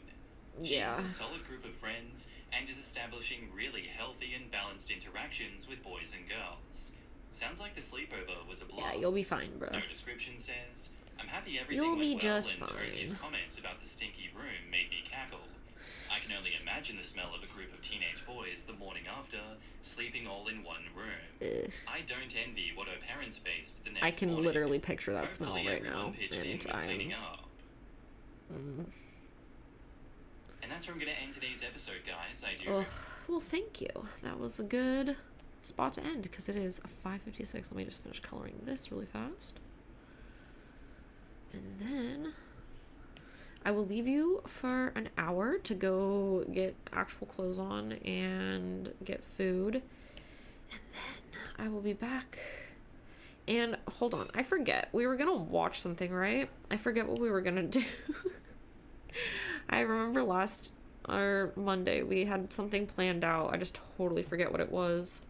Yeah. She's a solid group of friends and is establishing really healthy and balanced interactions with boys and girls. Sounds like the sleepover was a blast. Yeah, you'll be fine, bro. No description says, I'm happy everything You'll be went well, just and fine. Oki's comments about the stinky room made me cackle. I can only imagine the smell of a group of teenage boys the morning after, sleeping all in one room. Ugh. I don't envy what our parents faced the next I can morning. literally picture that smell Hopefully right everyone now, pitched in and with cleaning I'm... up. And that's where I'm going to end today's episode, guys. I do. Oh, well, thank you. That was a good spot to end, because it is 5:56. Let me just finish coloring this really fast. And then I will leave you for an hour to go get actual clothes on and get food. And then I will be back. And hold on, I forget. We were going to watch something, right? I forget what we were going to do. I remember Monday, we had something planned out. I just totally forget what it was.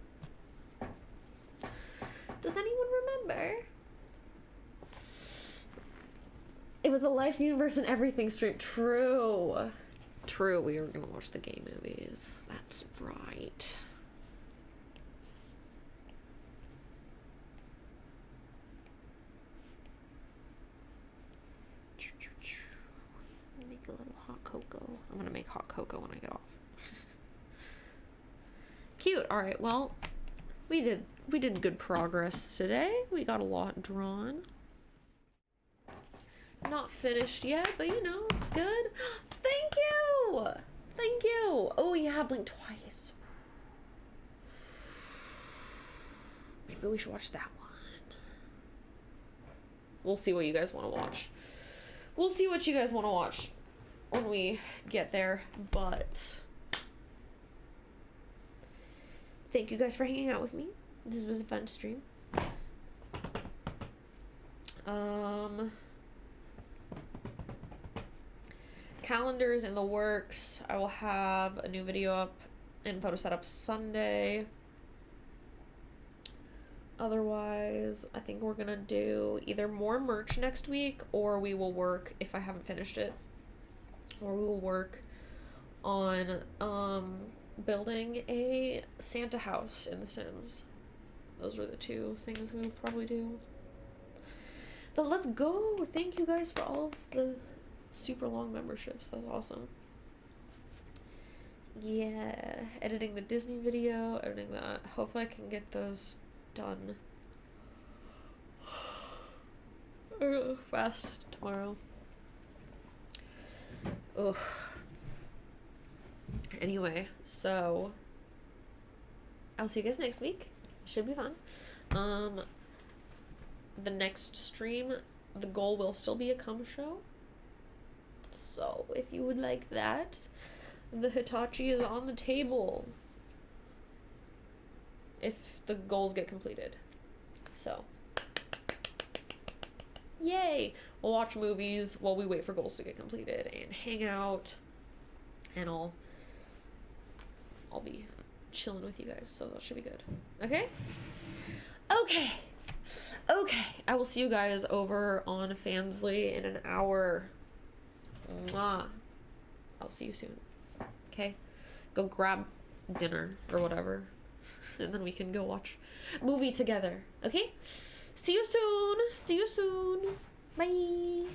Does anyone remember? It was a Life Universe and Everything stream. True. We were gonna watch the gay movies. That's right. Make a little hot cocoa. I'm gonna make hot cocoa when I get off. Cute. All right. Well, we did good progress today. We got a lot drawn. Not finished yet, but you know, it's good. Thank you. Thank you. Oh yeah, blink twice. Maybe we should watch that one. We'll see what you guys want to watch. We'll see what you guys want to watch when we get there, but thank you guys for hanging out with me. This was a fun stream. Calendars in the works. I will have a new video up and photo setup Sunday. Otherwise, I think we're gonna do either more merch next week, or we will work, if I haven't finished it, or we will work on building a Santa house in The Sims. Those are the two things we will probably do. But let's go. Thank you guys for all of the super long memberships. That was awesome. Yeah, editing the Disney video, editing that. Hopefully I can get those done fast tomorrow. Ugh. Anyway, so I'll see you guys next week. Should be fun. The next stream, the goal will still be a cum show. So if you would like that, the Hitachi is on the table. If the goals get completed. So yay! We'll watch movies while we wait for goals to get completed and hang out, and I'll be chilling with you guys, so that should be good. Okay? I will see you guys over on Fansly in an hour. Mwah. I'll see you soon. Okay? Go grab dinner or whatever. And then we can go watch a movie together. Okay? See you soon. See you soon. Bye.